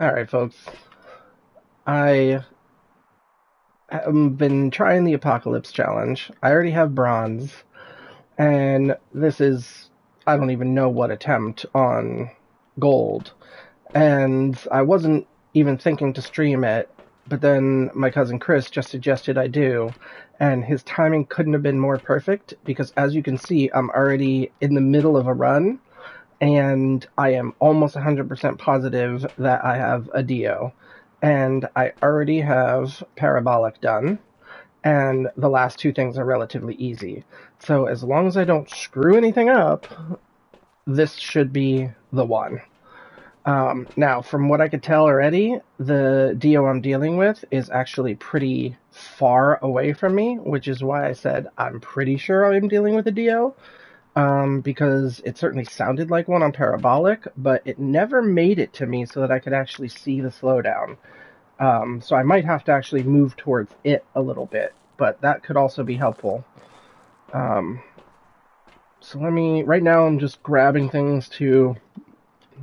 Alright, folks. I have been trying the Apocalypse Challenge. I already have bronze, and this is, I don't even know what attempt on gold. And I wasn't even thinking to stream it, but then my cousin Chris just suggested I do, and his timing couldn't have been more perfect because, as you can see, I'm already in the middle of a run, and I am almost 100% positive that I have a Dio. And I already have Parabolic done, and the last two things are relatively easy. So as long as I don't screw anything up, this should be the one. Now, from what I could tell already, the Dio I'm dealing with is actually pretty far away from me, which is why I said I'm pretty sure I'm dealing with a Dio. Because it certainly sounded like one on Parabolic, but it never made it to me so that I could actually see the slowdown. So I might have to actually move towards it a little bit, but that could also be helpful. Um, so right now I'm just grabbing things to,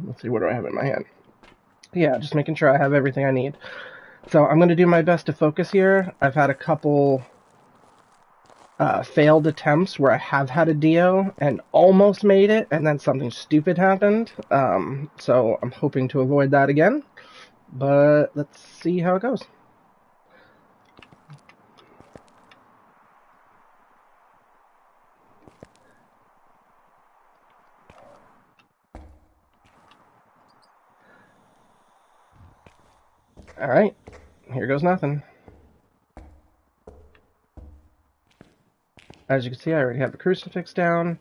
let's see, what do I have in my hand? Yeah, just making sure I have everything I need. So I'm going to do my best to focus here. I've had a couple failed attempts where I have had a Dio and almost made it, and then something stupid happened. So I'm hoping to avoid that again. But let's see how it goes. Alright, here goes nothing. As you can see, I already have the crucifix down.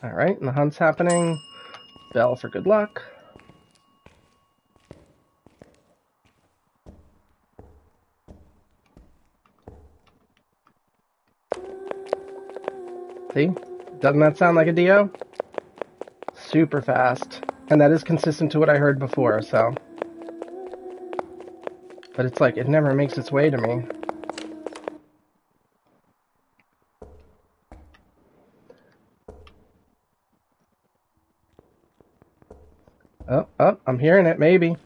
Alright, and the hunt's happening. Bell for good luck. See? Doesn't that sound like a Dio? Super fast. And that is consistent to what I heard before, so. But it's like, it never makes its way to me. Oh, I'm hearing it, maybe.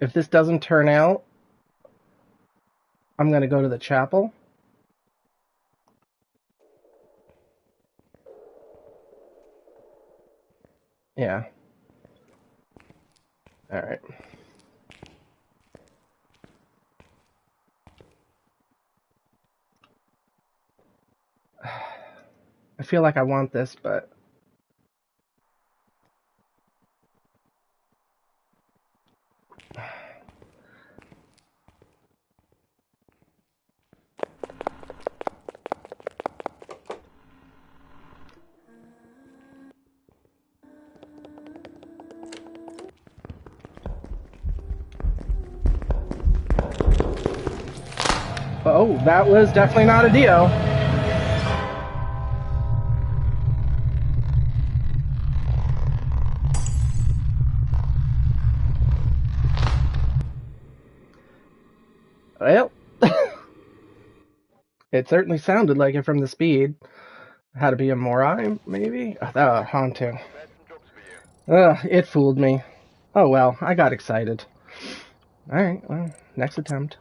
If this doesn't turn out, I'm going to go to the chapel. Yeah. Alright. I feel like I want this, but... Oh, that was definitely not a Dio. Well, it certainly sounded like it from the speed. Had to be a Morai, maybe? Hantu. It fooled me. Oh well, I got excited. Alright, well, next attempt.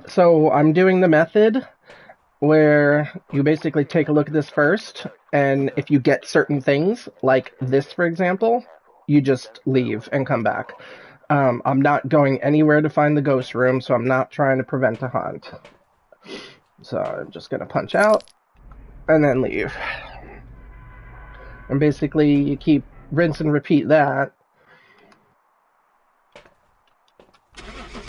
So I'm doing the method where you basically take a look at this first, and if you get certain things, like this for example, you just leave and come back. I'm not going anywhere to find the ghost room, so I'm not trying to prevent a hunt. So I'm just going to punch out and then leave. And basically you keep rinse and repeat that.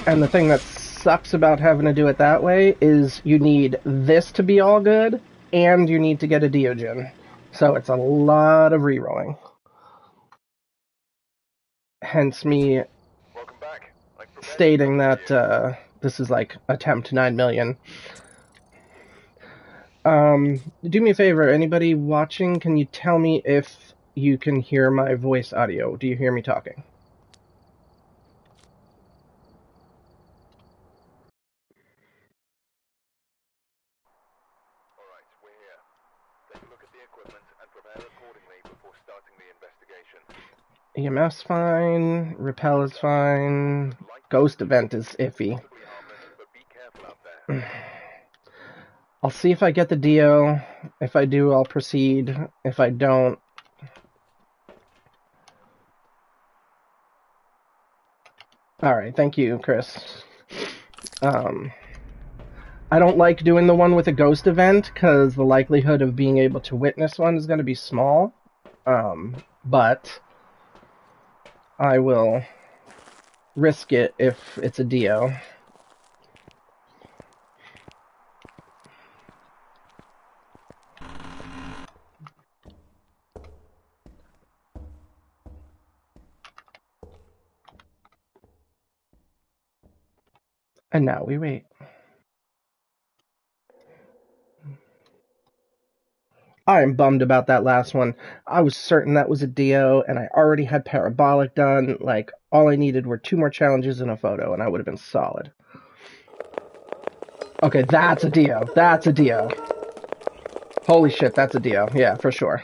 And the thing that sucks about having to do it that way is you need this to be all good, and you need to get a Diogen. So it's a lot of rerolling. hence me stating that this is like attempt 9 million. Do me a favor, anybody watching, can you tell me if you can hear my voice audio? Do you hear me talking? Alright, we're here. Take a look at the equipment and prepare accordingly before starting the investigation. EMF's fine, repel is fine, ghost event is iffy. But be careful out there. I'll see if I get the DO. If I do, I'll proceed. If I don't... Alright, thank you, Chris. I don't like doing the one with a ghost event, because the likelihood of being able to witness one is going to be small. But I will risk it if it's a DO. And now we wait. I'm bummed about that last one. I was certain that was a DO, and I already had Parabolic done. Like, all I needed were 2 more challenges and a photo, and I would have been solid. Okay, that's a DO. That's a DO. Holy shit, that's a DO. Yeah, for sure.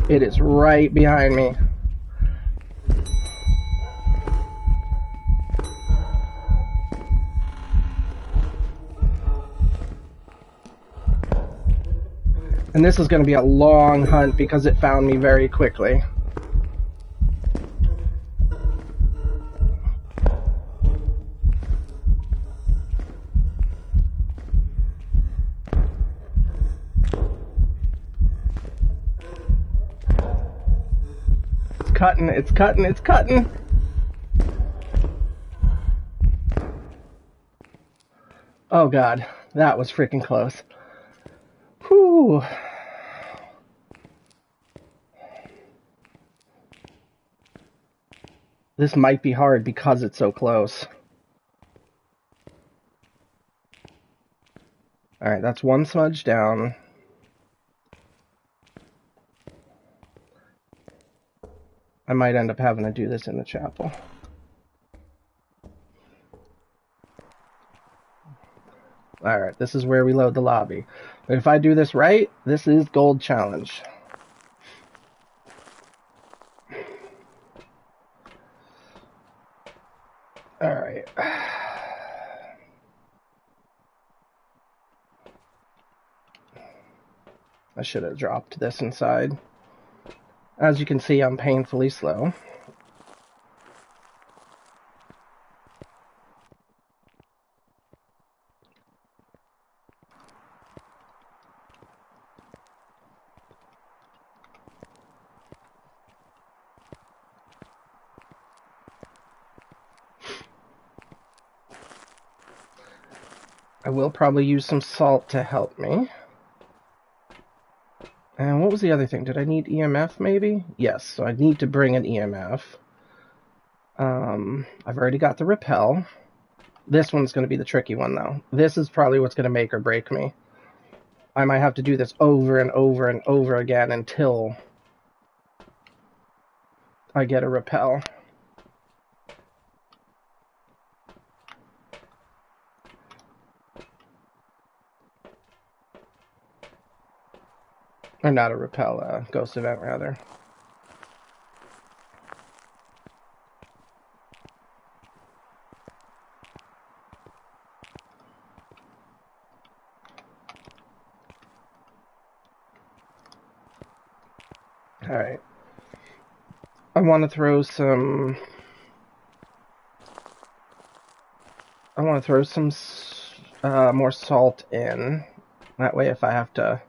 It is right behind me. And this is going to be a long hunt because it found me very quickly. It's cutting, it's cutting. Oh god, that was freaking close. Whew. This might be hard because it's so close. Alright, that's 1 smudge down. I might end up having to do this in the chapel. Alright, this is where we load the lobby. But if I do this right, this is gold challenge. Alright. I should have dropped this inside. As you can see, I'm painfully slow. I will probably use some salt to help me. And what was the other thing? Did I need EMF, maybe? Yes, so I need to bring an EMF. I've already got the repel. This one's going to be the tricky one, though. This is probably what's going to make or break me. I might have to do this over and over and over again until I get a repel. Or not a repel, ghost event, rather. Alright. I want to throw some... more salt in. That way if I have to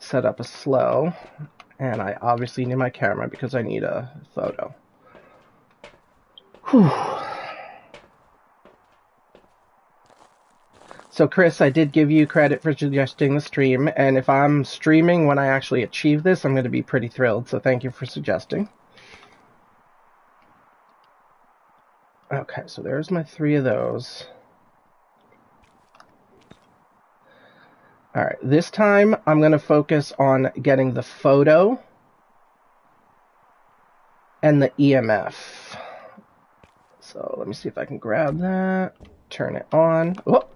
set up a slow, and I obviously need my camera because I need a photo. Whew. So, Chris, I did give you credit for suggesting the stream, and if I'm streaming when I actually achieve this, I'm going to be pretty thrilled, so thank you for suggesting. Okay, so there's my 3 of those. Alright, this time I'm going to focus on getting the photo and the EMF. So let me see if I can grab that, turn it on. Oh,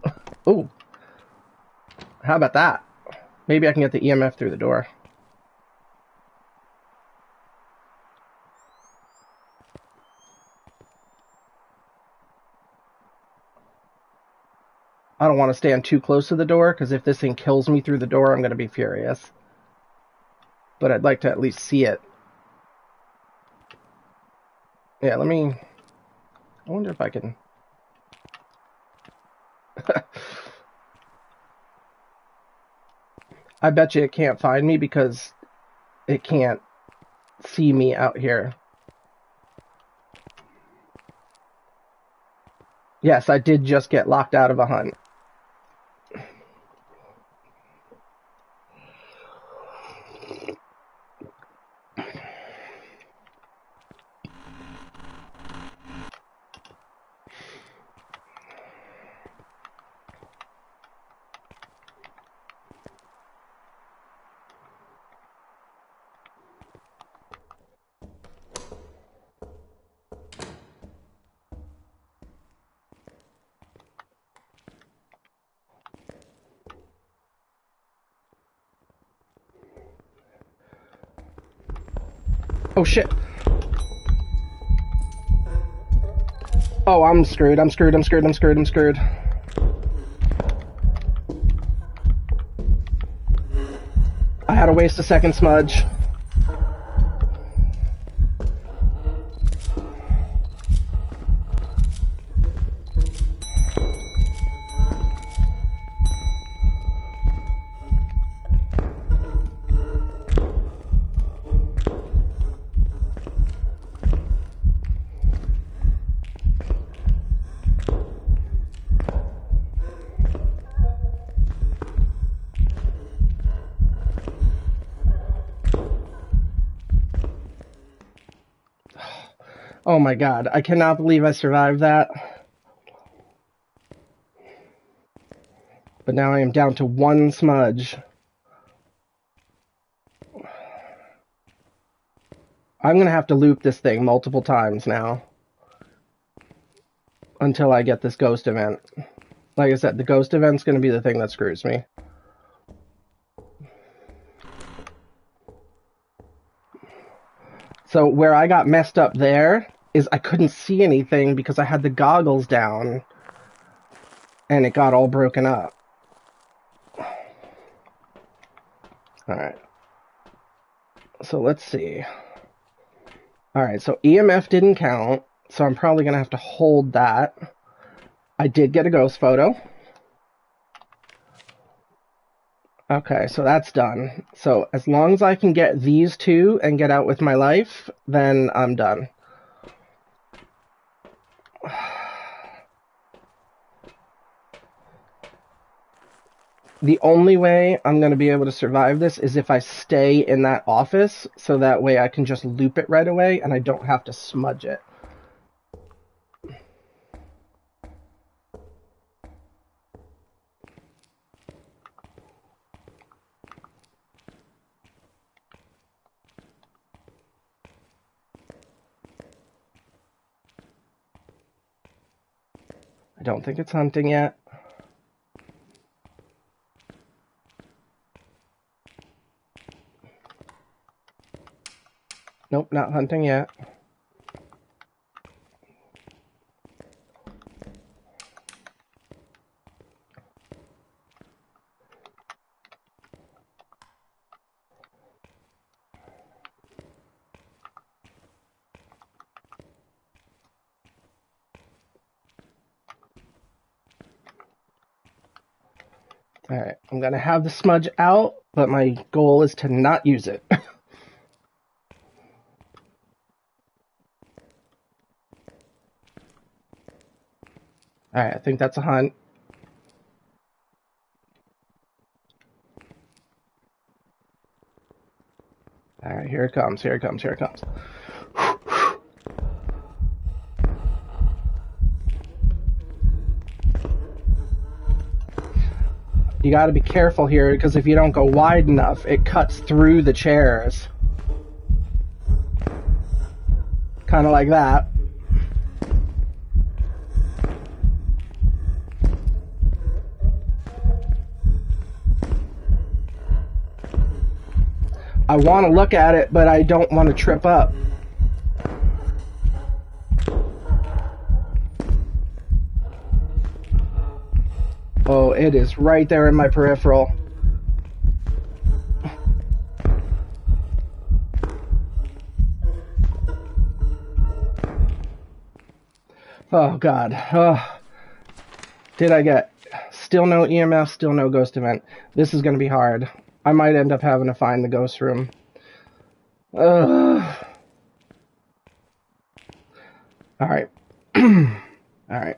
ooh. How about that? Maybe I can get the EMF through the door. I don't want to stand too close to the door, because if this thing kills me through the door, I'm going to be furious. But I'd like to at least see it. Yeah, let me... I wonder if I can... I bet you it can't find me because it can't see me out here. Yes, I did just get locked out of a hunt. Oh shit. Oh, I'm screwed. I'm screwed. I'm screwed. I'm screwed. I'm screwed. I had to waste a second smudge. Oh my god, I cannot believe I survived that. But now I am down to 1 smudge. I'm going to have to loop this thing multiple times now. Until I get this ghost event. Like I said, the ghost event's going to be the thing that screws me. So where I got messed up there is I couldn't see anything because I had the goggles down. And it got all broken up. Alright. So let's see. Alright, so EMF didn't count. So I'm probably going to have to hold that. I did get a ghost photo. Okay, so that's done. So as long as I can get these 2 and get out with my life, then I'm done. The only way I'm going to be able to survive this is if I stay in that office, so that way I can just loop it right away and I don't have to smudge it. I don't think it's hunting yet. Nope, not hunting yet. Alright, I'm going to have the smudge out, but my goal is to not use it. Alright, I think that's a hunt. comes, here it comes, here it comes. You gotta be careful here, because if you don't go wide enough, it cuts through the chairs. Kind of like that. I want to look at it, but I don't want to trip up. Oh, it is right there in my peripheral. Oh, God. Oh. Did I get... Still no EMF, still no ghost event. This is going to be hard. I might end up having to find the ghost room. Alright. Alright.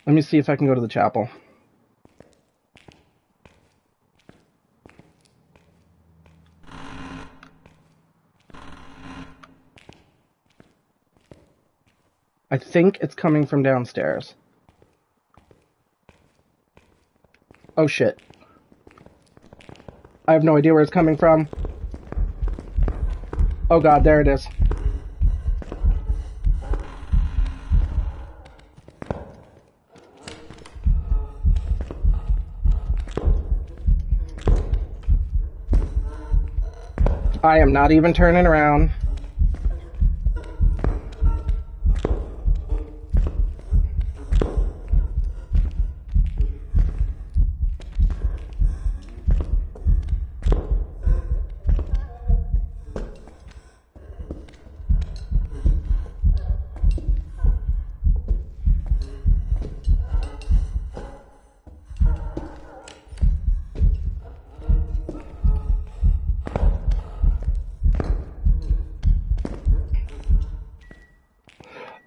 Let me see if I can go to the chapel. I think it's coming from downstairs. Oh shit. I have no idea where it's coming from. Oh god, there it is. I am not even turning around.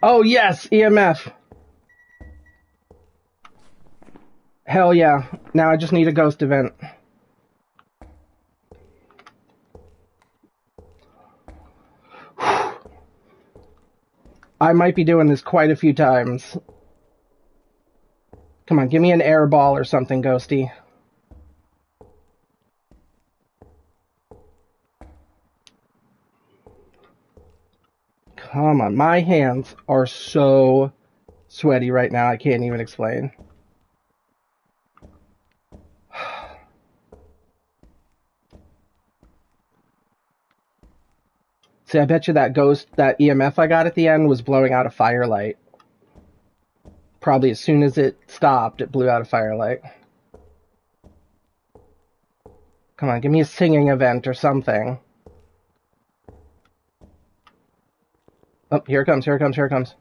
Oh yes, EMF. Hell yeah. Now I just need a ghost event. I might be doing this quite a few times. Come on, give me an air ball or something, Ghosty. Come on, my hands are so sweaty right now, I can't even explain. See, I bet you that EMF I got at the end was blowing out a firelight. Probably as soon as it stopped, it blew out a firelight. Come on, give me a singing event or something. Oh, here it comes, here it comes, here it comes.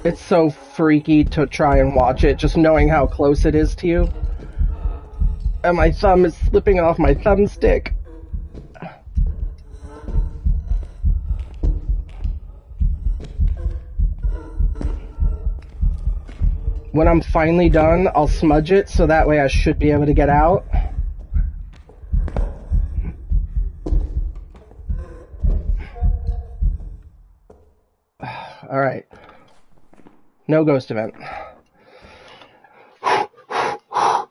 It's so freaky to try and watch it, just knowing how close it is to you. And my thumb is slipping off my thumbstick. When I'm finally done, I'll smudge it, so that way I should be able to get out. Alright. No ghost event. Oh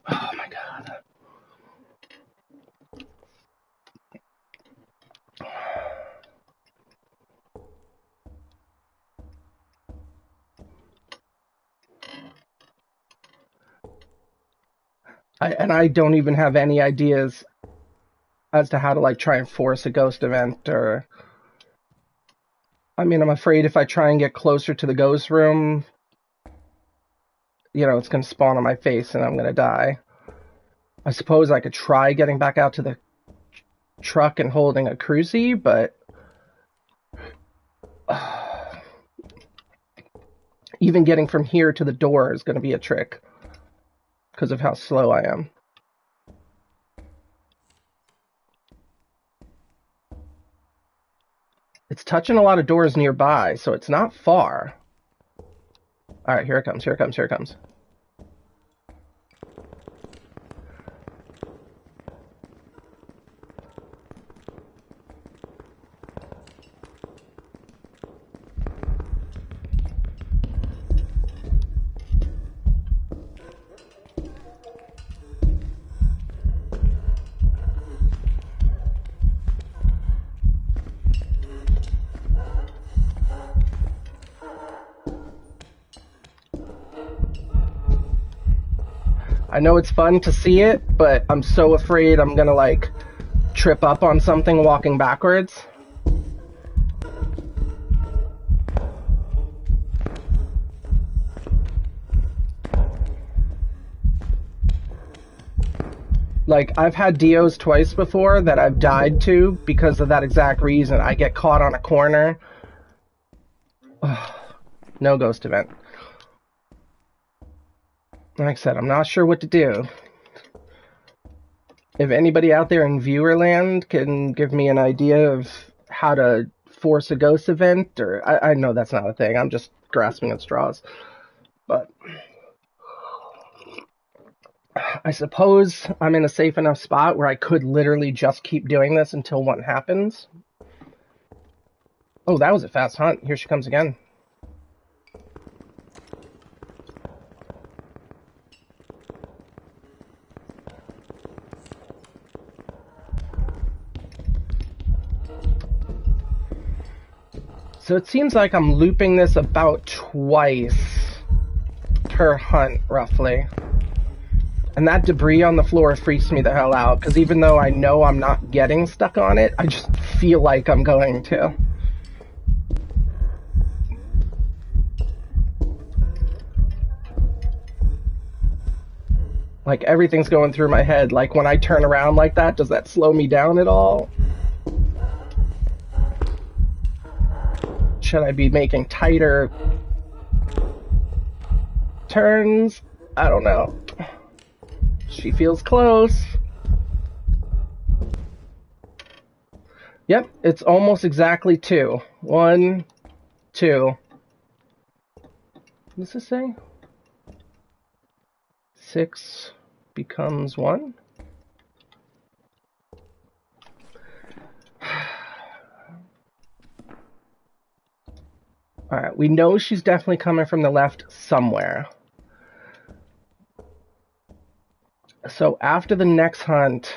my god. I don't even have any ideas as to how to like try and force a ghost event, or I mean, I'm afraid if I try and get closer to the ghost room, you know, it's gonna spawn on my face and I'm gonna die. I suppose I could try getting back out to the truck and holding a crucie, but even getting from here to the door is going to be a trick because of how slow I am. It's touching a lot of doors nearby, so it's not far. All right, here it comes, here it comes, here it comes. I know it's fun to see it, but I'm so afraid I'm gonna like trip up on something walking backwards. Like, I've had DOs twice before that I've died to because of that exact reason. I get caught on a corner. Ugh, no ghost event. Like I said, I'm not sure what to do. If anybody out there in Viewerland can give me an idea of how to force a ghost event, or I know that's not a thing. I'm just grasping at straws. But I suppose I'm in a safe enough spot where I could literally just keep doing this until one happens. Oh, that was a fast hunt. Here she comes again. So it seems like I'm looping this about twice per hunt, roughly. And that debris on the floor freaks me the hell out, because even though I know I'm not getting stuck on it, I just feel like I'm going to. Like, everything's going through my head. Like, when I turn around like that, does that slow me down at all? Should I be making tighter turns? I don't know. She feels close. Yep, it's almost exactly 2. 1, 2. What does this say? 6 becomes 1. Alright, we know she's definitely coming from the left somewhere. So after the next hunt,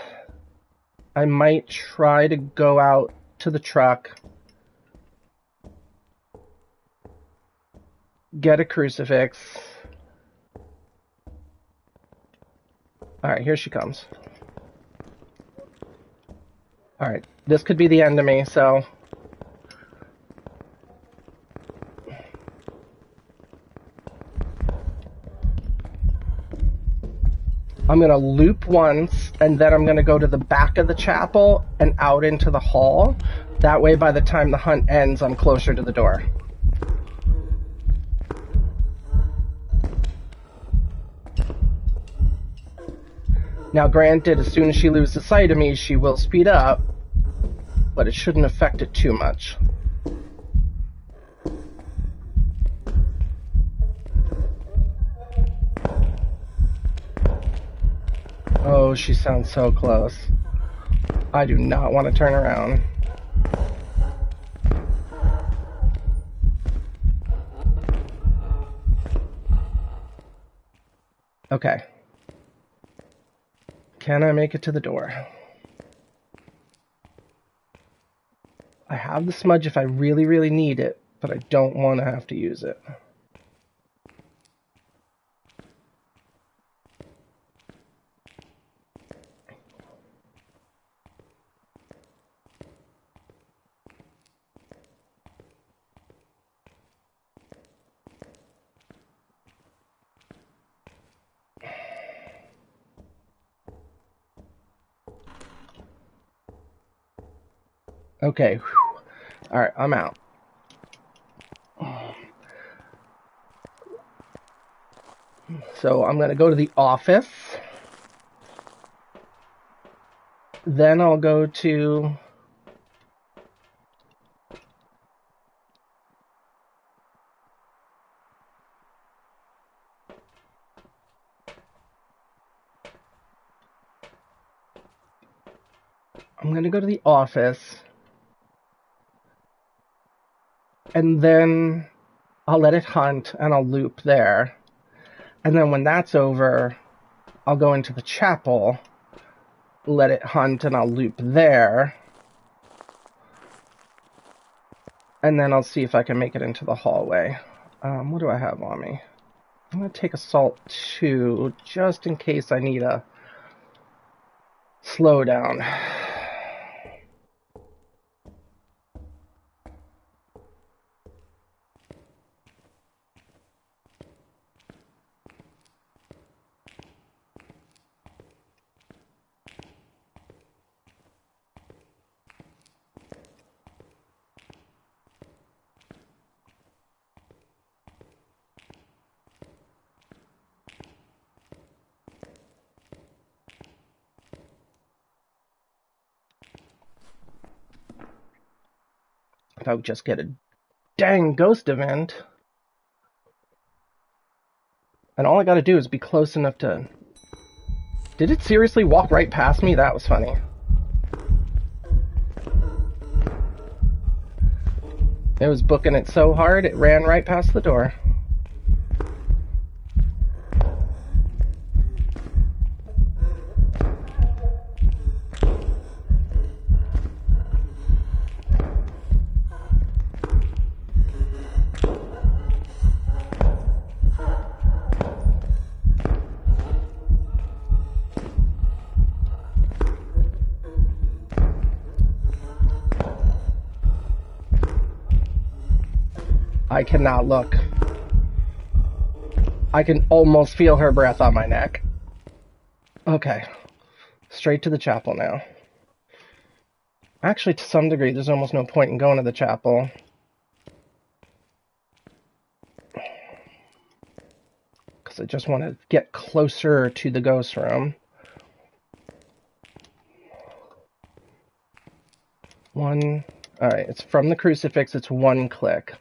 I might try to go out to the truck, get a crucifix. Alright, here she comes. Alright, this could be the end of me, so... I'm going to loop once, and then I'm going to go to the back of the chapel and out into the hall. That way, by the time the hunt ends, I'm closer to the door. Now, granted, as soon as she loses sight of me, she will speed up, but it shouldn't affect it too much. Oh, she sounds so close. I do not want to turn around. Okay. Can I make it to the door? I have the smudge if I really, really need it, but I don't want to have to use it. Okay. Alright, I'm out. So I'm going to go to the office. Then I'll go to... I'm going to go to the office. And then I'll let it hunt and I'll loop there. And then when that's over, I'll go into the chapel, let it hunt, and I'll loop there. And then I'll see if I can make it into the hallway. What do I have on me? I'm going to take Assault 2, just in case I need a slowdown. If I would just get a dang ghost event. And all I gotta do is be close enough to... Did it seriously walk right past me? That was funny. It was booking it so hard, it ran right past the door. I cannot look. I can almost feel her breath on my neck. Okay. Straight to the chapel now. Actually, to some degree, there's almost no point in going to the chapel. Because I just want to get closer to the ghost room. Alright, it's from the crucifix, it's one click.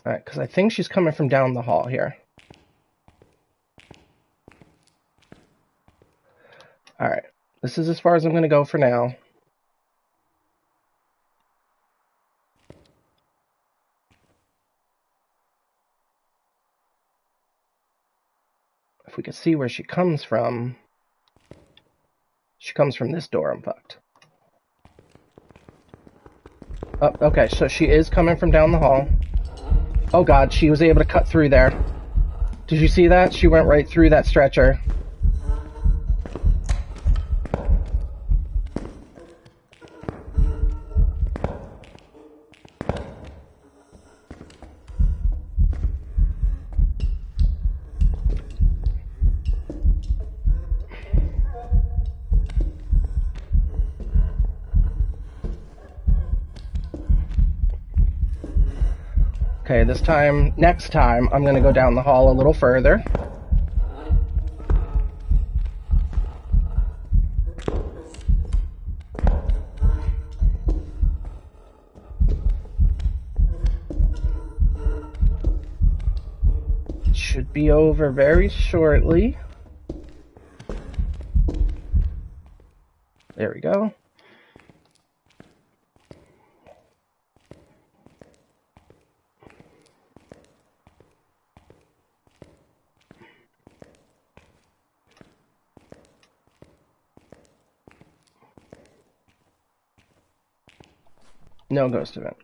Alright, because I think she's coming from down the hall here. Alright, this is as far as I'm going to go for now. If we could see where she comes from... She comes from this door, I'm fucked. Oh, okay, so she is coming from down the hall. Oh god, she was able to cut through there. Did you see that? She went right through that stretcher. Okay, next time, I'm going to go down the hall a little further. It should be over very shortly. There we go. No ghost event.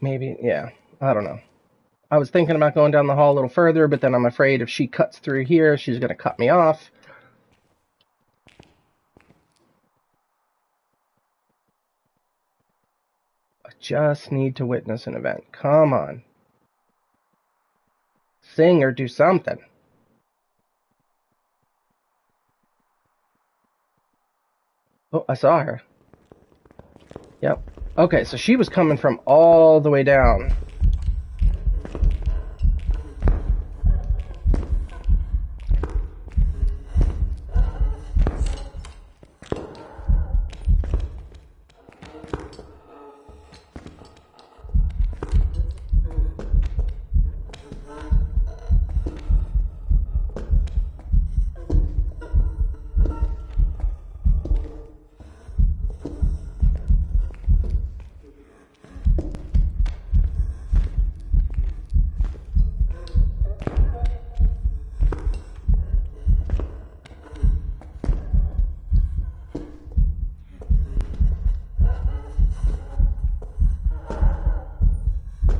Maybe, yeah. I don't know. I was thinking about going down the hall a little further, but then I'm afraid if she cuts through here, she's going to cut me off. I just need to witness an event. Come on. Sing or do something. Oh, I saw her. Yep. Okay, so she was coming from all the way down.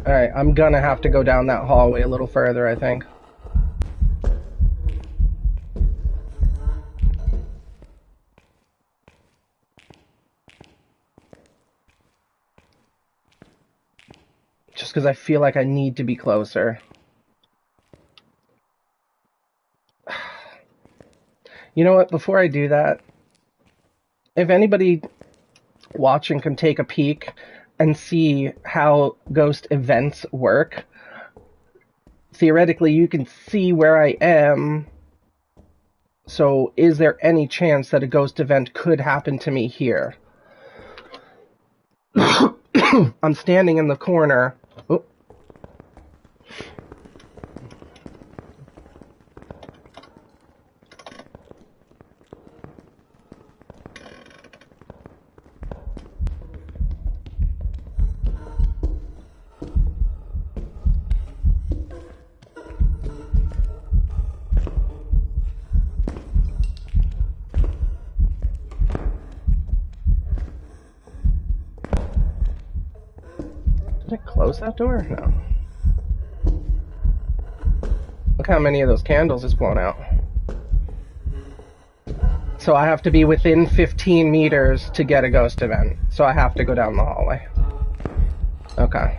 Alright, I'm gonna have to go down that hallway a little further, I think. Just because I feel like I need to be closer. You know what, before I do that, if anybody watching can take a peek and see how ghost events work, theoretically you can see where I am. So is there any chance that a ghost event could happen to me here? I'm standing in the corner. Oh. Did I close that door? No. Look how many of those candles is blown out. So I have to be within 15 meters to get a ghost event. So I have to go down the hallway. Okay.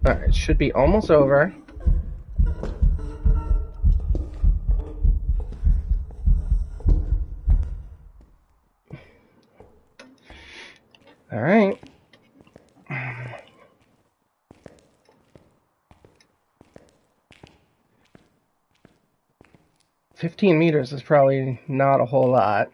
Alright, it should be almost over. Alright. 15 meters is probably not a whole lot.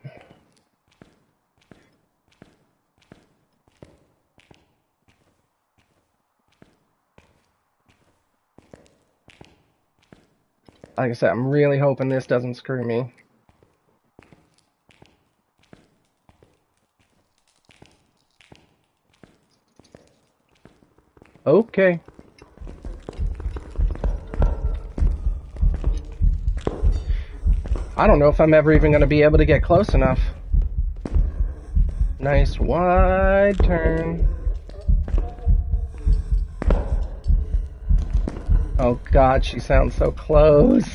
Like I said, I'm really hoping this doesn't screw me. Okay. I don't know if I'm ever even going to be able to get close enough. Nice wide turn. Oh God, she sounds so close.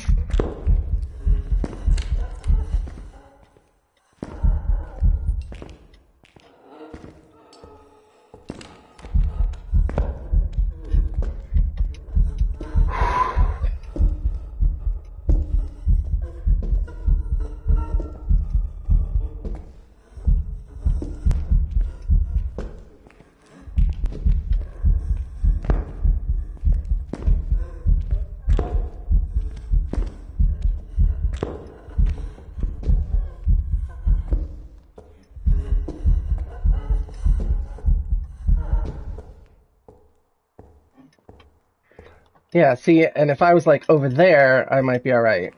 Yeah, see, and if I was like over there, I might be alright.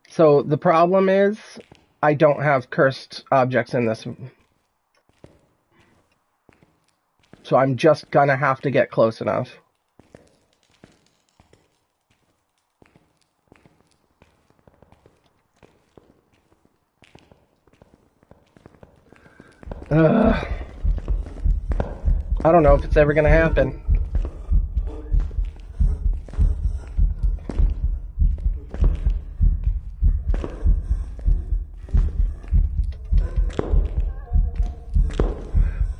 So the problem is, I don't have cursed objects in this. So I'm just gonna have to get close enough. Ugh. I don't know if it's ever gonna happen.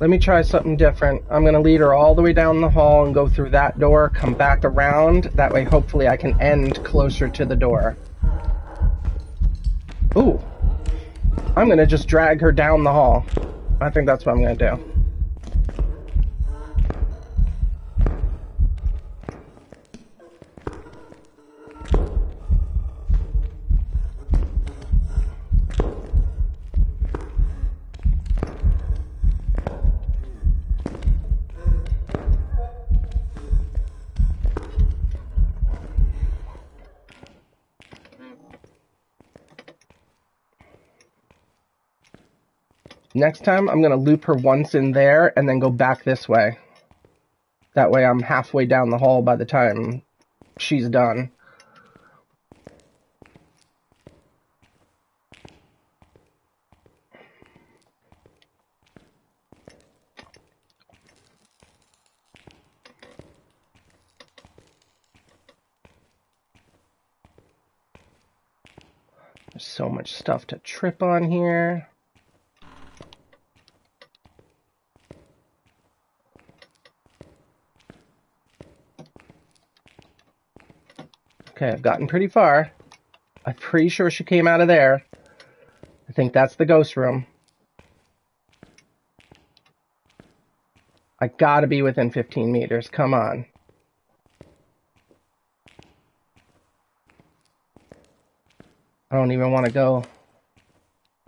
Let me try something different. I'm gonna lead her all the way down the hall and go through that door, come back around. That way, hopefully, I can end closer to the door. Ooh. I'm gonna just drag her down the hall. I think that's what I'm gonna do. Next time, I'm going to loop her once in there and then go back this way. That way I'm halfway down the hall by the time she's done. There's so much stuff to trip on here. Okay, I've gotten pretty far. I'm pretty sure she came out of there. I think that's the ghost room. I gotta be within 15 meters. Come on. I don't even want to go.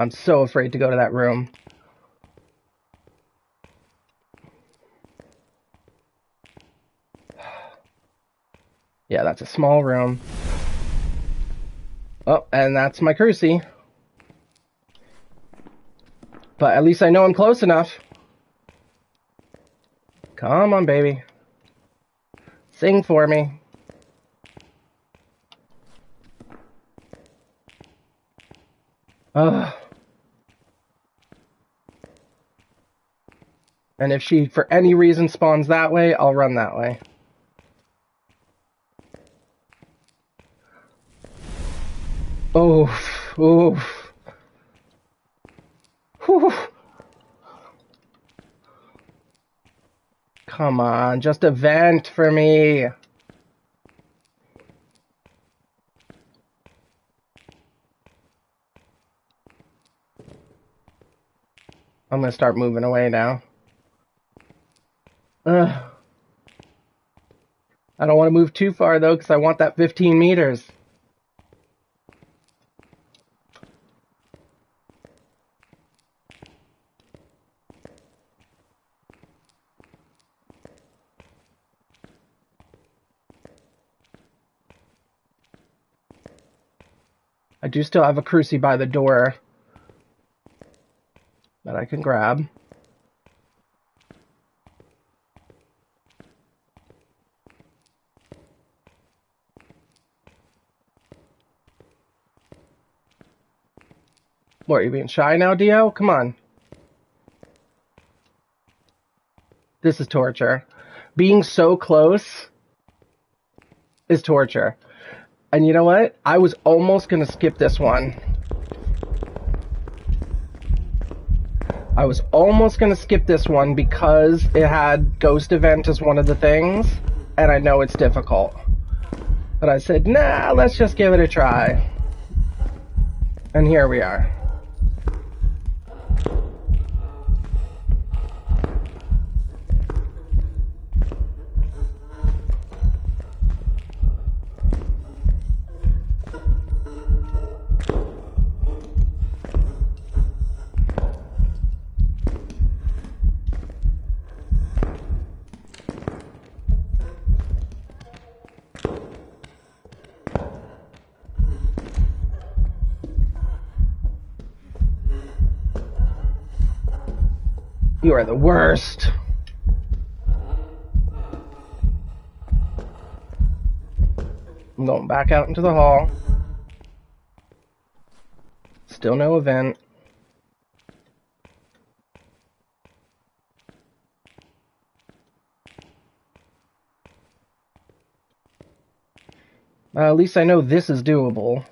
I'm so afraid to go to that room. Yeah, that's a small room. Oh, and that's my crucie. But at least I know I'm close enough. Come on, baby. Sing for me. Ugh. And if she, for any reason, spawns that way, I'll run that way. Oof. Oof. Whew. Come on, just a vent for me. I'm gonna start moving away now. Ugh. I don't want to move too far, though, because I want that 15 meters. I do still have a crucie by the door that I can grab. What, are you being shy now, Dio? Come on. This is torture. Being so close is torture. And you know what? I was almost going to skip this one. I was almost going to skip this one because it had Ghost Event as one of the things, and I know it's difficult. But I said, nah, let's just give it a try. And here we are. You are the worst. I'm going back out into the hall. Still no event. At least I know this is doable.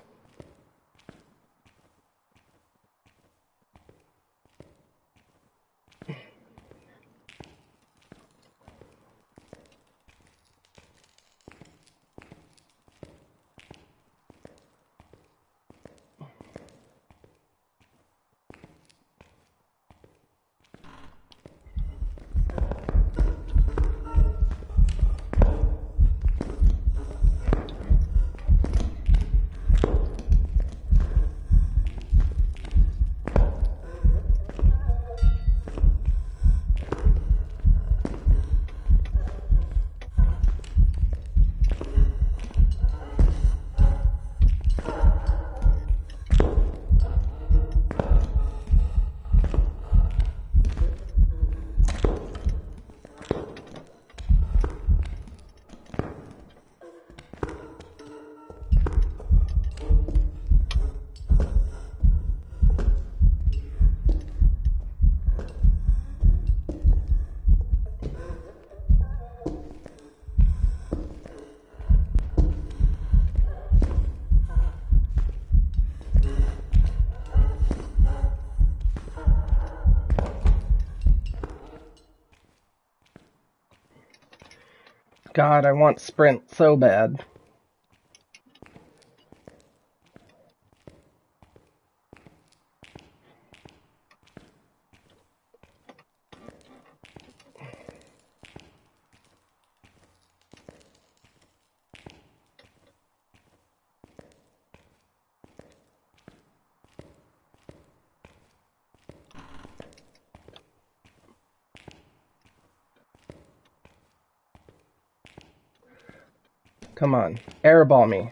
God, I want sprint so bad. Come on, airball me.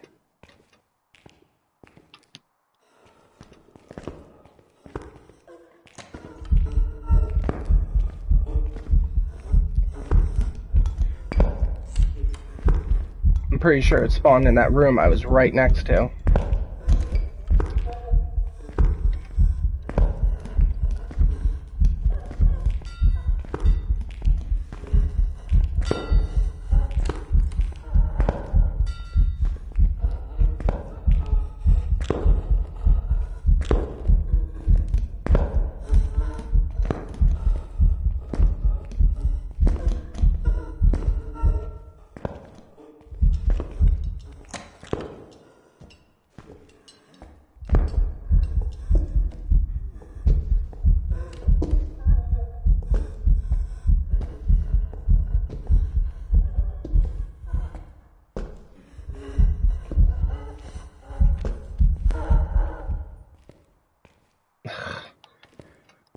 I'm pretty sure it spawned in that room I was right next to.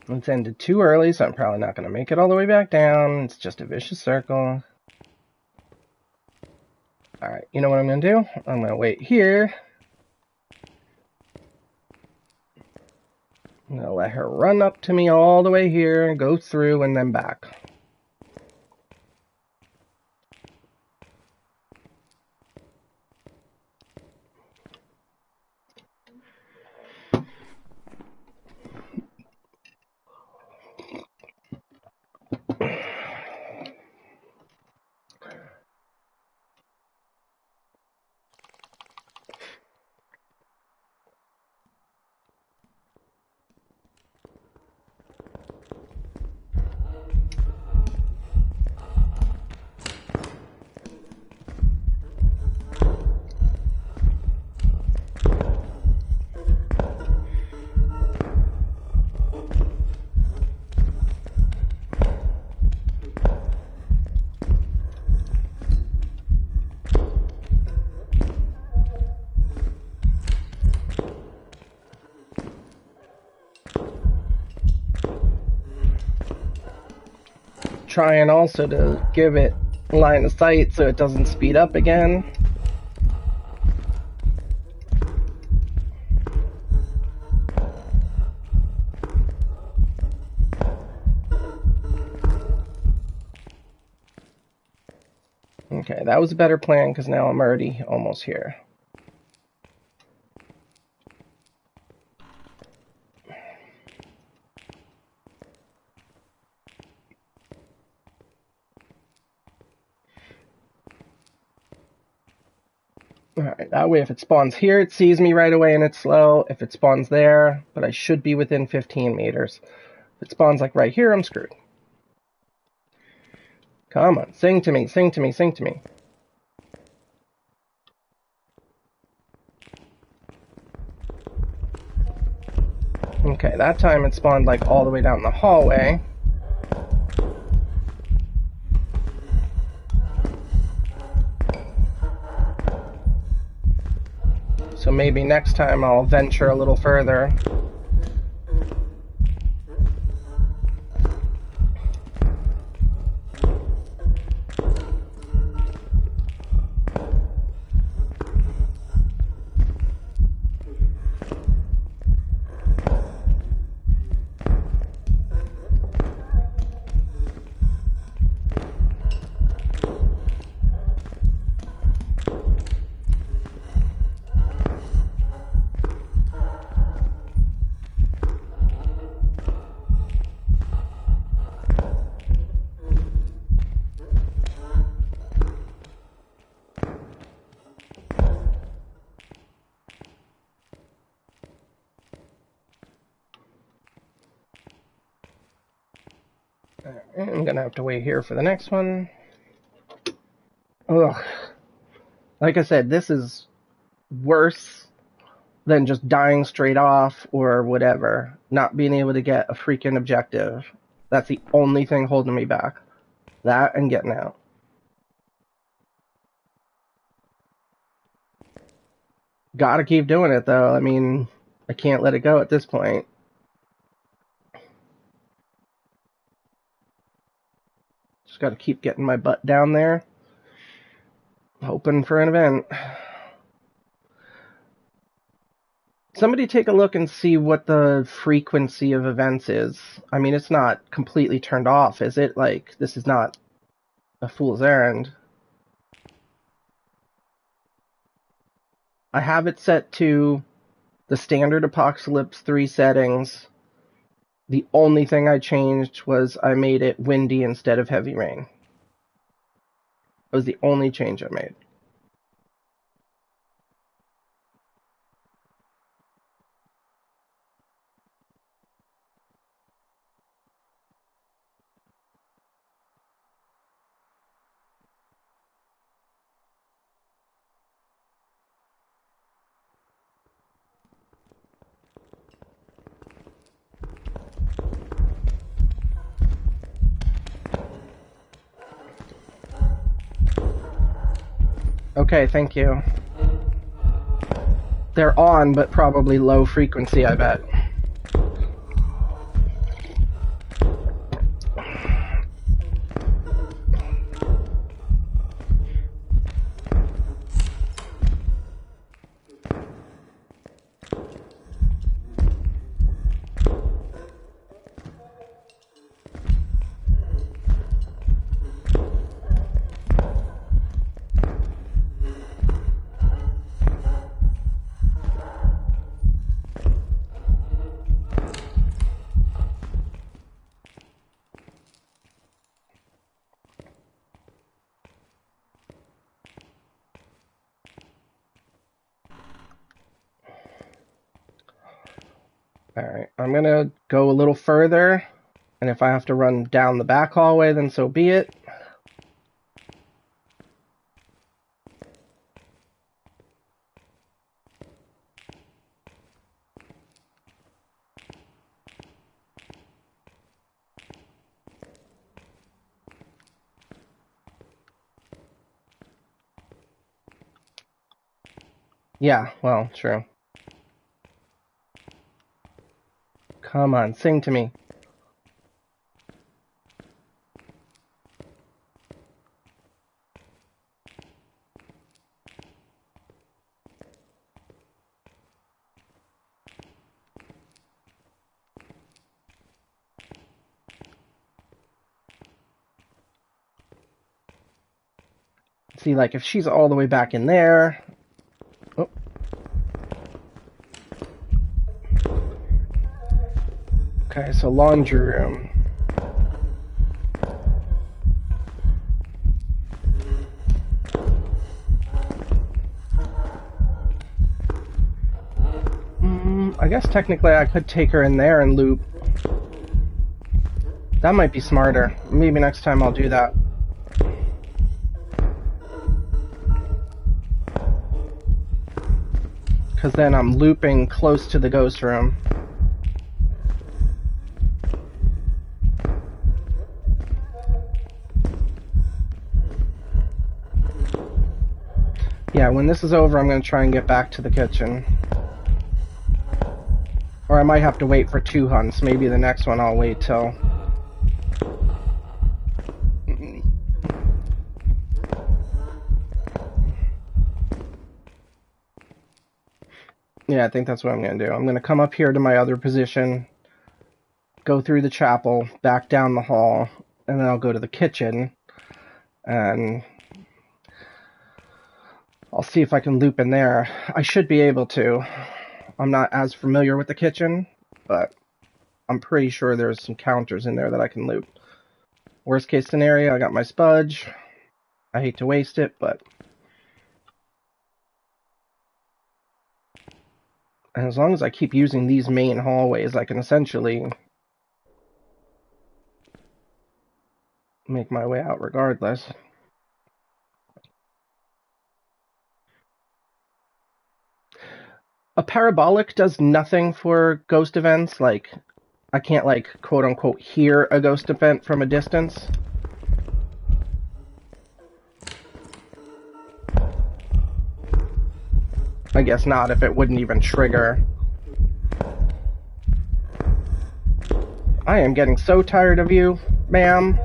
It's ended too early, so I'm probably not going to make it all the way back down. It's just a vicious circle. Alright, you know what I'm going to do? I'm going to wait here. I'm going to let her run up to me all the way here, go through, and then back. Trying also to give it line of sight so it doesn't speed up again. Okay, that was a better plan because now I'm already almost here. Alright, that way if it spawns here, it sees me right away and it's slow. If it spawns there, but I should be within 15 meters. If it spawns like right here, I'm screwed. Come on, sing to me, sing to me, sing to me. Okay, that time it spawned like all the way down the hallway. So maybe next time I'll venture a little further. I'm gonna have to wait here for the next one. Ugh. Like I said, this is worse than just dying straight off or whatever. Not being able to get a freaking objective. That's the only thing holding me back. That and getting out. Gotta keep doing it though. I mean, I can't let it go at this point. Just gotta keep getting my butt down there. Hoping for an event. Somebody take a look and see what the frequency of events is. I mean, it's not completely turned off, is it? Like, this is not a fool's errand. I have it set to the standard Apocalypse 3 settings. The only thing I changed was I made it windy instead of heavy rain. That was the only change I made. Okay, thank you. They're on, but probably low frequency, I bet. Alright, I'm gonna go a little further, and if I have to run down the back hallway, then so be it. Yeah, well, true. Come on, sing to me. See, like, if she's all the way back in there... Oh. Okay, so laundry room. I guess technically I could take her in there and loop. That might be smarter. Maybe next time I'll do that. Because then I'm looping close to the ghost room. Yeah, when this is over, I'm going to try and get back to the kitchen. Or I might have to wait for 2 hunts. Maybe the next one I'll wait till... Yeah, I think that's what I'm going to do. I'm going to come up here to my other position, go through the chapel, back down the hall, and then I'll go to the kitchen, and I'll see if I can loop in there. I should be able to. I'm not as familiar with the kitchen, but I'm pretty sure there's some counters in there that I can loop. Worst case scenario, I got my spudge. I hate to waste it, but... And as long as I keep using these main hallways, I can essentially make my way out regardless. A parabolic does nothing for ghost events. Like, I can't, like, quote-unquote hear a ghost event from a distance. I guess not, if it wouldn't even trigger. I am getting so tired of you, ma'am.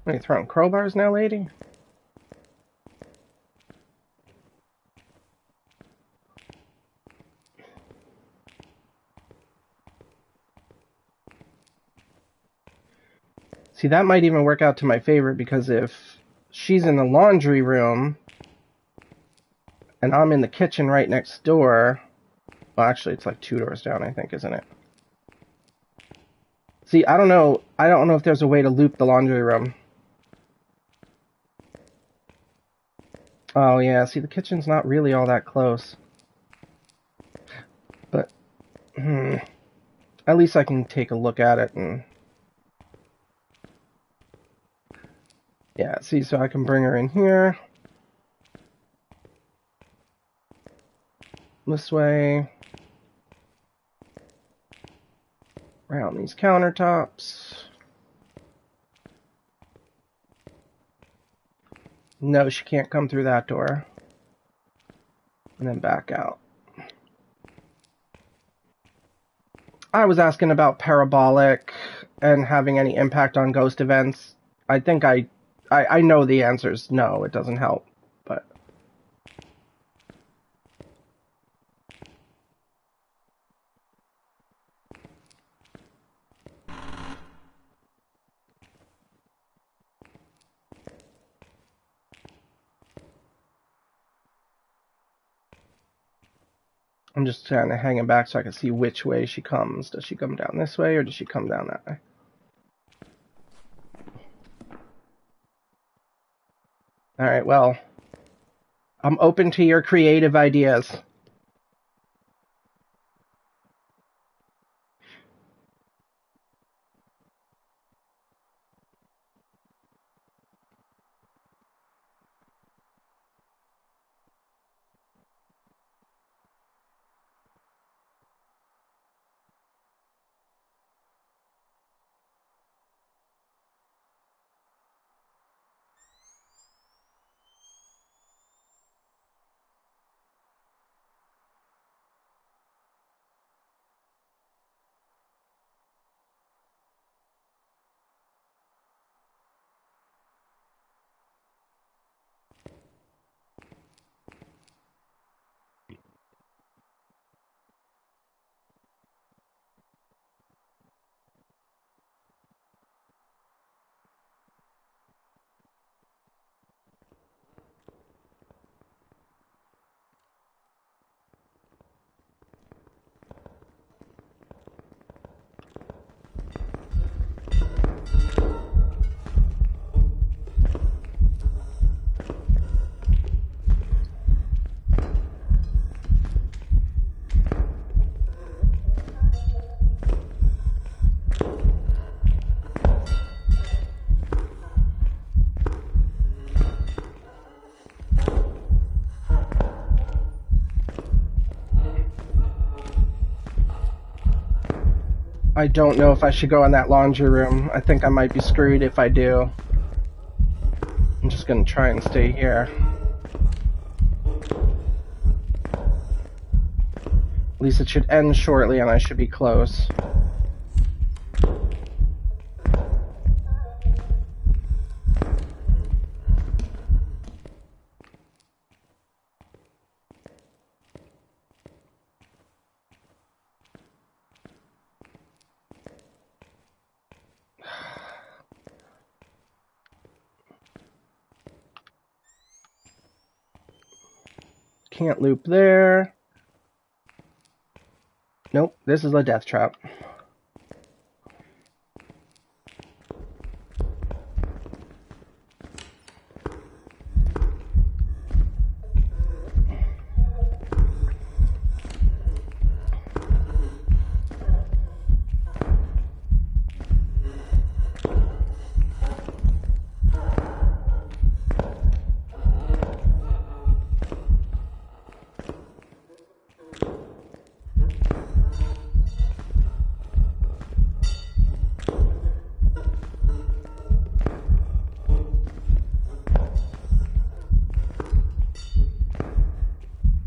Are you throwing crowbars now, lady? See, that might even work out to my favor, because if she's in the laundry room and I'm in the kitchen right next door... Well, actually, it's like 2 doors down, I think, isn't it? See, I don't know if there's a way to loop the laundry room. Oh, yeah, see, the kitchen's not really all that close. But, at least I can take a look at it and... Yeah, see, so I can bring her in here. This way. Around these countertops. No, she can't come through that door. And then back out. I was asking about parabolic and having any impact on ghost events. I think I know the answer is no, it doesn't help. But I'm just kind of hanging back so I can see which way she comes. Does she come down this way or does she come down that way? Alright, well, I'm open to your creative ideas. I don't know if I should go in that laundry room. I think I might be screwed if I do. I'm just gonna try and stay here. At least it should end shortly and I should be close. Can't loop there. Nope, this is a death trap.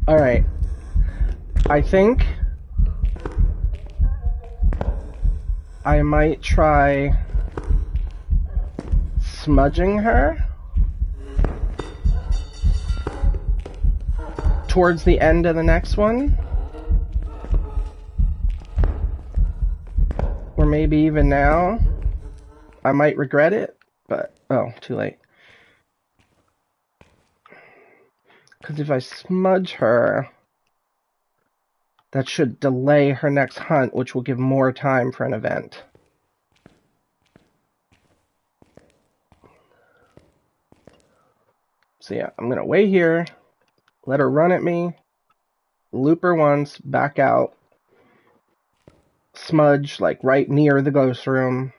Alright. I think I might try smudging her towards the end of the next one. Or maybe even now. I might regret it, but oh, too late. Because if I smudge her, that should delay her next hunt, which will give more time for an event. So yeah, I'm going to wait here, let her run at me, loop her once, back out, smudge like right near the ghost room.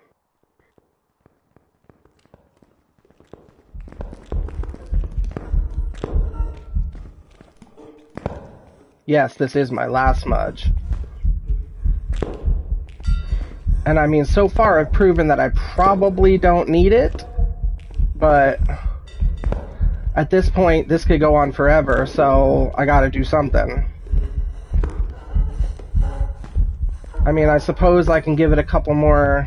Yes, this is my last smudge. And I mean, so far I've proven that I probably don't need it, but at this point, this could go on forever, so I gotta do something. I mean, I suppose I can give it a couple more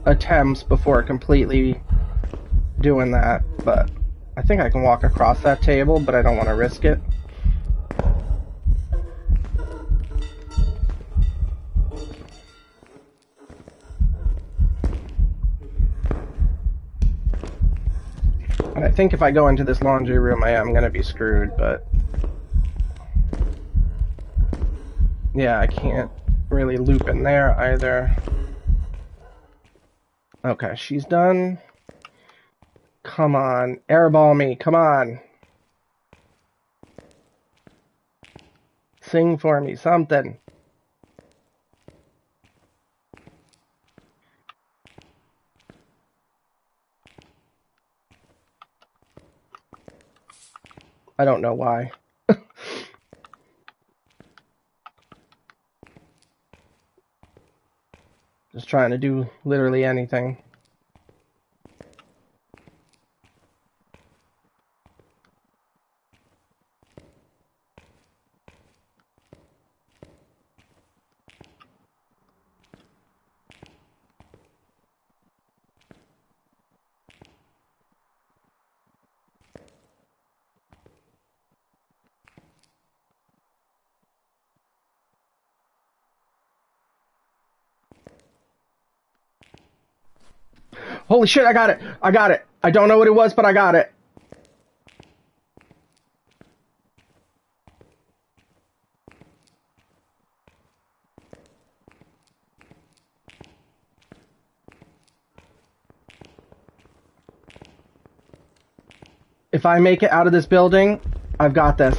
attempts before completely doing that, but I think I can walk across that table, but I don't want to risk it. And I think if I go into this laundry room, I am going to be screwed, but yeah, I can't really loop in there either. Okay, she's done. Come on, airball me, come on. Sing for me, something. I don't know why. Just trying to do literally anything. Holy shit, I got it! I got it! I don't know what it was, but I got it! If I make it out of this building, I've got this.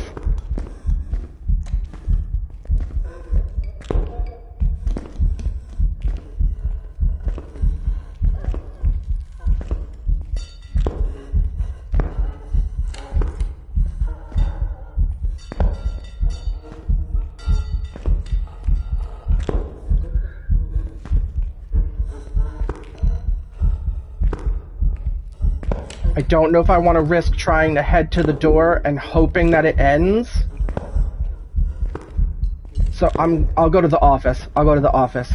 I don't know if I want to risk trying to head to the door and hoping that it ends. So I'll go to the office. I'll go to the office.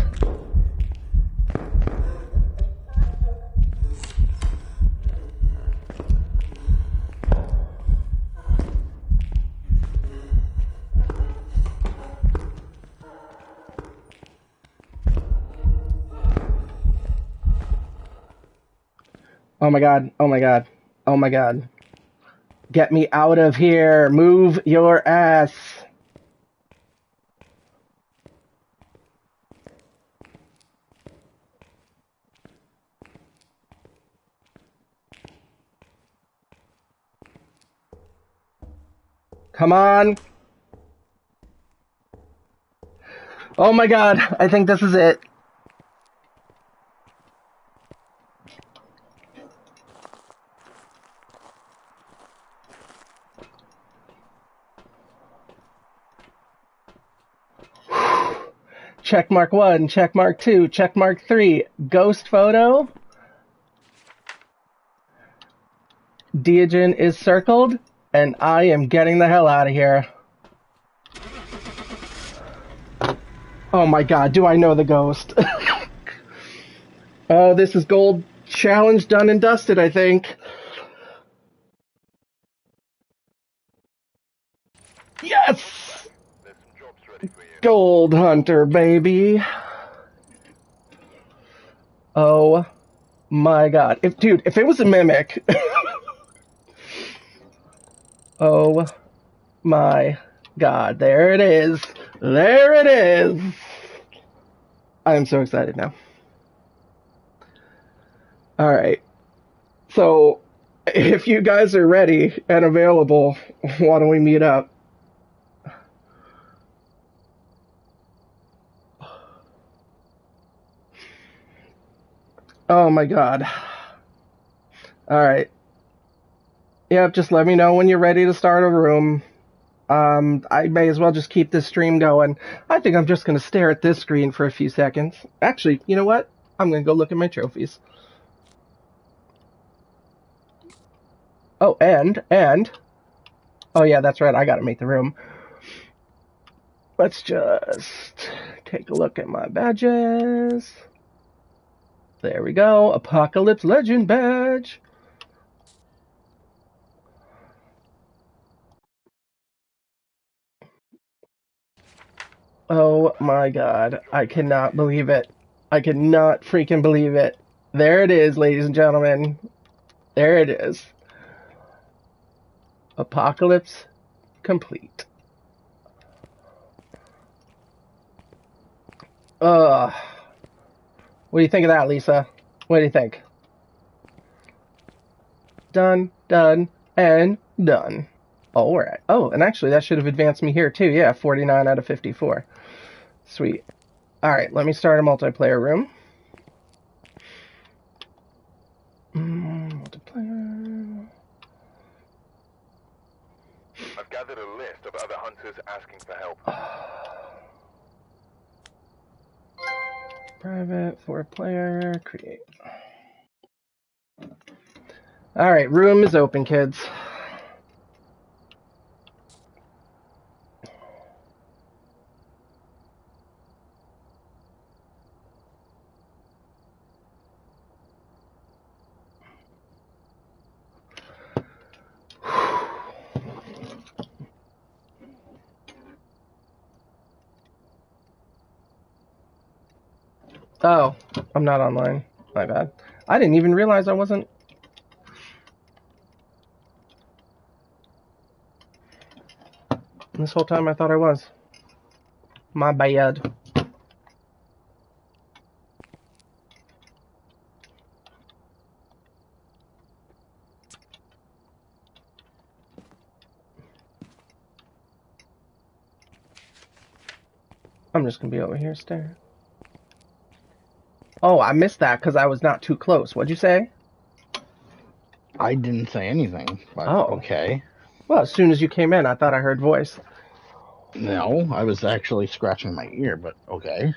Oh my god, oh my god, oh my god. Get me out of here. Move your ass. Come on. Oh my god, I think this is it. Check mark 1, check mark 2, check mark 3. Ghost photo. Diogen is circled, and I am getting the hell out of here. Oh my god, do I know the ghost? Oh, this is gold challenge done and dusted, I think. Yes! There's some jobs ready for you. Gold hunter, baby. Oh my god. If it was a mimic. Oh my god. There it is. There it is. I am so excited now. Alright. So, if you guys are ready and available, why don't we meet up? Oh my god. Alright. Yep, just let me know when you're ready to start a room. I may as well just keep this stream going. I think I'm just going to stare at this screen for a few seconds. Actually, you know what? I'm going to go look at my trophies. Oh, and... Oh yeah, that's right, I gotta make the room. Let's just take a look at my badges. There we go, Apocalypse Legend badge. Oh my god, I cannot believe it. I cannot freaking believe it. There it is, ladies and gentlemen. There it is. Apocalypse complete. What do you think of that, Lisa? What do you think? Done, done, and done. Alright. Oh, and actually that should have advanced me here too. Yeah, 49 out of 54. Sweet. Alright, let me start a multiplayer room. Multiplayer. I've gathered a list of other hunters asking for help. Private, 4-player, create. Alright, room is open, kids. Oh, I'm not online. My bad. I didn't even realize I wasn't. This whole time I thought I was. My bad. I'm just gonna be over here staring. Oh, I missed that because I was not too close. What'd you say? I didn't say anything, but okay. Well, as soon as you came in, I thought I heard voice. No, I was actually scratching my ear, but okay.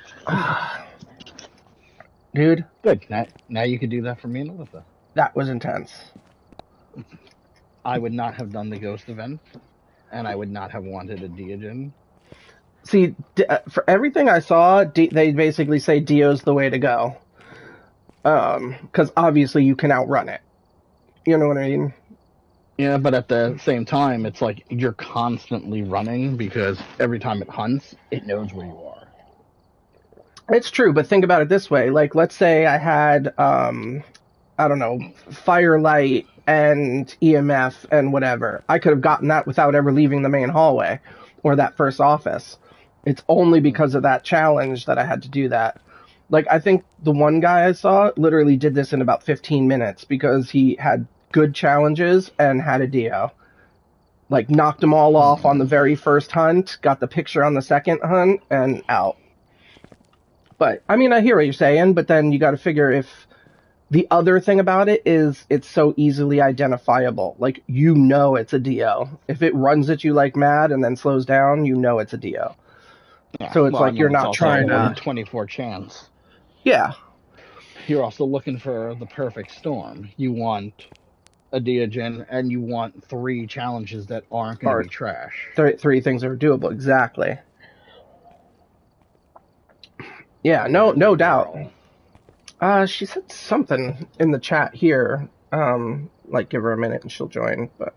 Dude. Good. Now you can do that for me and Alyssa. That was intense. I would not have done the ghost event, and I would not have wanted a Deogen. See, for everything I saw, they basically say Dio's the way to go. Because obviously you can outrun it. You know what I mean? Yeah, but at the same time, it's like you're constantly running because every time it hunts, it knows where you are. It's true, but think about it this way. Like, let's say I had, I don't know, firelight and EMF and whatever. I could have gotten that without ever leaving the main hallway or that first office. It's only because of that challenge that I had to do that. Like, I think the one guy I saw literally did this in about 15 minutes because he had good challenges and had a Dio. Like, knocked them all off on the very first hunt, got the picture on the second hunt, and out. But, I mean, I hear what you're saying, but then you got to figure if the other thing about it is it's so easily identifiable. Like, you know it's a Dio. If it runs at you like mad and then slows down, you know it's a Dio. Yeah, So it's well, like I mean, you're it's not also trying a 1 in to... 24 chance. Yeah. You're also looking for the perfect storm. You want a Deogen, and you want 3 challenges that aren't going to Or be trash. three things that are doable. Exactly. Yeah, no doubt. She said something in the chat here. Like give her a minute and she'll join. But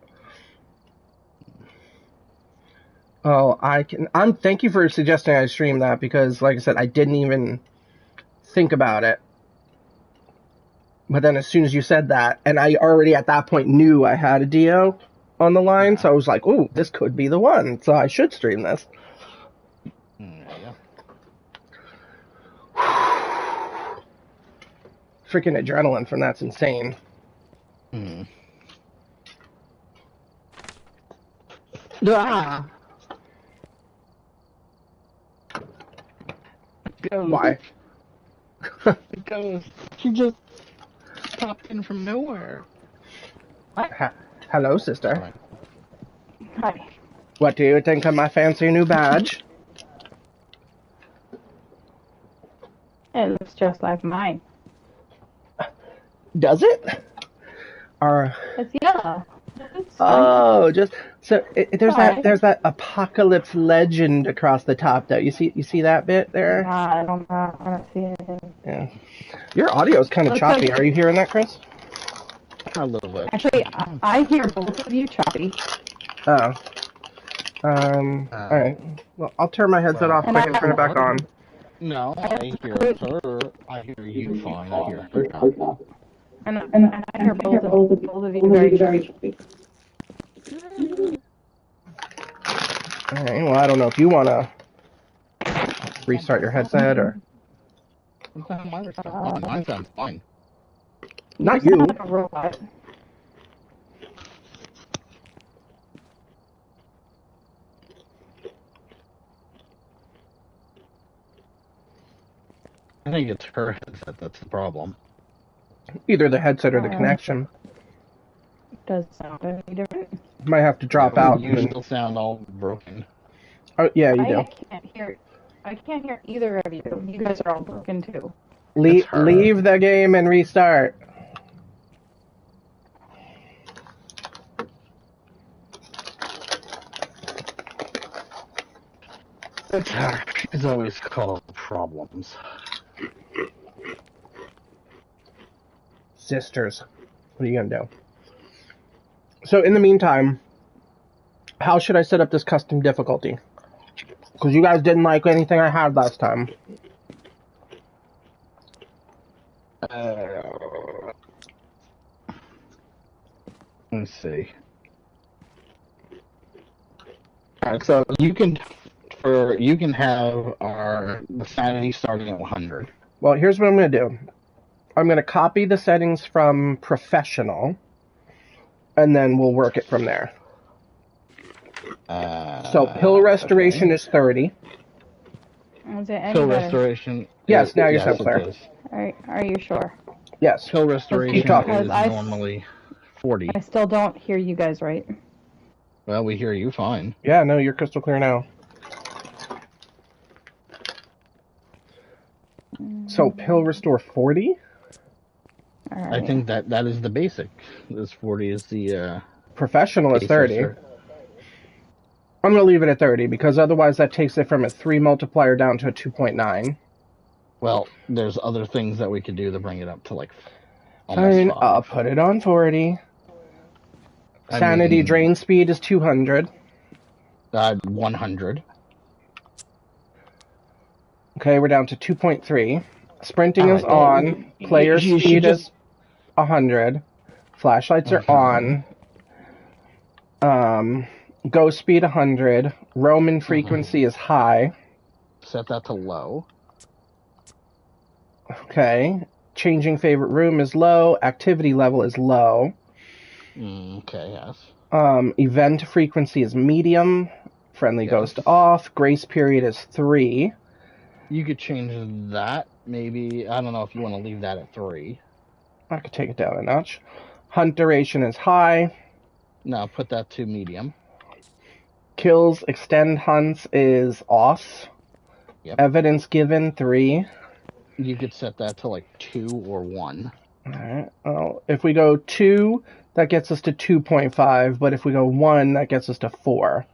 thank you for suggesting I stream that because, like I said, I didn't even think about it. But then as soon as you said that, and I already at that point knew I had a Dio on the line, so I was like, "Ooh, this could be the one." So I should stream this. Yeah. Freaking adrenaline from that's insane. Ah! Why? Because she just popped in from nowhere. Hello, sister. Hi. What do you think of my fancy new badge? It looks just like mine. Does it? Or It's yellow. It's oh, just so there's Why? that apocalypse legend across the top. Though you see that bit there? I don't see it. Yeah. Your audio's kind of Looks choppy. like- Are you hearing that, Chris? A little bit. Actually, I hear both of you choppy. Oh. All right. Well, I'll turn my headset off And quick and turn it back on. No, I hear her. I hear you fine. I hear her choppy. And I hear both of you very choppy. All right. Well, I don't know if you want to restart your headset or Mine sounds fine. not You you. sound like a robot. I think it's her headset that's the problem. Either the headset or the connection. Does sound any different. Might have to drop out. You still sound all broken. Oh, yeah, you do. I can't hear either of you. You guys are all broken too. Leave the game and restart. She's always caused problems. Sisters. What are you gonna do? So in the meantime, how should I set up this custom difficulty? Because you guys didn't like anything I had last time. Let's see. Alright, so you can have the sanity starting at 100. Well, here's what I'm gonna do. I'm gonna copy the settings from professional, and then we'll work it from there. So pill restoration is 30. Is it any Pill better? restoration. Yes, now you yes, sound it clear. is. Are you sure? Yes. Pill restoration talking. is Because normally 40. I still don't hear you guys right. Well, we hear you fine. Yeah, no, you're crystal clear now. So pill restore 40? All I right. think that is the basic. This 40 is the Professional is base 30. cert. I'm going to leave it at 30 because otherwise that takes it from a 3 multiplier down to a 2.9. Well, there's other things that we could do to bring it up to like almost Fine, I'll 5. put it on 40. I Sanity mean, drain speed is 200. 100. Okay, we're down to 2.3. Sprinting All is right, on. Player you speed should just. is 100. Flashlights are Okay. on. Go speed 100. Roman frequency is high. Set that to low. Okay. Changing favorite room is low. Activity level is low. Okay, yes. Event frequency is medium. Friendly Yes. ghost off. Grace period is 3. You could change that. Maybe, I don't know if you want to leave that at 3. I could take it down a notch. Hunt duration is high. Now put that to medium. Kills extend hunts is off. Yep. Evidence given 3. You could set that to like 2 or 1. Alright. Well, if we go 2, that gets us to 2.5, but if we go 1, that gets us to 4.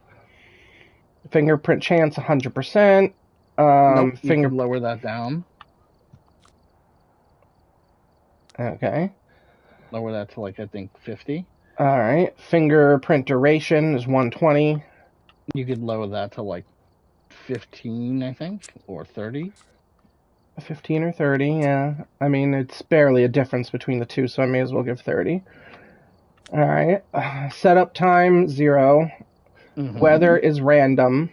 Fingerprint chance 100%. Nope, you could lower that down. Okay. Lower that to like, I think, 50. Alright. Fingerprint duration is 120. You could lower that to like 15, I think, or 30. 15 or 30, yeah. I mean, it's barely a difference between the two, so I may as well give 30. Alright. Setup time, 0. Weather is random.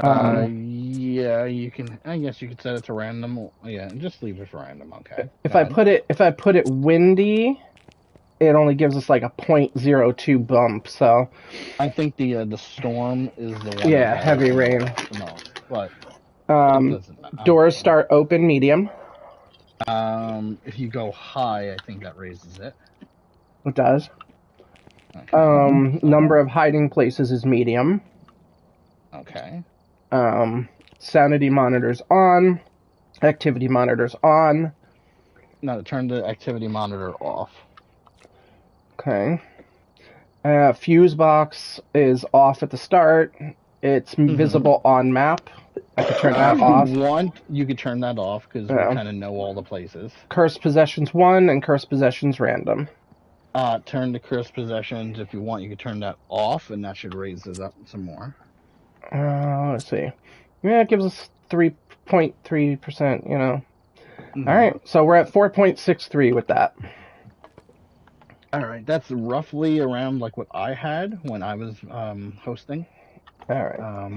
Yeah, you can. I guess you could set it to random. Yeah, just leave it for random. Okay. If I put it windy, it only gives us like a 0.02 bump. So I think the storm is the one. Yeah, heavy rain. The most, but doors start open, medium. if you go high, I think that raises it. It does. Okay. Number of hiding places is medium. Okay. Sanity monitors on. Activity monitors on. Now turn the activity monitor off. Okay. Fuse box is off at the start. It's visible on map. I could turn that off. You could turn that off because we kind of know all the places. Cursed possessions 1 and cursed possessions random. Turn the cursed possessions if you want. You could turn that off, and that should raise it up some more. Let's see. Yeah, it gives us 3.3%, you know. Alright, so we're at 4.63 with that. Alright, that's roughly around like what I had when I was hosting. Alright. I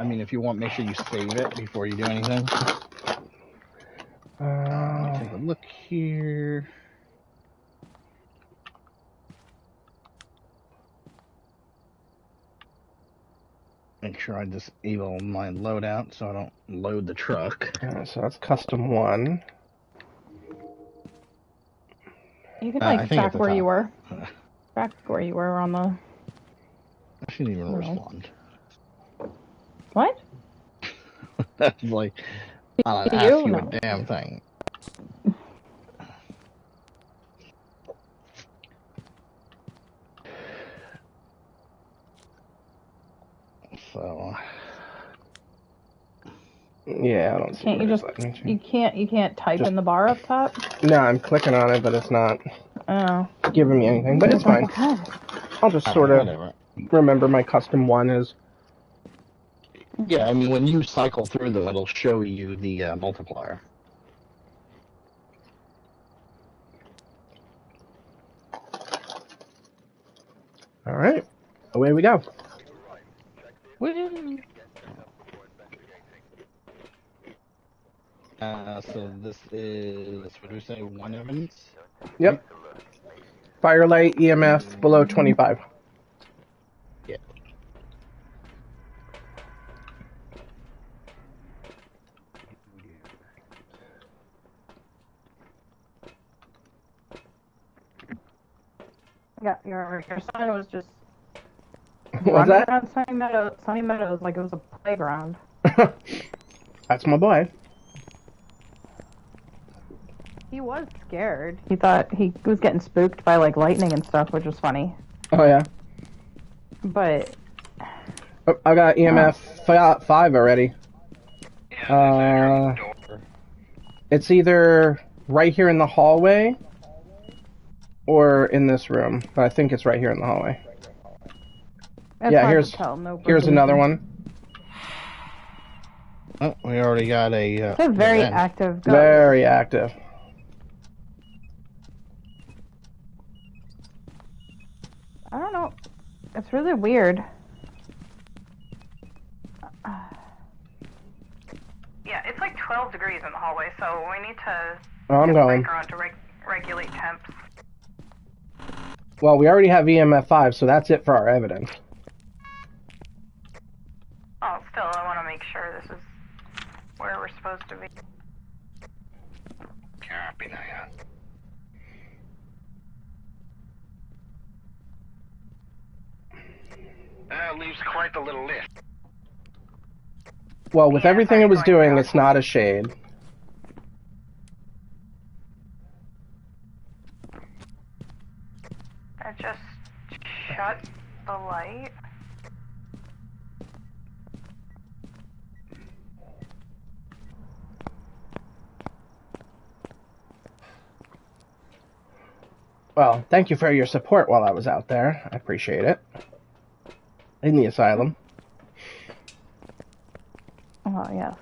mean, if you want, make sure you save it before you do anything. Let me take a look here. Make sure I disable my loadout so I don't load the truck. Alright, so that's custom 1. You can like back where you were. Back where you were on the. I shouldn't even respond. What? That's like, I don't ask you a damn thing. So. Yeah, I don't see. Can't you just? You can't type in the bar up top. No, I'm clicking on it, but it's not giving me anything. But it's fine. I'll just sort of remember my custom 1 is. Yeah, I mean, when you cycle through them, it'll show you the multiplier. All right, away we go. Woo! So this is, what do we say, 1 evidence? Yep. Firelight EMF below 25. Yeah. Yeah, your sign was just. What's that? Around Sunny Meadows like it was a playground. That's my boy. He was scared. He thought he was getting spooked by like lightning and stuff, which was funny. Oh yeah. But oh, I got EMF 5 already. Yeah, It's either right here in the hallway or in this room, but I think it's right here in the hallway. Yeah, here's another one. Oh, we already got a. It's a very active ghost. Very active. I don't know. It's really weird. Yeah, it's like 12 degrees in the hallway, so we need to I'm going. break around to regulate temps. Well, we already have EMF 5, so that's it for our evidence. Oh, still, I want to make sure this is where we're supposed to be. Copy that. Leaves quite the little list. Well, with everything it was doing, it's not a shade. I just shut the light. Well, thank you for your support while I was out there. I appreciate it. In the asylum. Oh, yes.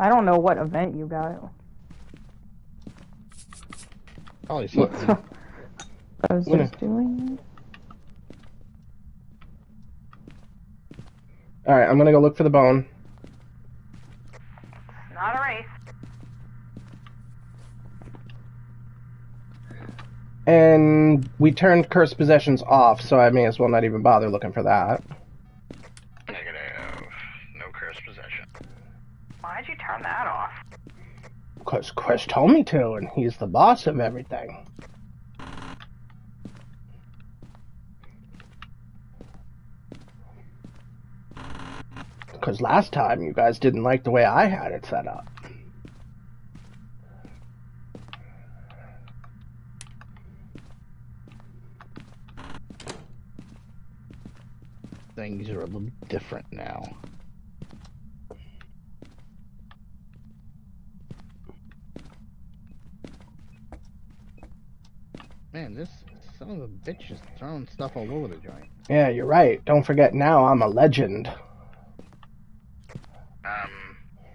I don't know what event you got. Probably something. I was just doing. Alright, I'm gonna go look for the bone. It's not a race. And we turned Cursed Possessions off, so I may as well not even bother looking for that. Negative. No Cursed Possession. Why'd you turn that off? Because Chris told me to, and he's the boss of everything. Because last time you guys didn't like the way I had it set up. Things are a little different now. Man, this son of a bitch is throwing stuff all over the joint. Yeah, you're right. Don't forget now I'm a legend.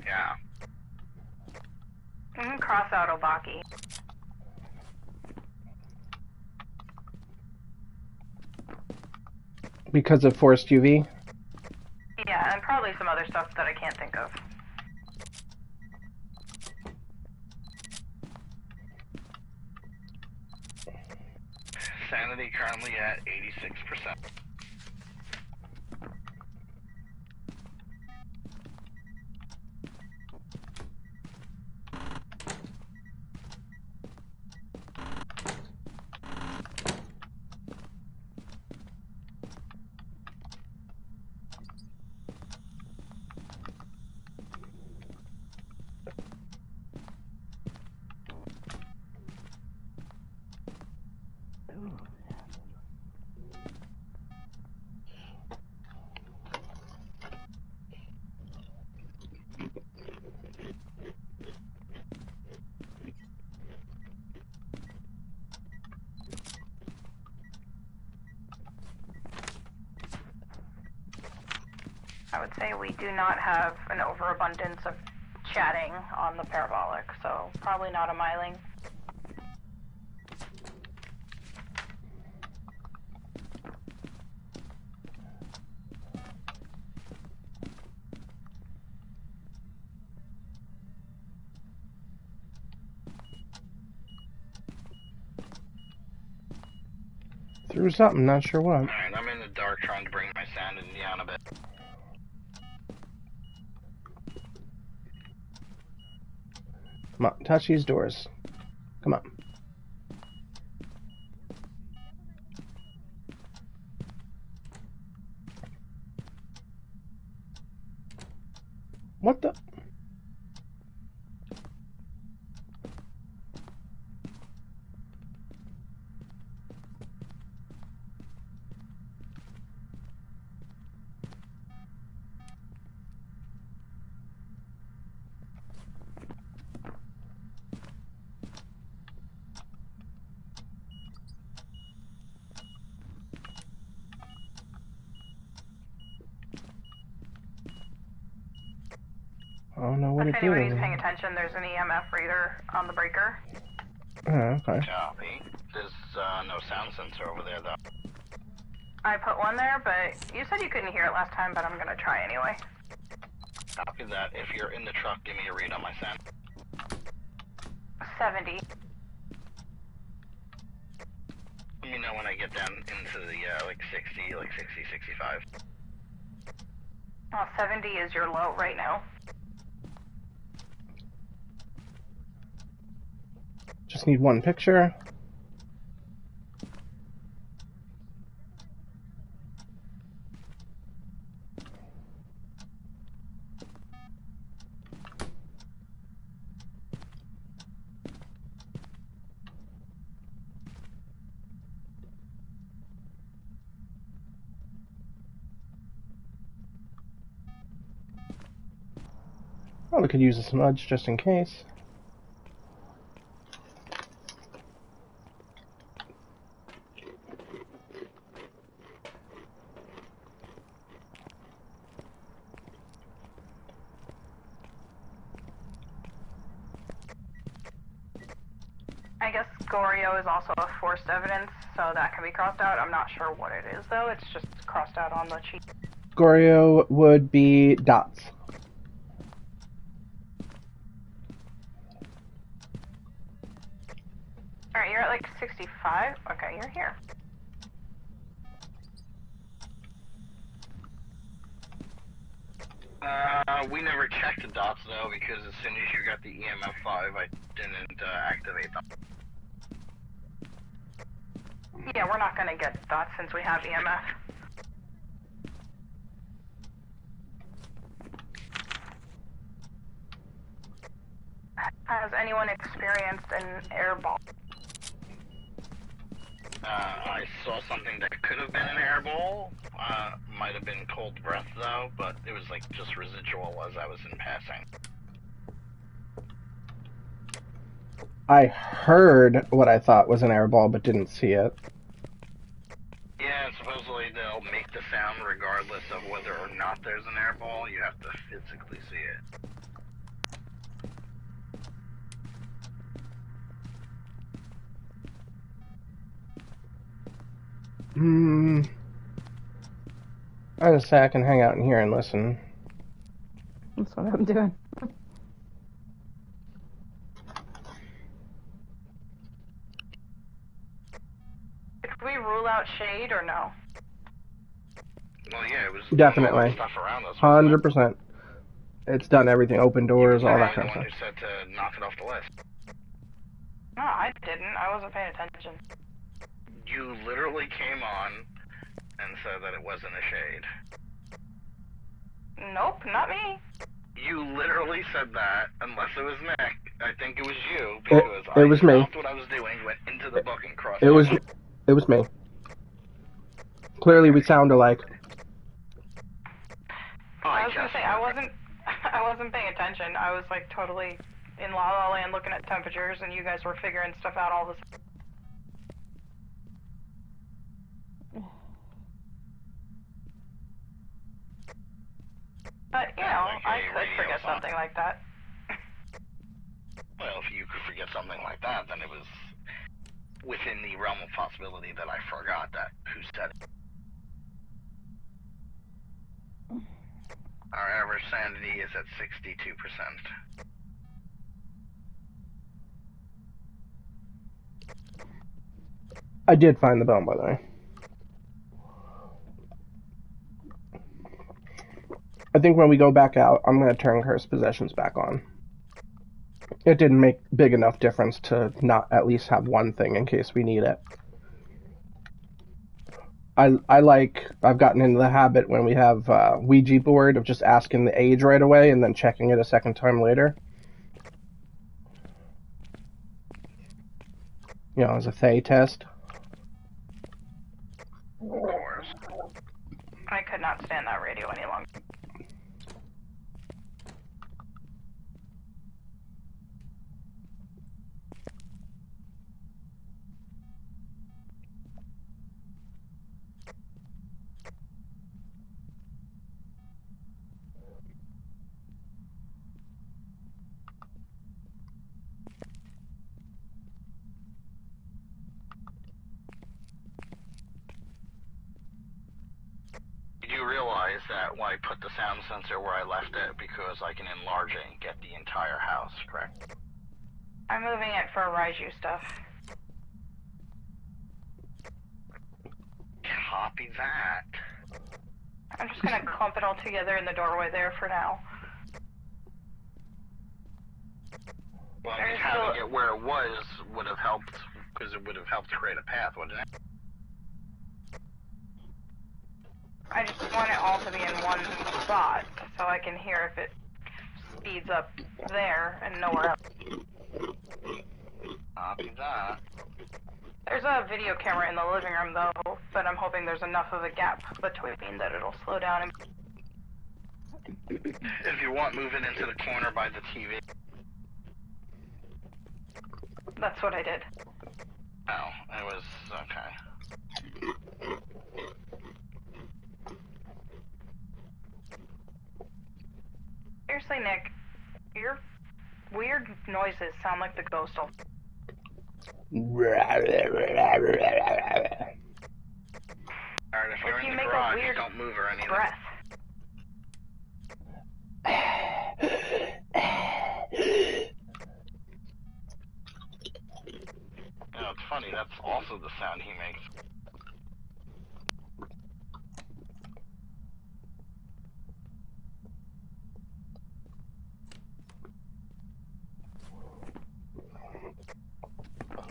Yeah. You can cross out Obaki. Because of forced UV? Yeah, and probably some other stuff that I can't think of. Sanity currently at 86%. I would say we do not have an overabundance of chatting on the parabolic, so probably not a myling. Through something, not sure what. Alright, I'm in the dark trying to bring my sanity down a bit. Come on, touch these doors. Come on. What the? don't know what If it anybody's did. paying attention, there's an EMF reader on the breaker. Oh, okay. Copy. There's no sound sensor over there, though. I put one there, but you said you couldn't hear it last time, but I'm gonna try anyway. Copy that. If you're in the truck, give me a read on my sound. 70. Let me know when I get down into the, like 60, like 60, 65. Well, 70 is your low right now. Just need one picture. Oh, we could use a smudge just in case. I guess Gorio is also a forced evidence, so that can be crossed out. I'm not sure what it is, though. It's just crossed out on the cheat. Gorio would be dots. Alright, you're at like 65? Okay, you're here. We never checked the dots, though, because as soon as you got the EMF 5, I didn't activate them. Yeah, we're not gonna get dots since we have EMF. Has anyone experienced an airball? I saw something that could have been an airball. Might have been cold breath, though, but it was like just residual as I was in passing. I heard what I thought was an airball, but didn't see it. Yeah, supposedly they'll make the sound regardless of whether or not there's an airball. You have to physically see it. I just say I can hang out in here and listen. That's what I'm doing. Did we rule out shade or no? Well, yeah, it was Definitely. stuff around us. 100%. It's done everything. Open doors, all that kind of The one stuff. who said to knock it off the list. No, I didn't. I wasn't paying attention. You literally came on and said that it wasn't a shade. Nope, not me. You literally said that, unless it was Nick. I think it was you, because It was I me. stopped what I was doing, went into the book and crossed It was out. me. Clearly we sound alike. I was gonna say I wasn't paying attention. I was like totally in La La Land looking at temperatures, and you guys were figuring stuff out all this. But you know, I could forget something like that. Well, if you could forget something like that, then it was within the realm of possibility that I forgot that who said it. Our average sanity is at 62%. I did find the bone, by the way. I think when we go back out, I'm going to turn Cursed Possessions back on. It didn't make big enough difference to not at least have one thing in case we need it. I've gotten into the habit when we have Ouija board of just asking the age right away and then checking it a second time later. You know, as a Thay test. Of course. I could not stand that radio any longer. that when I put the sound sensor where I left it because I can enlarge it and get the entire house, correct? I'm moving it for Raiju stuff. Copy that. I'm just gonna clump it all together in the doorway there for now. Well, I mean, having it where it was would have helped, because it would have helped create a path, wouldn't it? I just want it all to be in one spot, so I can hear if it speeds up there and nowhere else. Copy that. There's a video camera in the living room though, but I'm hoping there's enough of a gap between that it'll slow down and... If you want, move it into the corner by the TV. That's what I did. Oh, it was... okay. Seriously, Nick, your weird noises sound like the ghost of... Alright, if you're in the garage, don't move or anything. Breath. You know, it's funny, that's also the sound he makes.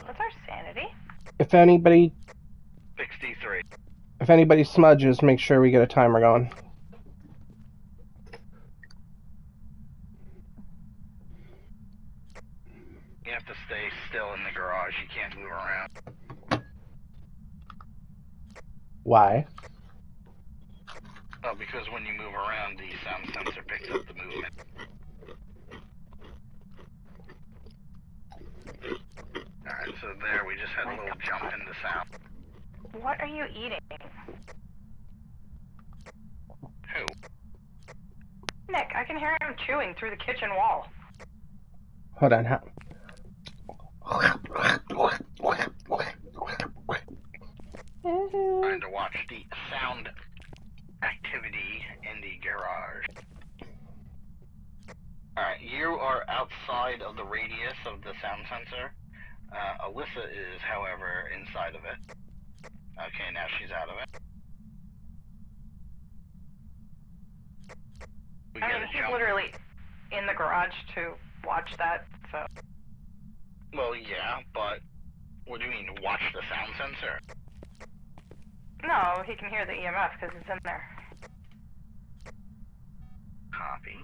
What's our sanity? If anybody 63. If anybody smudges, make sure we get a timer going. You have to stay still in the garage, you can't move around. Why? Oh, because when you move around, the sound sensor picks up the movement. Alright, so there, we just had a little jump in the sound. What are you eating? Who? Nick, I can hear him chewing through the kitchen wall. Hold on. Trying to watch the sound activity in the garage. Alright, you are outside of the radius of the sound sensor. Alyssa is, however, inside of it. Okay, now she's out of it. I mean, he's literally in the garage to watch that, so... Well, yeah, but what do you mean, watch the sound sensor? No, he can hear the EMF because it's in there. Copy.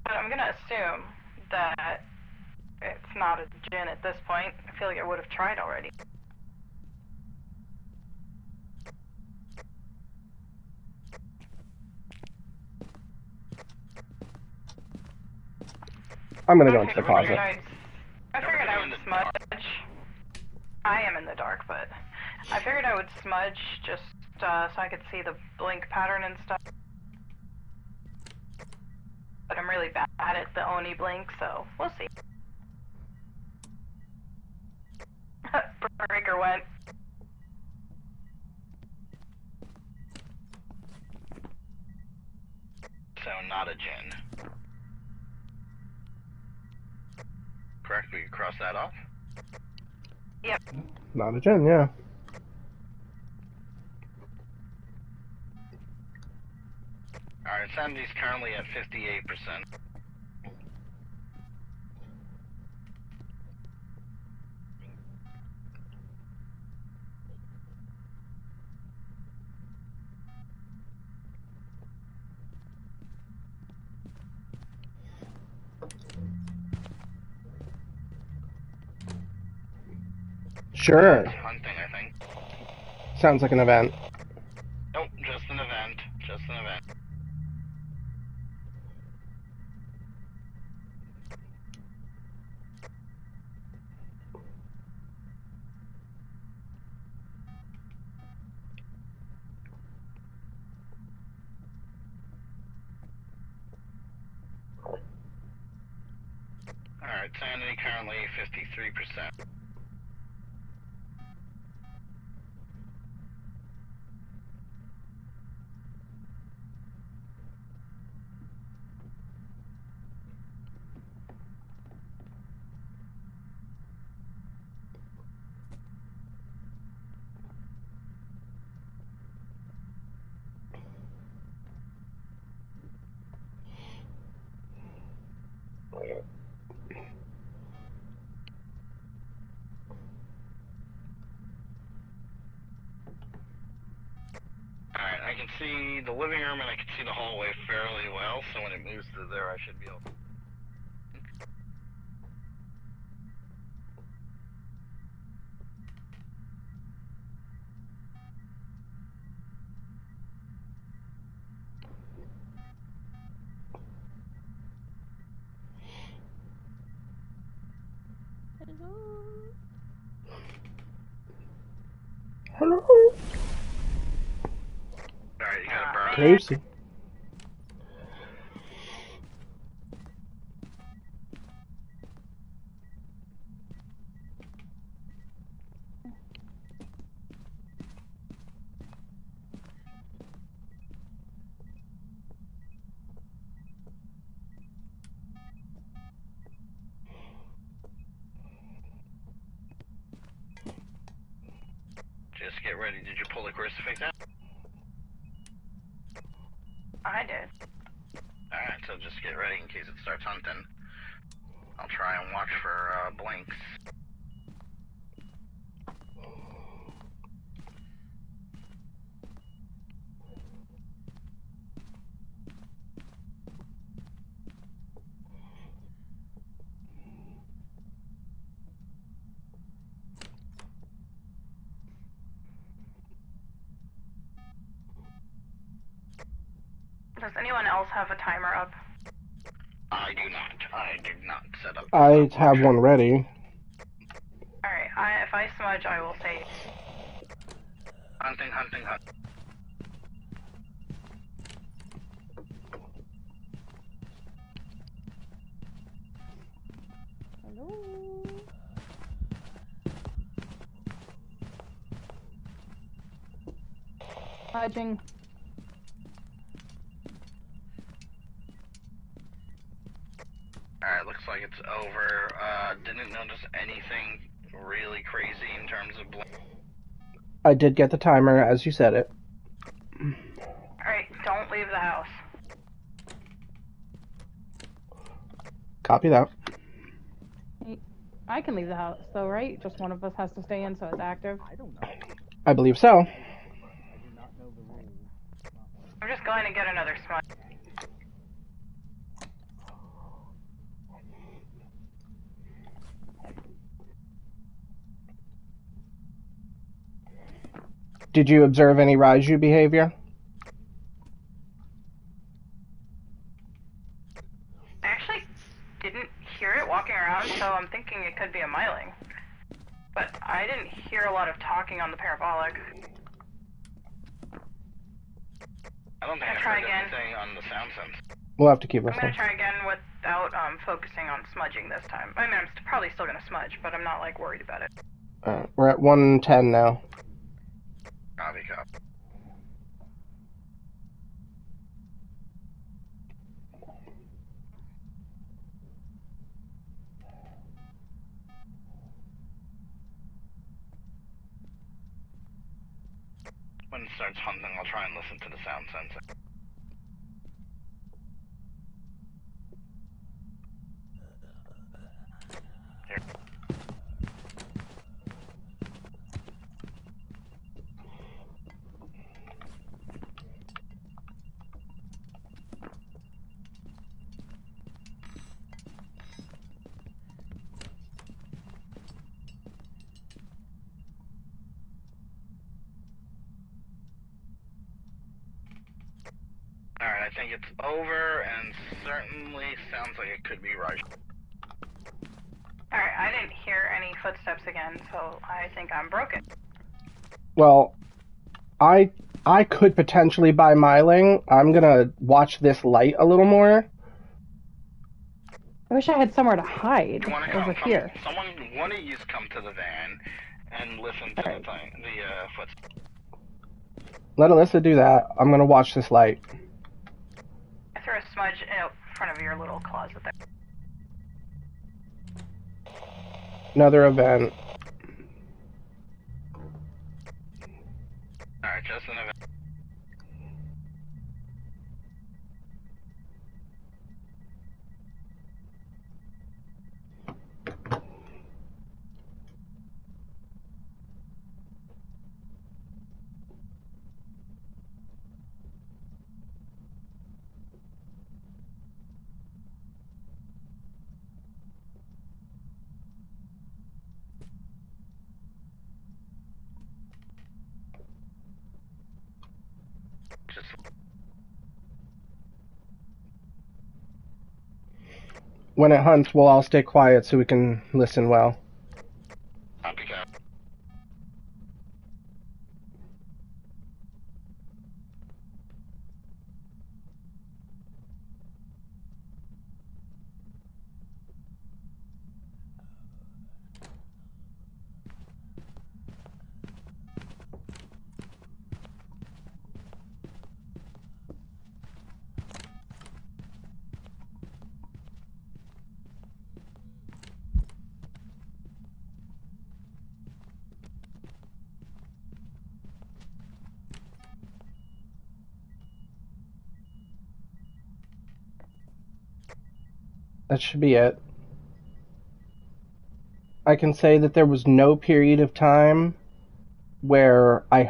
But I'm gonna assume that it's not a djinn at this point. I feel like it would have tried already. I'm gonna go into the closet. I figured I would smudge. I am in the dark, but I figured I would smudge just so I could see the blink pattern and stuff. But I'm really bad at the Oni blink, so we'll see. Breaker went. So, not a djinn. Correct, we can cross that off? Yep. Not a djinn, yeah. Alright, sanity's currently at 58%. Sure. Hunting, I think. Sounds like an event. Nope, just an event. Just an event. Alright, sanity currently 53%. Alright, I can see the living room and I can see the hallway fairly well, so when it moves through there, I should be able to. Hello. Alright, you got a burn. Tracy. Just get ready. Did you pull the crucifix out? I did. Alright, so just get ready in case it starts hunting. I'll try and watch for blinks. Does anyone else have a timer up? I do not. I did not set up. I have one ready. Alright, if I smudge, I will say. Hunting, hunting, hunting. Hello. Smudging. Alright, looks like it's over. Didn't notice anything really crazy in terms of blink. I did get the timer as you said it. Alright, don't leave the house. Copy that. I can leave the house, though, right? Just one of us has to stay in, so it's active. I believe so. I'm just going to get another smudge. Did you observe any Raiju behavior? I actually didn't hear it walking around, so I'm thinking it could be a myling. But I didn't hear a lot of talking on the parabolic. I don't think I Try heard again. anything on the sound sense. We'll have to keep I'm going listening. to try again without focusing on smudging this time. I mean, I'm probably still going to smudge, but I'm not, like, worried about it. We're at 110 now. Copy, copy. When it starts hunting, I'll try and listen to the sound sensor. Here. Alright, I think it's over, and certainly sounds like it could be Raj. Alright, I didn't hear any footsteps again, so I think I'm broken. Well, I could potentially buy myling. I'm gonna watch this light a little more. I wish I had somewhere to hide You want to over come? here. One of you come to the van and listen to Alright. the footsteps. Let Alyssa do that. I'm gonna watch this light. I threw a smudge in front of your little closet there. Another event. Alright, just an event. When it hunts, we'll all stay quiet so we can listen well. Copy, Cap. That should be it. I can say that there was no period of time where I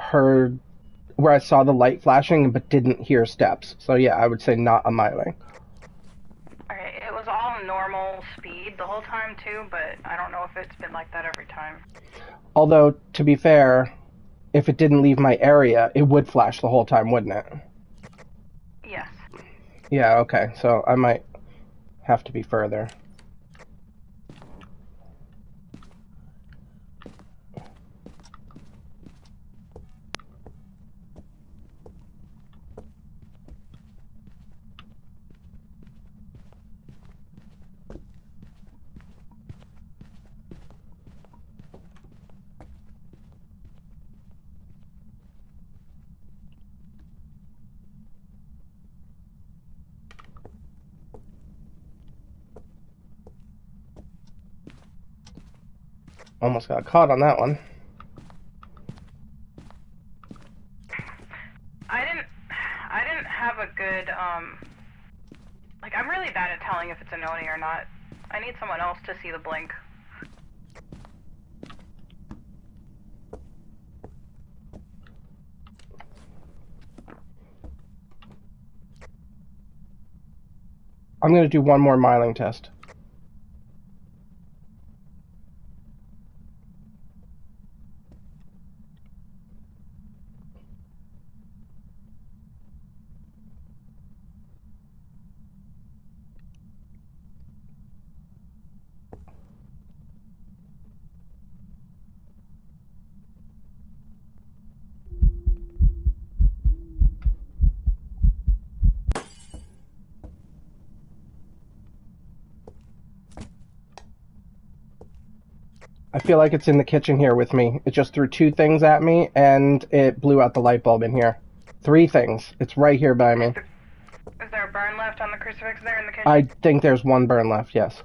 saw the light flashing but didn't hear steps. So yeah, I would say not a miling. Okay, it was all normal speed the whole time too, but I don't know if it's been like that every time. Although, to be fair, if it didn't leave my area, it would flash the whole time, wouldn't it? Yes. Yeah, okay, so I might have to be further. Almost got caught on that one. I didn't have a good, like, I'm really bad at telling if it's a Oni or not. I need someone else to see the blink. I'm going to do one more miling test. I feel like it's in the kitchen here with me. It just threw 2 things at me, and it blew out the light bulb in here. 3 things. It's right here by me. Is there a burn left on the crucifix there in the kitchen? I think there's 1 burn left, yes.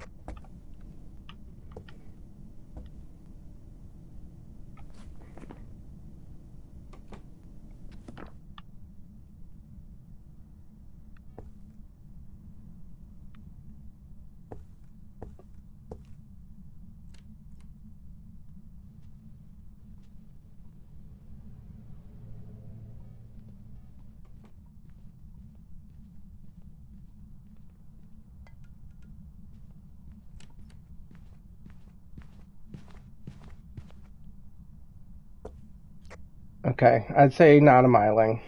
Okay, I'd say not a miling.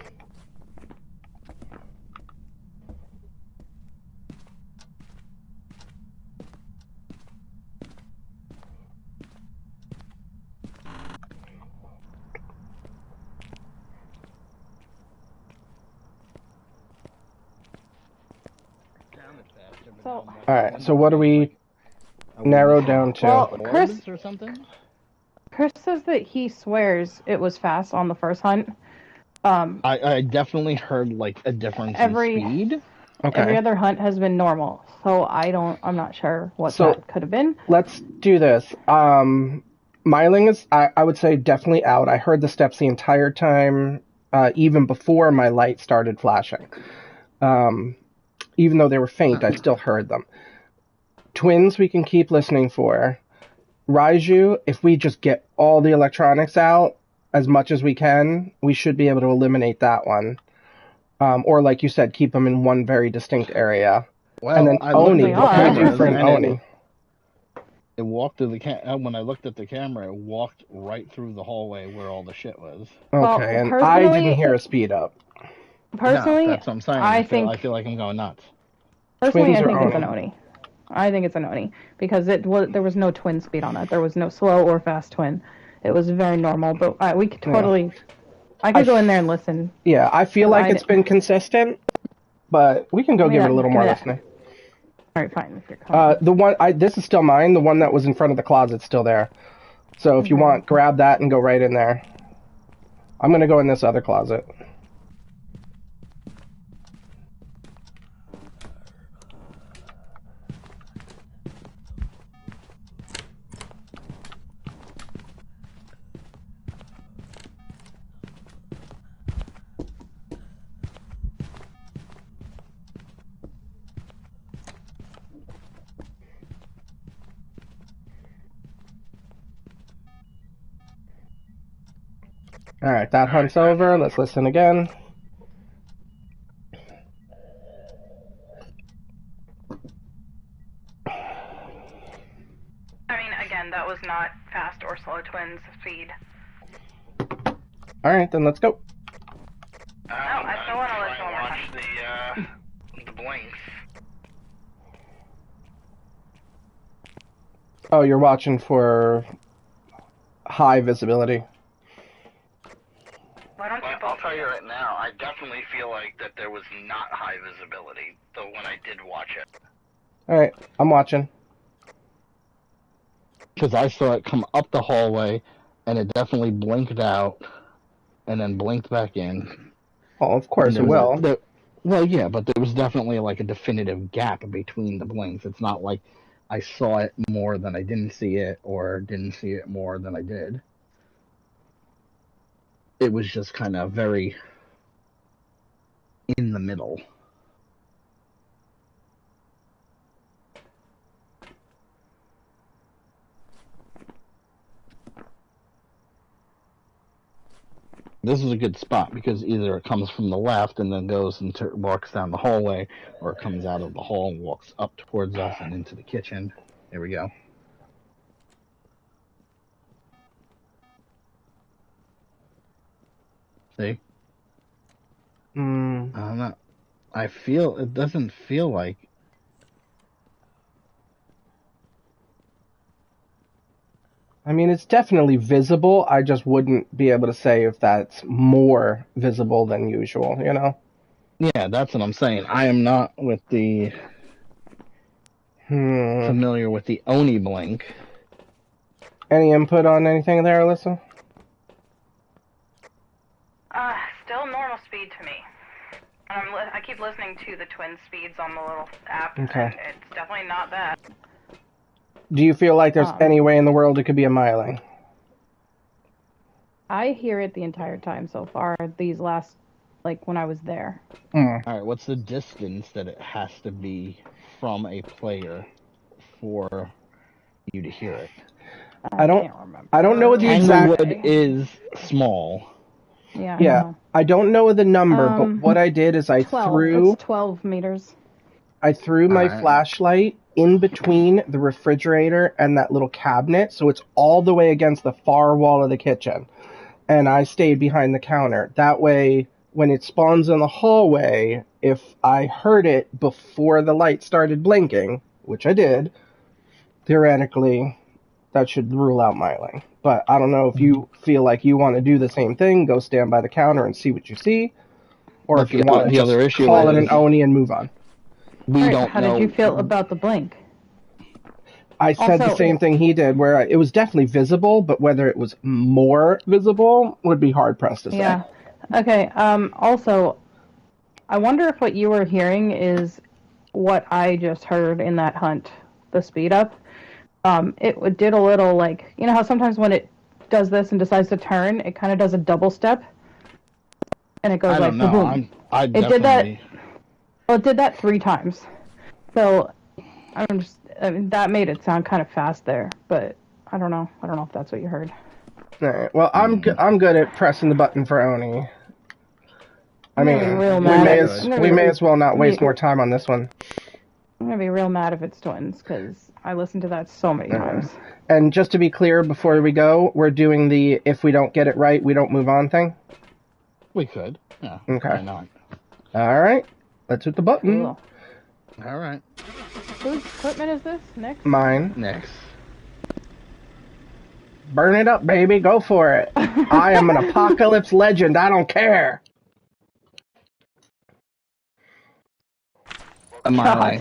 So, Alright, so what do we narrow down to? well, Chris, Orbs or something? Chris says that he swears it was fast on the first hunt. I definitely heard like a difference Every- in speed. Okay. Every other hunt has been normal, so I'm not sure what So- that could have been. Let's do this. Miling is, I would say, definitely out. I heard the steps the entire time, even before my light started flashing. Even though they were faint, I still heard them. Twins we can keep listening for. Raiju, if we just get all the electronics out as much as we can, we should be able to eliminate that one. Or like you said, keep them in one very distinct area. Well, And then I looked Oni, at the what can we do cameras, for an and Oni? It walked through the when I looked at the camera, it walked right through the hallway where all the shit was. Well, Okay, and I personally- didn't hear a speed up. Personally, No, that's what I'm saying. I I feel like think I'm going nuts. personally Twins I or think it's Oni? an Oni. I think it's an Oni because there was no twin speed on it. There was no slow or fast twin. It was very normal, but we could totally. I could go in there and listen. Yeah, I feel like it's been consistent, but we can go give it a little more listening. All right, fine. If you're coming. The one this is still mine. The one that was in front of the closet's still there. So if you want, grab that and go right in there. I'm gonna go in this other closet. Alright, that hunt's over. Let's listen again. I mean, again, that was not fast or slow twins speed. Alright, then let's go. No, I still want to listen one more time. Watch the blinks. Oh, you're watching for high visibility. Why don't you I'll both tell you right now, I definitely feel like that there was not high visibility, though when I did watch it. Alright, I'm watching. Because I saw it come up the hallway, and it definitely blinked out, and then blinked back in. Oh, of course it will. Well, yeah, but there was definitely like a definitive gap between the blinks. It's not like I saw it more than I didn't see it, or didn't see it more than I did. It was just kind of very in the middle. This is a good spot because either it comes from the left and then goes and walks down the hallway, or it comes out of the hall and walks up towards us and into the kitchen. There we go. See? I don't know. It doesn't feel like. I mean, it's definitely visible. I just wouldn't be able to say if that's more visible than usual, you know? Yeah, that's what I'm saying. I am not with the familiar with the Oni blink. Any input on anything there, Alyssa? Still normal speed to me. I keep listening to the twin speeds on the little app. Okay. And it's definitely not that. Do you feel like there's any way in the world it could be a myling? I hear it the entire time so far, these last, like, when I was there. Alright, what's the distance that it has to be from a player for you to hear it? I can't remember. I don't know the exact... Tanglewood is small. Yeah. I don't know the number, but what I did is I 12 meters. I threw my flashlight in between the refrigerator and that little cabinet, so it's all the way against the far wall of the kitchen. And I stayed behind the counter. That way, when it spawns in the hallway, if I heard it before the light started blinking, which I did, theoretically, that should rule out myling. But I don't know if you feel like you want to do the same thing, go stand by the counter and see what you see, or if you want to just call it an Oni and move on. How did you feel about the blink? I said the same thing he did, where it was definitely visible, but whether it was more visible would be hard-pressed to say. Yeah. Okay, also, I wonder if what you were hearing is what I just heard in that hunt, the speed up. It did a little, like, you know how sometimes when it does this and decides to turn, it kind of does a double step? And it goes like, boom. It did that. Well, it did that 3 times. So, that made it sound kind of fast there, but I don't know. I don't know if that's what you heard. All right. Well, I'm good at pressing the button for Oni. I mean, we may as well not waste more time on this one. I'm gonna be real mad if it's twins, because I listened to that so many times. And just to be clear, before we go, we're doing the if we don't get it right, we don't move on thing? We could. Yeah. Okay. Why not? All right. Let's hit the button. Cool. All right. Whose equipment is this, Nick? Mine. Next. Burn it up, baby. Go for it. I am an apocalypse legend. I don't care. My,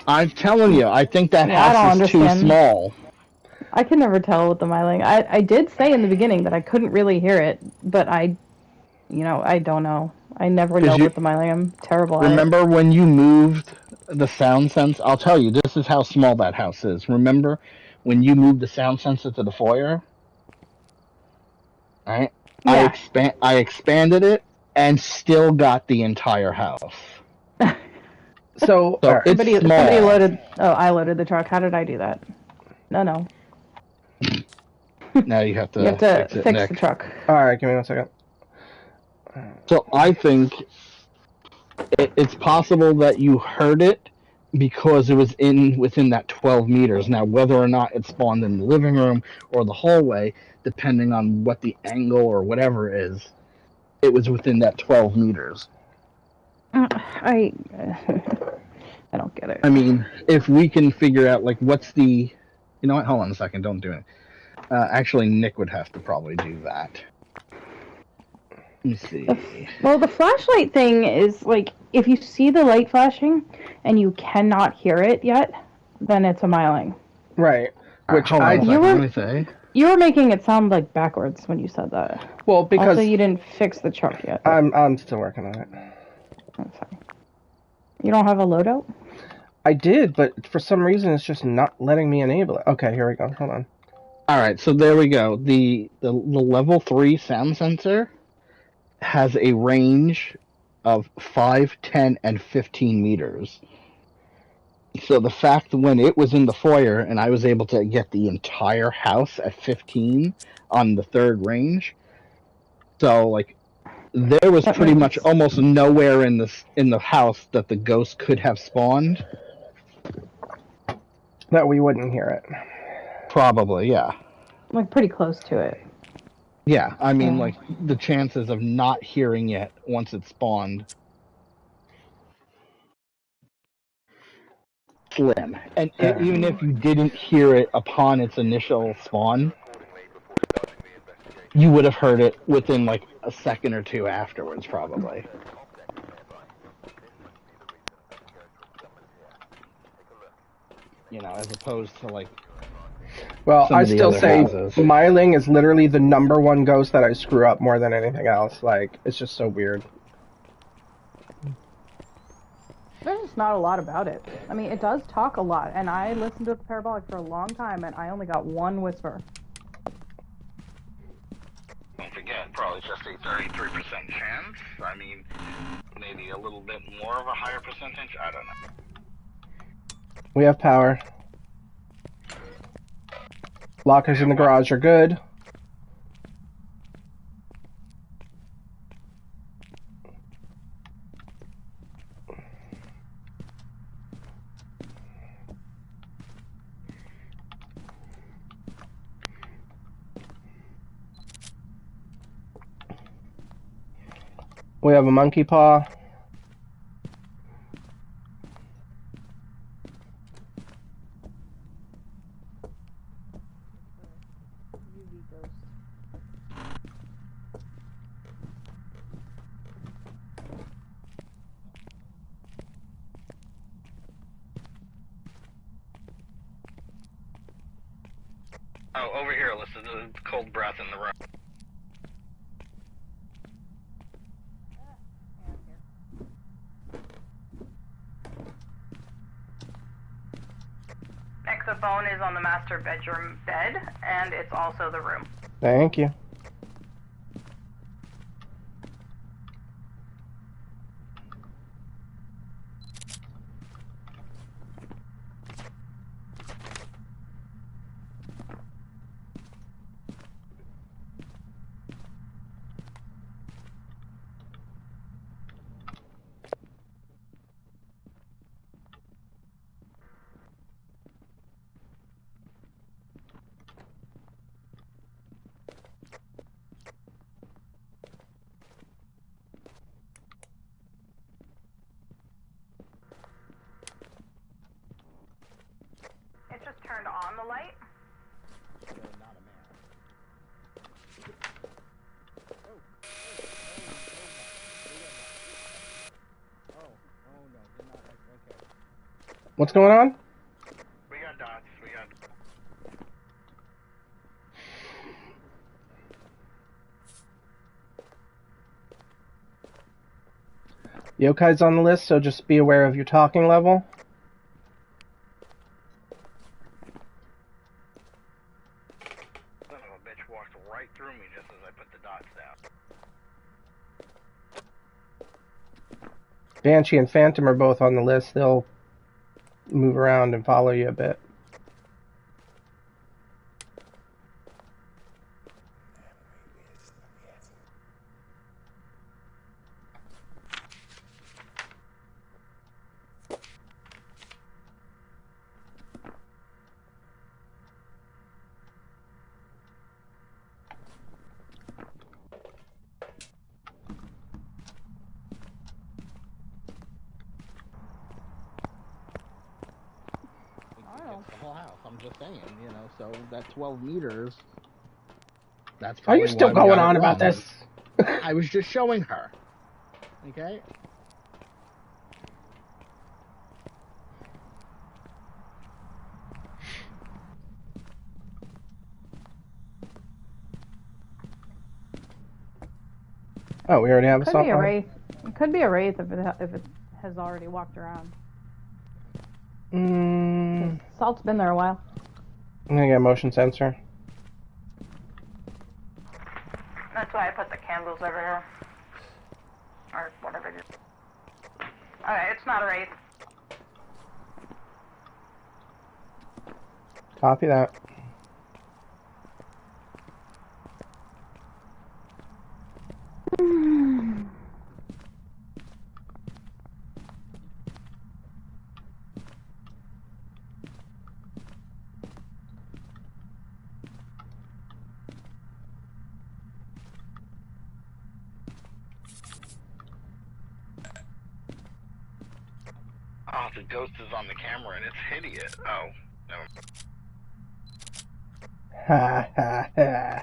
I'm telling you, I think that Yeah, I don't house is too understand. small. I can never tell with the myling. I did say in the beginning that I couldn't really hear it, but I don't know. I never know with the myling. I'm terrible at it. Remember when you moved the sound sense? I'll tell you, this is how small that house is. Remember when you moved the sound sensor to the foyer? Right? Yeah. I expanded it and still got the entire house. So right. It's small. Somebody loaded. Oh, I loaded the truck. How did I do that? No. Now you have to, fix the truck. Alright, give me 1 second. So I think it's possible that you heard it because it was within that 12 meters. Now, whether or not it spawned in the living room or the hallway, depending on what the angle or whatever is, it was within that 12 meters. I don't get it. I mean, if we can figure out, like, what's the... You know what? Hold on a second. Don't do it. Actually, Nick would have to probably do that. Let me see. Well, the flashlight thing is, like, if you see the light flashing and you cannot hear it yet, then it's a myling. Right. Which hold on a second, let me say. You were making it sound like backwards when you said that. Well, because... Also, you didn't fix the truck yet. I'm still working on it. I'm sorry. You don't have a loadout? I did, but for some reason it's just not letting me enable it. Okay, here we go. Hold on. Alright, so there we go. The level 3 sound sensor has a range of 5, 10, and 15 meters. So the fact when it was in the foyer and I was able to get the entire house at 15 on the third range, so like there was pretty much almost nowhere in the house that the ghost could have spawned. That we wouldn't hear it. Probably, yeah. Like pretty close to it. Yeah, I mean, like the chances of not hearing it once it spawned. Slim. And even if you didn't hear it upon its initial spawn, you would have heard it within like a second or two afterwards, probably. You know, as opposed to like... Well, I still say houses. myling is literally the #1 ghost that I screw up more than anything else. Like, it's just so weird. There's just not a lot about it. I mean, it does talk a lot, and I listened to the Parabolic for a long time, and I only got one whisper. Don't forget, probably just a 33% chance. I mean, maybe a little bit more of a higher percentage. I don't know. We have power. Lockers in the garage are good. We have a monkey paw. Oh, over here, listen to the cold breath in the room. Exophone is on the master bedroom bed, and it's also the room. Thank you. What's going on? We got dots. We got. Yokai's on the list, so just be aware of your talking level. Son of a bitch walked right through me just as I put the dots down. Banshee and Phantom are both on the list. They'll move around and follow you a bit. It's the whole house. I'm just saying, you know, so that 12 meters, that's Are probably you still why we going got it on about wrong. this? I was just showing her. Okay? Oh, we already have a Could song. be a wraith. It could be a wraith if it has already walked around. Salt's been there a while. I'm gonna get a motion sensor. That's why I put the candles over here. Or whatever it is. Okay, it's not a wraith. Copy that. Oh, the ghost is on the camera and it's hideous. Oh, no. Ha ha ha.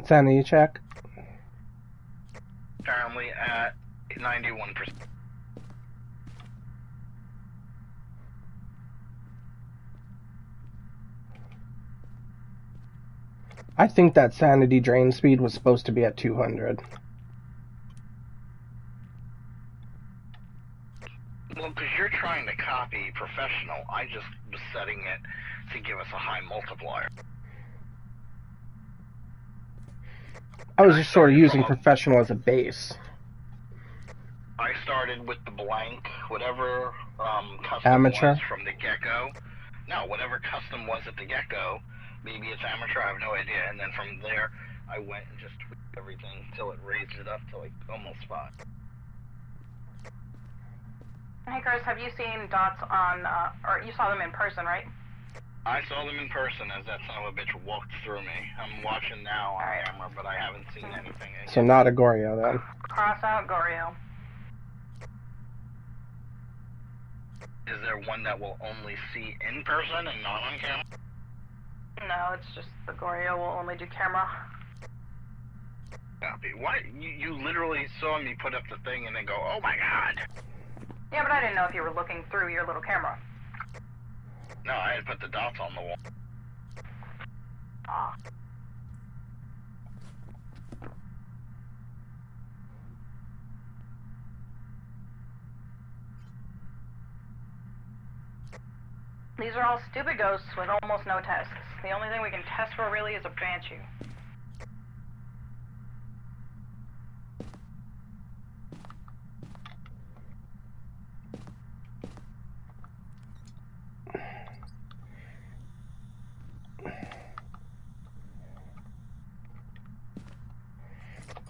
Sanity check. Currently at 91%. I think that sanity drain speed was supposed to be at 200. Well, because you're trying to copy professional, I just was setting it to give us a high multiplier. I was just sort of using professional as a base. I started with the blank, whatever custom Amateur? was from the get-go. No, whatever custom was at the get-go. Maybe it's amateur, I have no idea. And then from there, I went and just tweaked everything until it raised it up to like almost spot. Hey Chris, have you seen dots on, or you saw them in person, right? I saw them in person as that son of a bitch walked through me. I'm watching now on camera, but I haven't seen anything. So not a Goryo then. Cross out Goryo. Is there one that will only see in person and not on camera? No, it's just the Goryo will only do camera. Copy. What? You literally saw me put up the thing and then go, oh my god! Yeah, but I didn't know if you were looking through your little camera. No, I had put the dots on the wall. Ah. These are all stupid ghosts with almost no tests. The only thing we can test for really is a banshee.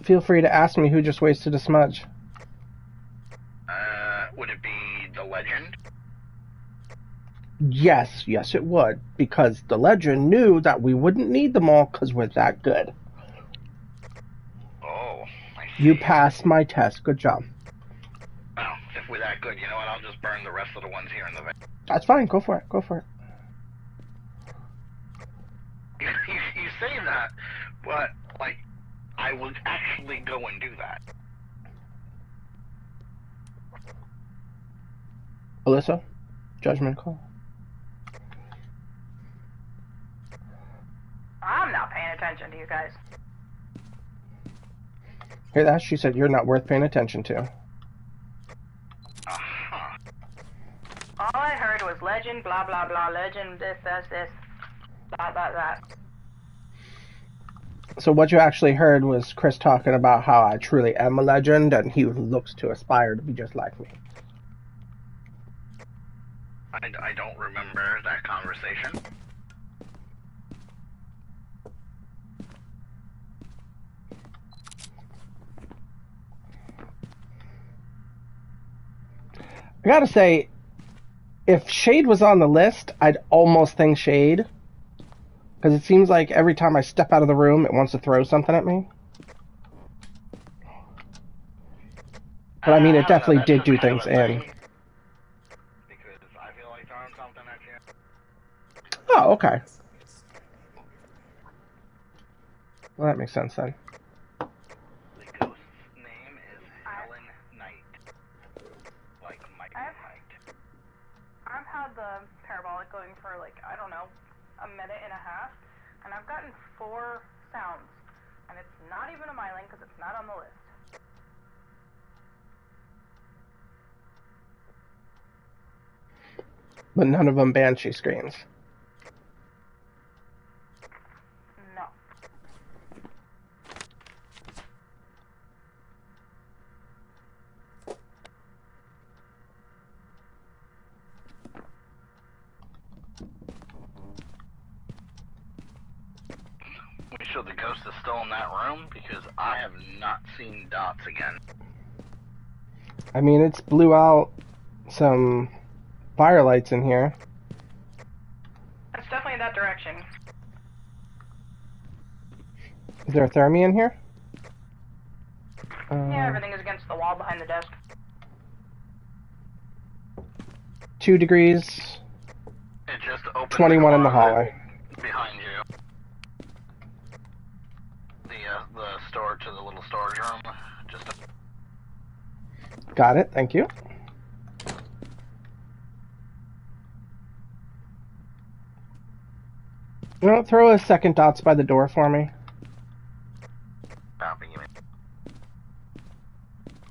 Feel free to ask me who just wasted a smudge. Would it be the legend? Yes, it would. Because the legend knew that we wouldn't need them all because we're that good. Oh, I see. You passed my test. Good job. Well, if we're that good, you know what? I'll just burn the rest of the ones here in the van. That's fine. Go for it. Go for it. say that, but, like, I would actually go and do that. Alyssa? Judgment call. I'm not paying attention to you guys. Hear that? She said you're not worth paying attention to. Uh-huh. All I heard was legend, blah, blah, blah, legend, this, blah, blah, blah. So what you actually heard was Chris talking about how I truly am a legend and he looks to aspire to be just like me. I don't remember that conversation. I gotta say, if Shade was on the list, I'd almost think Shade. Because it seems like every time I step out of the room, it wants to throw something at me. But I mean, it definitely did do things in. Because I feel like throwing something at you. Oh, okay. Well, that makes sense then. The ghost's name is Helen Knight. Like Michael Knight. I've had the parabolic going for, like, I don't know, a minute and a half, and I've gotten 4 sounds. And it's not even a myling because it's not on the list. But none of them Banshee screams. No. We sure the ghost is still in that room? Because I have not seen dots again. I mean, it's blew out some firelights in here. It's definitely that direction. Is there a thermi in here? Yeah, everything is against the wall behind the desk. 2 degrees. It just opened 21 in the hallway. behind you. The store to the little storage room. Just Got it, thank you. No, throw a second dots by the door for me. copy you.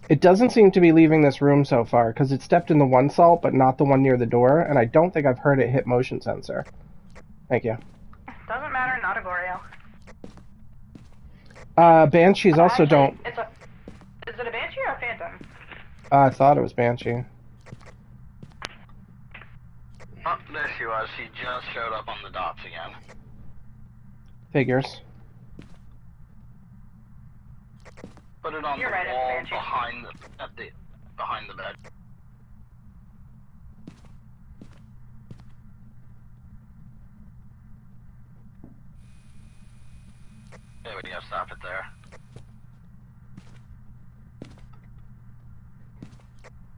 It doesn't seem to be leaving this room so far, because it stepped in the one salt, but not the one near the door, and I don't think I've heard it hit motion sensor. Thank you. Doesn't matter, not a Glorio. Banshees also Actually, don't... Is it a Banshee or a Phantom? I thought it was Banshee. Oh, there she was. She just showed up on the dots again. Figures. Put it on You're the right, it's wall Banshee. behind the bed. There we go. Stop it there.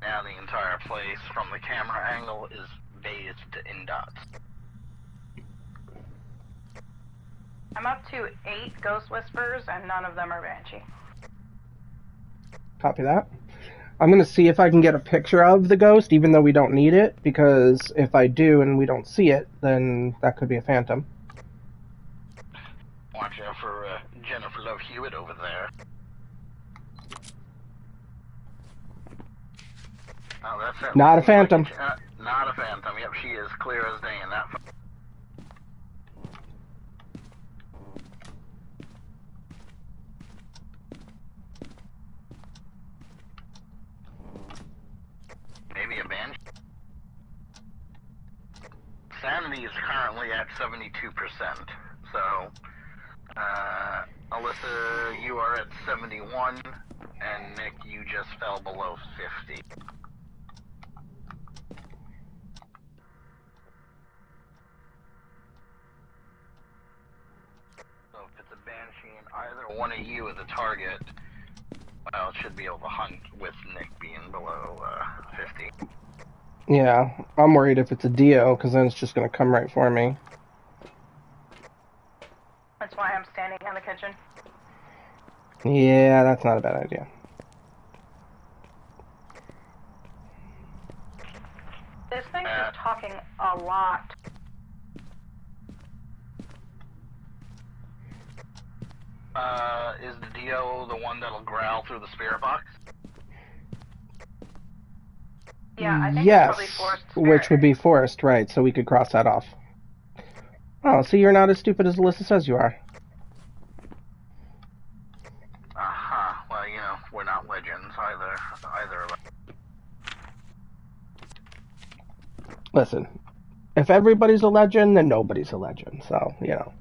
Now the entire place from the camera angle is bathed in dots. I'm up to 8 Ghost Whispers, and none of them are Banshee. Copy that. I'm going to see if I can get a picture of the ghost, even though we don't need it, because if I do and we don't see it, then that could be a phantom. Watch out for Jennifer Love Hewitt over there. Oh, that's it. Not a phantom. Not a phantom. Yep, she is clear as day in that. Maybe a banshee. Sanity is currently at 72%. So, Alyssa, you are at 71, and Nick, you just fell below 50. So if it's a banshee and either one of you is a target, well, it should be able to hunt with Nick being below 50. Yeah, I'm worried if it's a Dio, because then it's just going to come right for me. A That's why I'm standing in the kitchen. Yeah, that's not a bad idea. This thing is talking a lot. Is the Dio the one that'll growl through the spirit box? Yeah, I think it's Yes, probably forced spirit. which would be forced, right, so we could cross that off. Oh, see, you're not as stupid as Alyssa says you are. Uh-huh. Well, you know, we're not legends either of us. Listen, if everybody's a legend, then nobody's a legend, so, you know.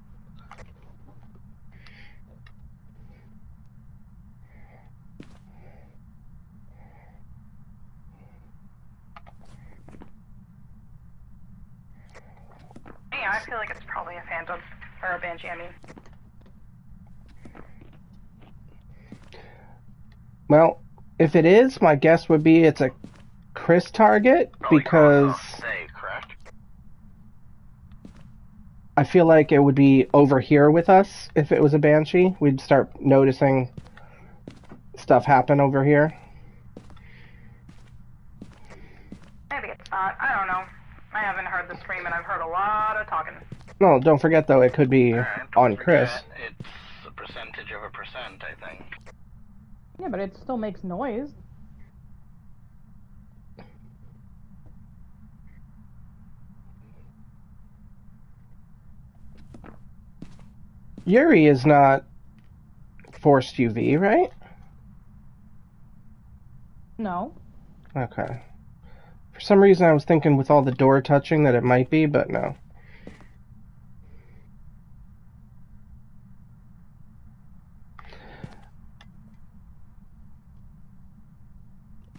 Yeah, I feel like it's probably a phantom. Or a banshee, I mean. Well, if it is, my guess would be it's a Chris target, because Say, correct? I feel like it would be over here with us if it was a banshee. We'd start noticing stuff happen over here. Maybe it's not. I don't know. I haven't heard the scream and I've heard a lot of talking. No, don't forget though, it could be Alright, on don't Chris. forget, it's a percentage of a percent, I think. Yeah, but it still makes noise. Yuri is not forced UV, right? No. Okay. For some reason I was thinking with all the door touching that it might be, but no.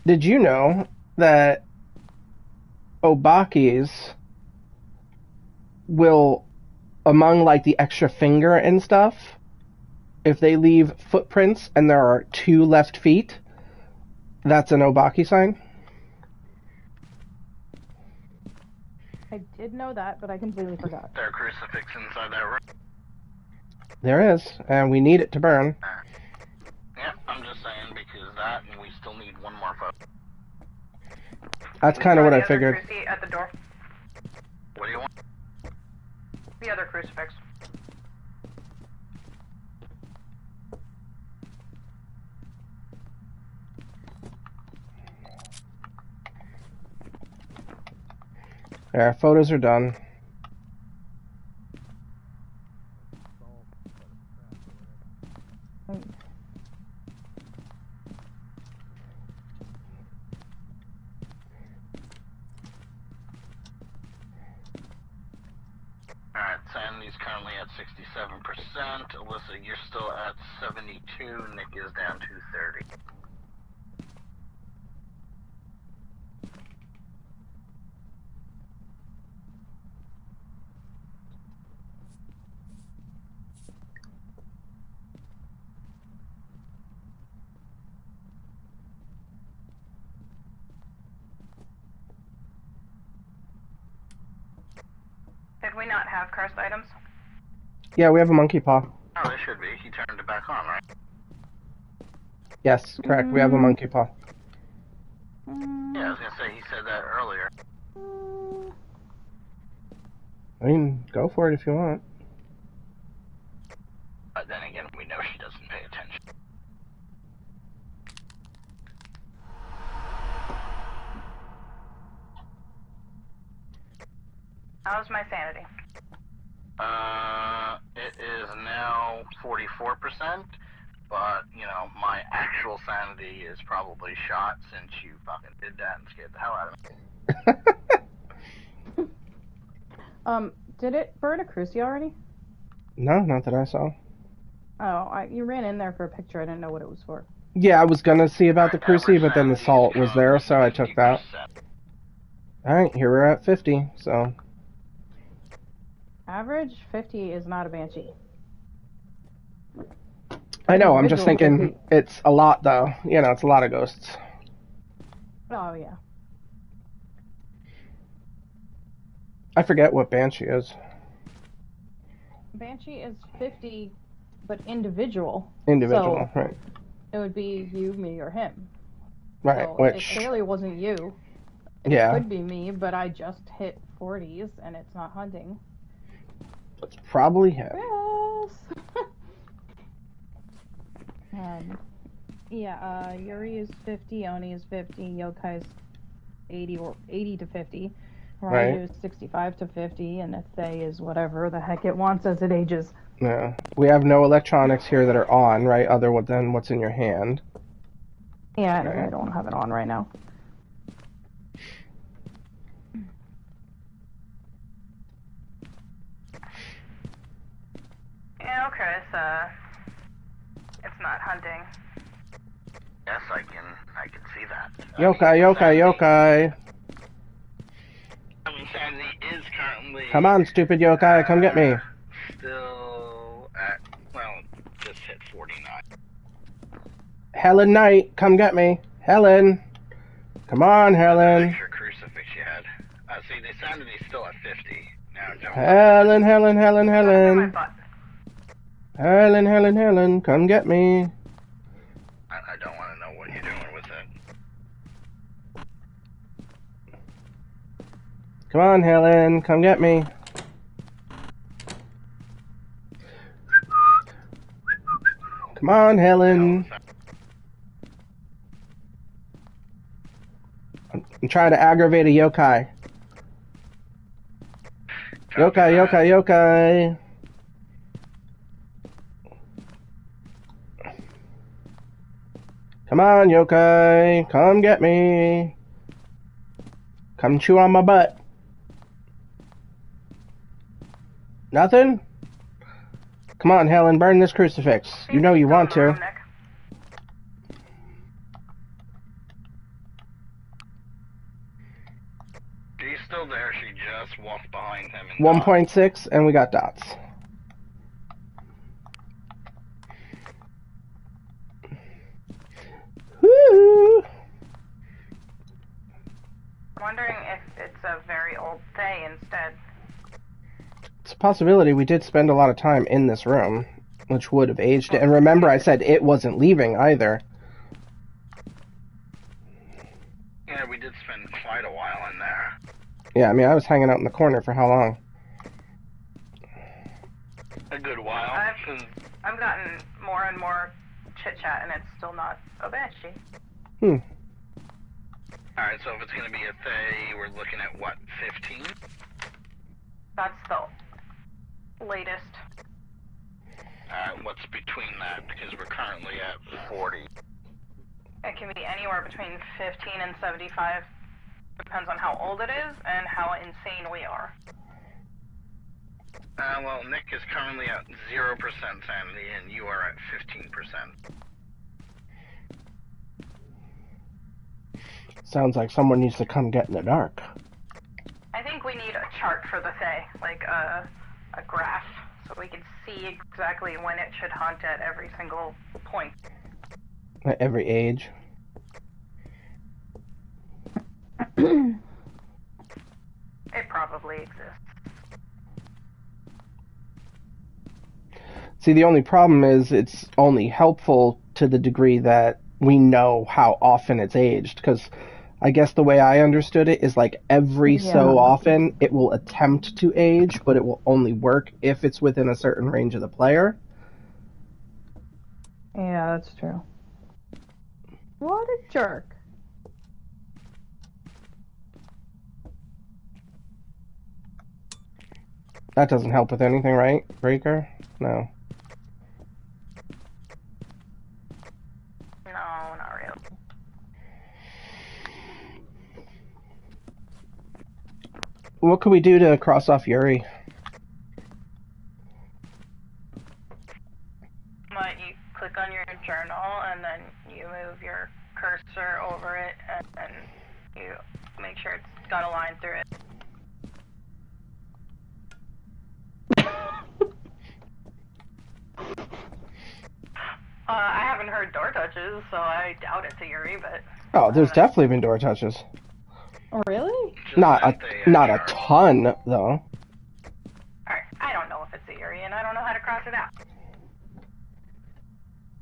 Did you know that Obakis will, among like the extra finger and stuff, if they leave footprints and there are 2 left feet, that's an Obaki sign? I did know that, but I completely forgot. There are crucifix inside that room. There is, and we need it to burn. Yeah, I'm just saying, because that, and we still need one more photo. That's kind of what I The other figured. cruci at the door. What do you want? The other crucifix. Yeah, photos are done. Alright, Sandy's currently at 67%. Alyssa, you're still at 72. Nick is down to 30. Did we not have cursed items? Yeah, we have a monkey paw. Oh, there should be. He turned it back on, right? Yes, correct. We have a monkey paw. Yeah, I was gonna say, he said that earlier. I mean, go for it if you want. But then again, we know she doesn't pay attention. How's my sanity? It is now 44%, but, you know, my actual sanity is probably shot since you fucking did that and scared the hell out of me. Did it burn a cruci already? No, not that I saw. Oh, you ran in there for a picture. I didn't know what it was for. Yeah, I was gonna see about the cruci, but then the salt was there, so I took that. Alright, here we're at 50, so... Average 50 is not a banshee. I know, I'm just Individual thinking it's a lot, though. You know, it's a lot of ghosts. Oh, yeah. I forget what Banshee is. Banshee is 50, but individual. Individual, So right. it would be you, me, or him. Right, So which... it clearly wasn't you. It Yeah. could be me, but I just hit 40s and it's not hunting. It's probably him. Yes! Yuri is 50, Oni is 50, Yokai's 80 to 50. Raiju Right. is 65 to 50, and Thay is whatever the heck it wants as it ages. Yeah. We have no electronics here that are on, right, other than what's in your hand. Yeah, Okay. I don't have it on right now. Yeah, okay, so it's not hunting. Yes, I can see that. Yokai, yokai. I mean, Sandy is currently... Come on, stupid yokai, come get me. Still at, well, just hit 49. Helen Knight, come get me. Helen. Come on, Helen. Extra crucifix you had. See, they sounded he's still at 50. Now jump Helen. My butt. Helen, come get me. I don't want to know what you're doing with it. Come on, Helen, come get me. Come on, Helen. I'm trying to aggravate a yokai. Yokai. Come on, yokai, come get me. Come chew on my butt. Nothing? Come on, Helen, burn this crucifix. You know you want to. She's still there. She just walked behind him. 1.6, and we got dots. Woo! I'm wondering if it's a very old Thay instead. It's a possibility. We did spend a lot of time in this room, which would have aged it. And remember, I said it wasn't leaving either. Yeah, we did spend quite a while in there. Yeah, I mean, I was hanging out in the corner for how long? A good while. I've gotten more and more chit-chat, and it's still not a Banshee. Alright, so if it's going to be a Thay, we're looking at, what, 15? That's the latest. Alright, what's between that? Because we're currently at 40. It can be anywhere between 15 and 75. Depends on how old it is and how insane we are. Well, Nick is currently at 0% sanity, and you are at 15%. Sounds like someone needs to come get in the dark. I think we need a chart for the Thay, like a graph, so we can see exactly when it should hunt at every single point. At every age. It probably exists. See, the only problem is it's only helpful to the degree that we know how often it's aged, because I guess the way I understood it is like every so often it will attempt to age, but it will only work if it's within a certain range of the player. Yeah, that's true. What a jerk. That doesn't help with anything, right, Breaker? No. No, not really. What could we do to cross off Yuri? You click on your journal and then you move your cursor over it and you make sure it's got a line through it. I haven't heard door touches, so I doubt it's a Yuri, but... Oh, there's definitely been door touches. Oh, really? Not a ton, though. Alright, I don't know if it's a Yuri, and I don't know how to cross it out.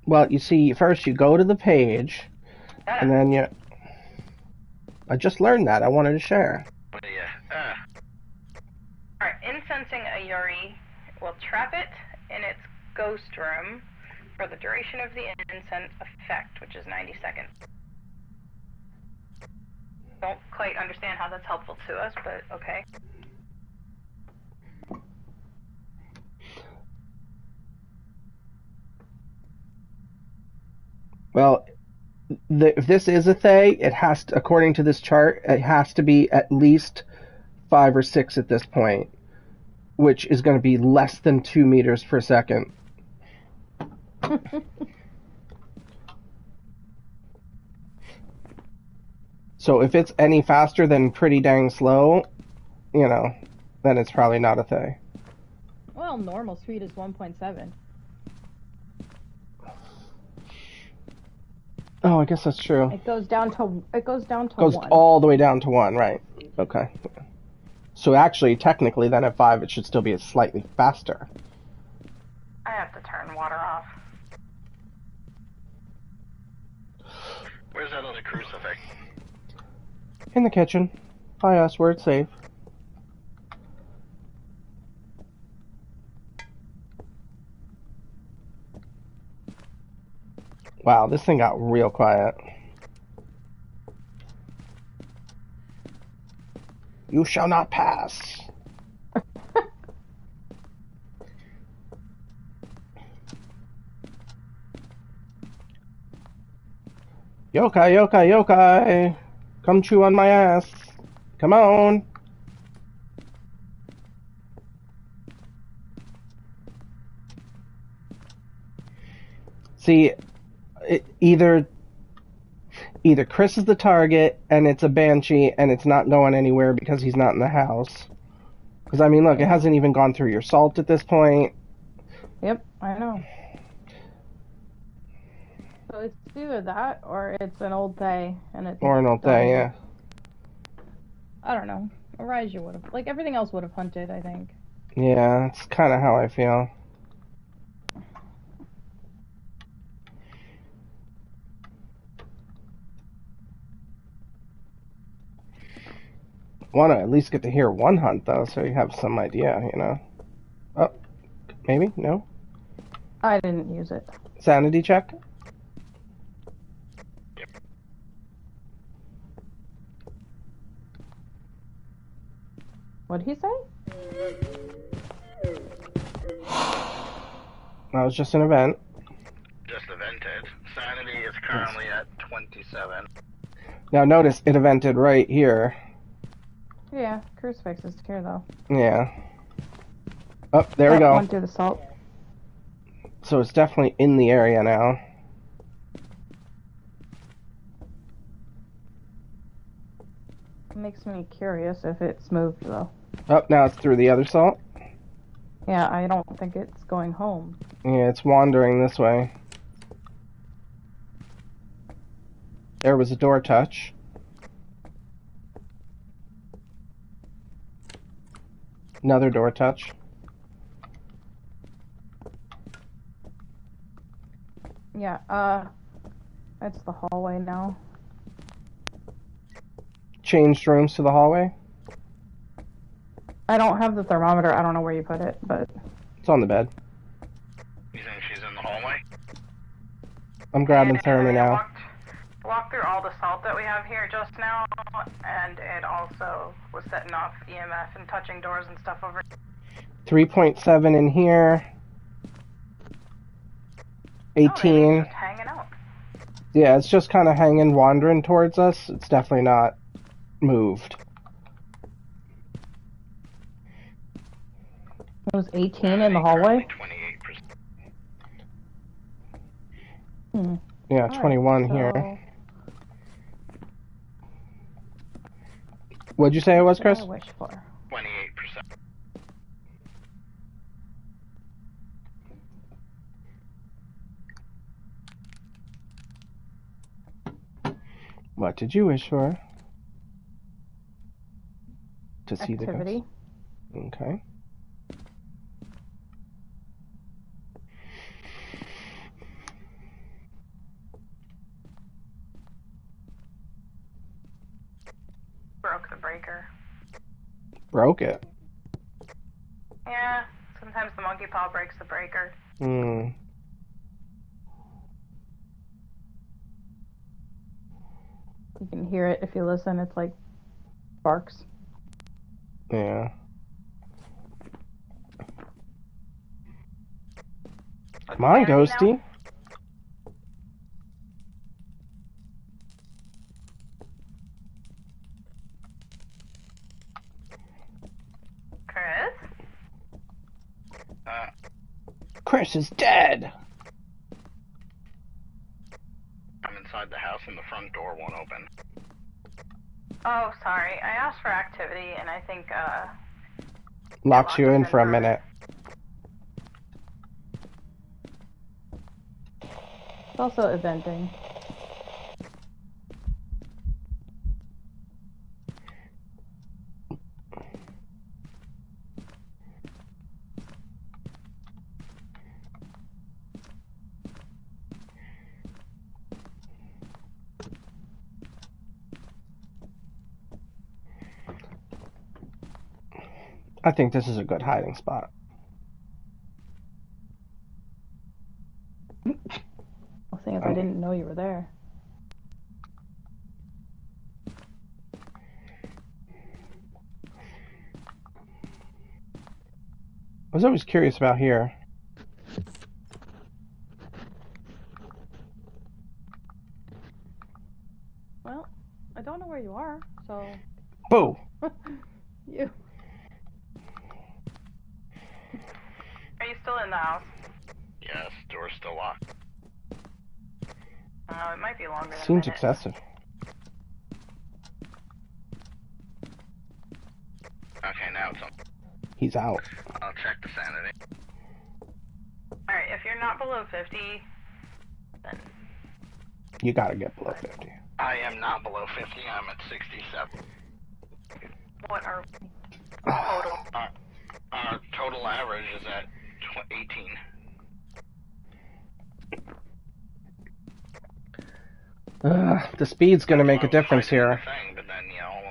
Well, you see, first you go to the page, and then you... I just learned that. I wanted to share. Yeah. Alright, incensing a Yuri will trap it in its ghost room for the duration of the incense effect, which is 90 seconds. Don't quite understand how that's helpful to us, but okay. Well, if this is a Thay, it has to, according to this chart, it has to be at least 5 or 6 at this point, which is going to be less than 2 meters per second. So if it's any faster than pretty dang slow, you know, then it's probably not a Thay. Well, normal speed is 1.7. Oh, I guess that's true. It goes down to Goes 1. all the way down to 1, right? Okay. So actually, technically, then at 5, it should still be slightly faster. I have to turn water off. Where's that other crucifix? In the kitchen. By us, where it's safe. Wow, this thing got real quiet. You shall not pass. Yokai, yokai, yokai. Come chew on my ass. Come on. See, either Chris is the target and it's a banshee and it's not going anywhere because he's not in the house. Because, I mean, look, it hasn't even gone through your salt at this point. Yep, I know. So it's either that or it's an old Thay and it's... Or an old Thay, yeah. I don't know. Elijah would have... Like, everything else would have hunted, I think. Yeah, that's kind of how I feel. Want to at least get to hear one hunt, though, so you have some idea, you know. Oh, maybe? No? I didn't use it. Sanity check? What'd he say? That was just an event. Just evented. Sanity is currently at 27. Now notice it evented right here. Yeah, crucifix is here though. Yeah. Oh, there we go. Went through the salt. So it's definitely in the area now. Makes me curious if it's moved though. Oh, now it's through the other salt. Yeah, I don't think it's going home. Yeah, it's wandering this way. There was a door touch. Another door touch. Yeah, that's the hallway now. Changed rooms to the hallway. I don't have the thermometer. I don't know where you put it, but... It's on the bed. You think she's in the hallway? I'm grabbing Yeah, thermo I now. walked through all the salt that we have here just now, and it also was setting off EMF and touching doors and stuff over. 3.7 in here. Oh, 18. maybe it's just hanging out. Yeah, it's just kind of hanging, wandering towards us. It's definitely not moved. It was 18 in the hallway? 28%. Yeah, All 21 right, here. so What'd you say it was, what did Chris? I wish for? 28%. What did you wish for? To see Activity. the ghost. Okay. broke it. Yeah, sometimes the monkey paw breaks the breaker. Hmm. You can hear it if you listen. It's like barks. Yeah. Come on, Sanity Ghosty. now? Chris? Chris is dead. I'm inside the house and the front door won't open. Oh, sorry. I asked for activity, and I think, Locks locked you us in in for a for a minute. It's also eventing. I think this is a good hiding spot. Well, seeing as I didn't know you were there. I was always curious about here. Well, I don't know where you are, so. Boo! You. are you still in the house? Yes, door's still locked. It might be longer than a Seems minute. excessive. Okay, now it's on. He's out. I'll check the sanity. Alright, if you're not below 50, then... You gotta get below 50. I am not below 50, I'm at 67. What are total? Our total average is at 18. The speed's gonna make a difference Hiding here. the thing, but then,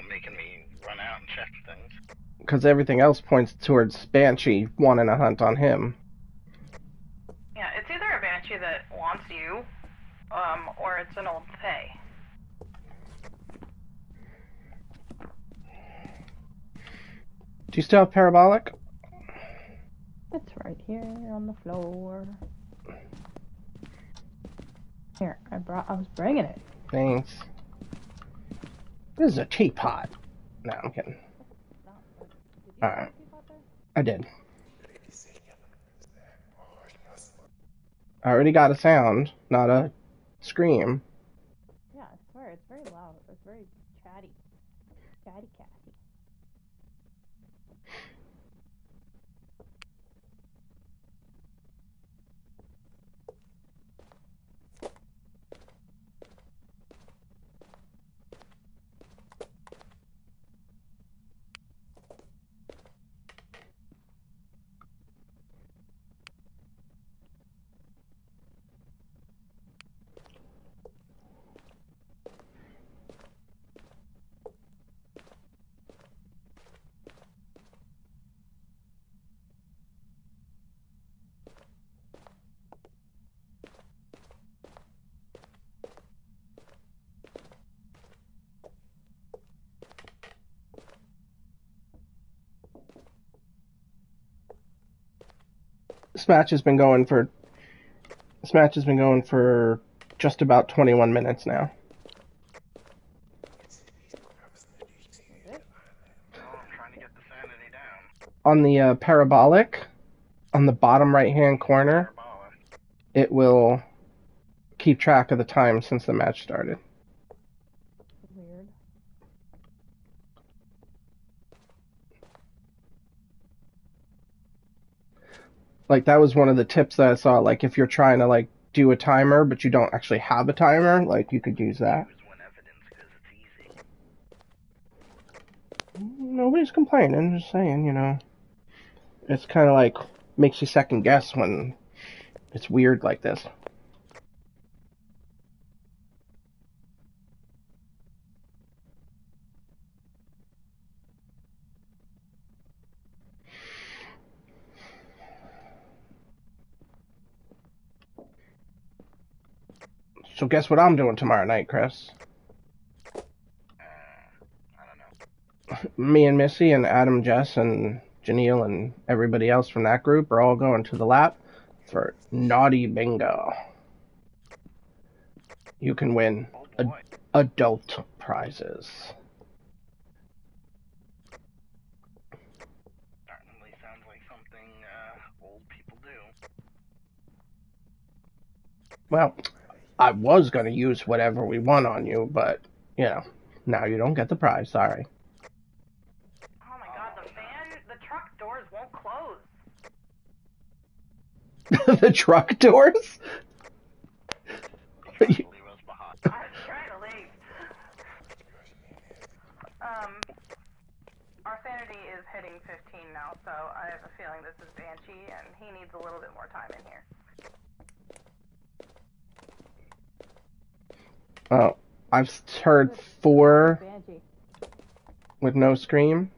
making me run out and check things. Because everything else points towards Banshee wanting a hunt on him. Yeah, it's either a banshee that wants you, or it's an old fae. Do you still have parabolic? It's right here on the floor. Here, I was bringing it. Thanks. This is a teapot. No, I'm kidding. Alright. I did. I already got a sound, not a scream. Yeah, I swear, it's very loud. It's very chatty. Chatty catty. This match has been going for just about 21 minutes now. I'm trying to get the sanity down. On the parabolic, on the bottom right-hand corner, it will keep track of the time since the match started. Weird. Like, that was one of the tips that I saw. Like, if you're trying to, like, do a timer, but you don't actually have a timer, like, you could use that. Nobody's complaining, just saying, It's kind of like, makes you second guess when it's weird like this. So guess what I'm doing tomorrow night, Chris? I don't know. Me and Missy and Adam, Jess, and Janelle and everybody else from that group are all going to the lap for Naughty Bingo. You can win Oh boy. adult prizes. Certainly sounds like something old people do. Well, I was going to use whatever we won on you, but, you know, now you don't get the prize, sorry. Oh my god, the truck doors won't close. The truck doors? Trying to leave us behind. I was trying to leave. Our sanity is hitting 15 now, so I have a feeling this is Banshee, and he needs a little bit more time in here. Oh, I've heard 4 with no scream.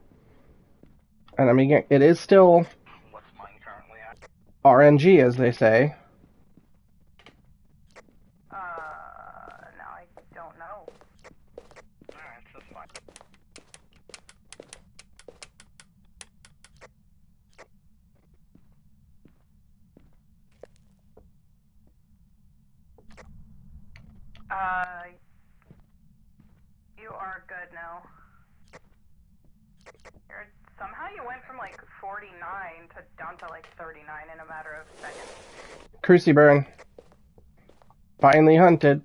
And I mean, it is still What's mine currently at? RNG, as they say. No, I don't know. Alright, so that's fine. You are good now. Somehow you went from like 49 to down to like 39 in a matter of seconds. Cruciburn. Finally hunted.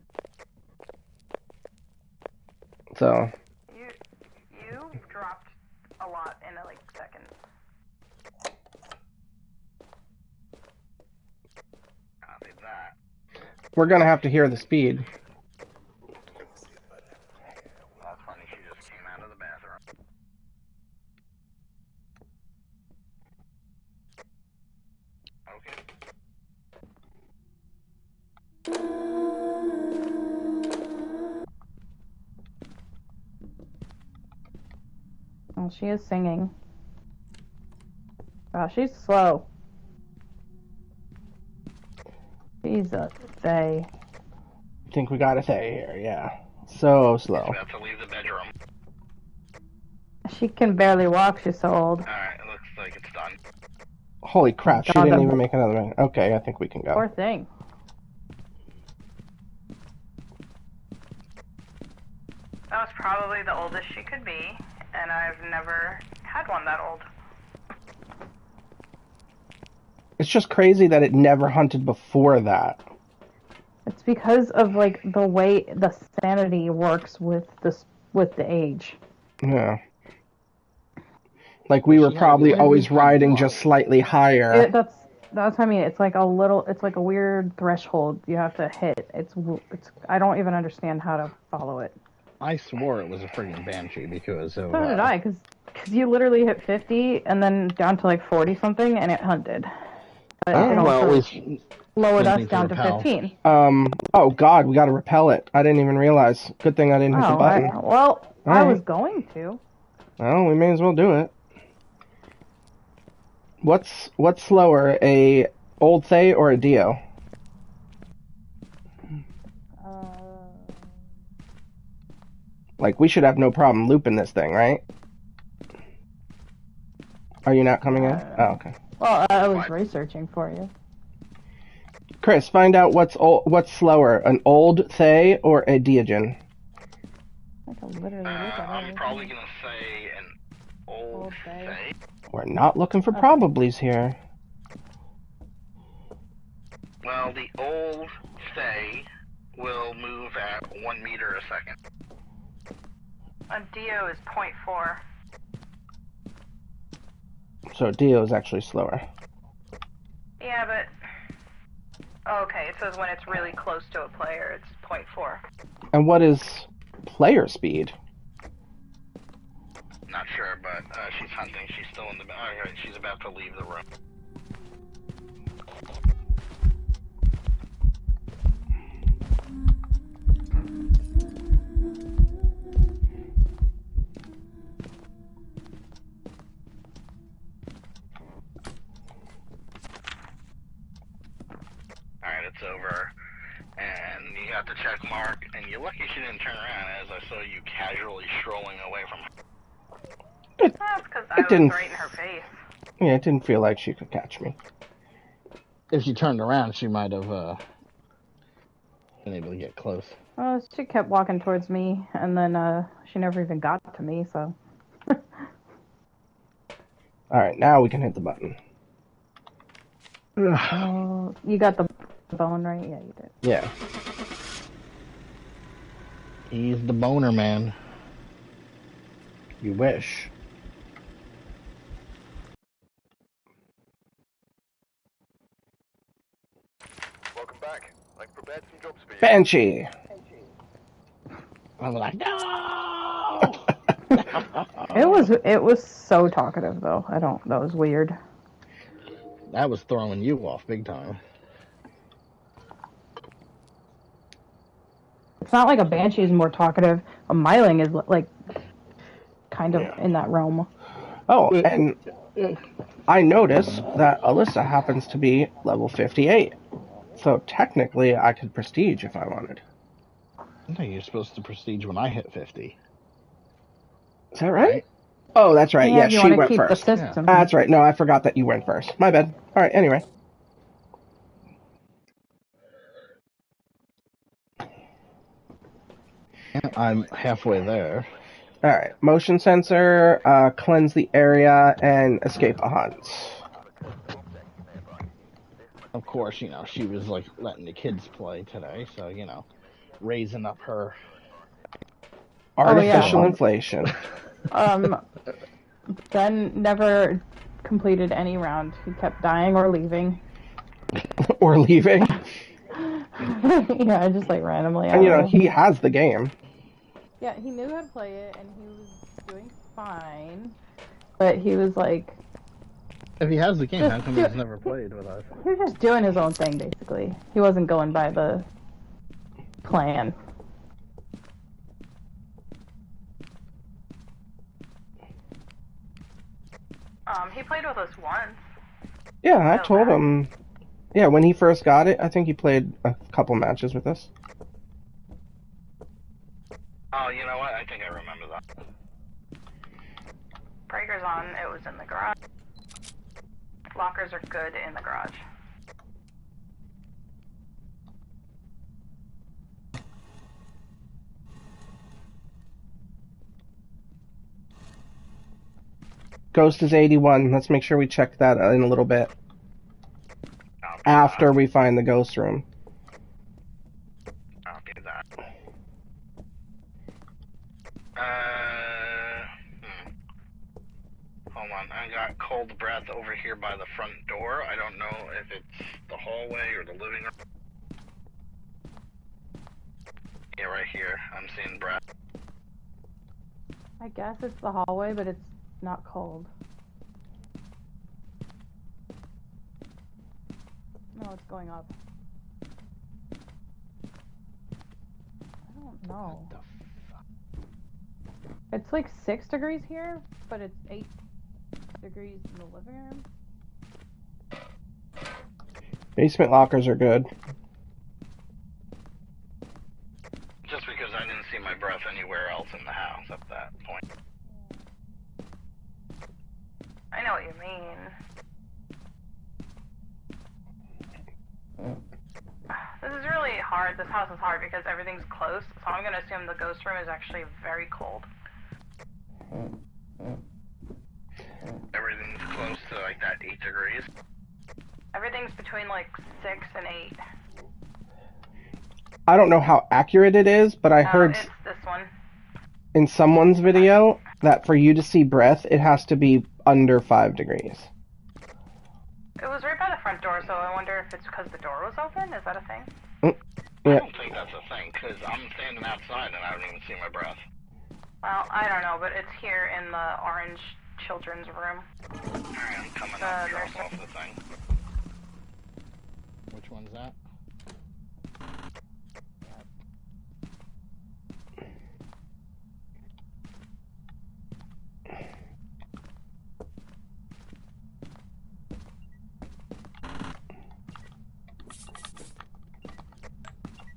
So, You dropped a lot in like seconds. Copy that. we're gonna have to hear the speed. That's funny, she just came out of the bathroom. Okay. Oh, she is singing. Wow, she's slow. She's a Faye. I think we gotta say here, yeah. So slow. About to leave the bedroom. She can barely walk, she's so old. Alright, it looks like it's done. Holy crap, she God, didn't that- even make another one. Okay, I think we can go. Poor thing. That was probably the oldest she could be, and I've never had one that old. It's just crazy that it never hunted before that. It's because of like the way the sanity works with the age. Yeah. Like we were probably always riding just slightly higher. That's what I mean. It's like a weird threshold you have to hit. It's I don't even understand how to follow it. I swore it was a friggin' Banshee because of. So did I, because you literally hit 50 and then down to like 40 something and it hunted. But it well, also it was lowered us something to down to repel. 15. Oh god, we gotta repel it. I didn't even realize. Good thing I didn't hit the button. I Alright. was going to. Well, we may as well do it. What's slower, a Old Thay or a Dio? Like, we should have no problem looping this thing, right? Are you not coming in? Oh, okay. Well, I was researching for you. Chris, find out what's slower, an Old Thay or a Diogen? I can literally look at I'm everything. probably gonna say an old Old Thay. Thay. We're not looking for probablys here. Well, the old Thay will move at 1 meter a second. A Dio is 0.4. So Dio is actually slower. Yeah, but... Okay, it says when it's really close to a player, it's 0.4. And what is player speed? Not sure, but she's hunting. She's still in the... Alright, she's about to leave the room. Alright, it's over. and you got the check mark, and you're lucky she didn't turn around as I saw you casually strolling away from her. That's because I was right in her face. Yeah, it didn't feel like she could catch me. If she turned around, she might have been able to get close. She kept walking towards me, and then she never even got to me, so. Alright, now we can hit the button. You got the bone, right? Yeah, you did. Yeah. He's the boner man. You wish. Welcome back. I've prepared some jobs for you. Banshee! I'm like, no! It was so talkative, though. That was weird. That was throwing you off big time. It's not like a banshee is more talkative. A myling is, like, kind of in that realm. Oh, and I notice that Alyssa happens to be level 58. So technically, I could prestige if I wanted. No, you're supposed to prestige when I hit 50. Is that right? Oh, that's right. Yeah, if you she want to went keep first. the system. That's right. No, I forgot that you went first. My bad. All right, anyway. I'm halfway there. All right. Motion sensor, cleanse the area, and escape a hunt. Of course, she was like letting the kids play today, so raising up her Artificial inflation. Ben never completed any round. He kept dying or leaving. Or leaving. Yeah, just like randomly. And he has the game. Yeah, he knew how to play it, and he was doing fine. But he was like... If he has the game, how come he's never played with us? He was just doing his own thing, basically. He wasn't going by the plan. He played with us once. Yeah, I told him. Yeah, when he first got it, I think he played a couple matches with us. Oh, you know what? I think I remember that. Breaker's on. It was in the garage. Lockers are good in the garage. Ghost is 81. Let's make sure we check that in a little bit. After we find the ghost room. I'll do that. Hold on. I got cold breath over here by the front door. I don't know if it's the hallway or the living room. Yeah, right here. I'm seeing breath. I guess it's the hallway, but it's not cold. No, it's going up. I don't know. What the fuck? It's like 6 degrees here, but it's 8 degrees in the living room. Basement lockers are good. Just because I didn't see my breath anywhere else in the house at that point. I know what you mean. This is really hard. This house is hard because everything's close, so I'm going to assume the ghost room is actually very cold. Everything's close to like that 8 degrees. Everything's between like 6 and 8. I don't know how accurate it is, but I heard It's this one. in someone's video that for you to see breath, it has to be under 5 degrees. It was right by the front door, so I wonder if it's because the door was open? Is that a thing? I Yeah. don't think that's a thing, because I'm standing outside and I don't even see my breath. Well, I don't know, but it's here in the orange children's room. Alright, I'm coming up, drop off the thing. Which one's that?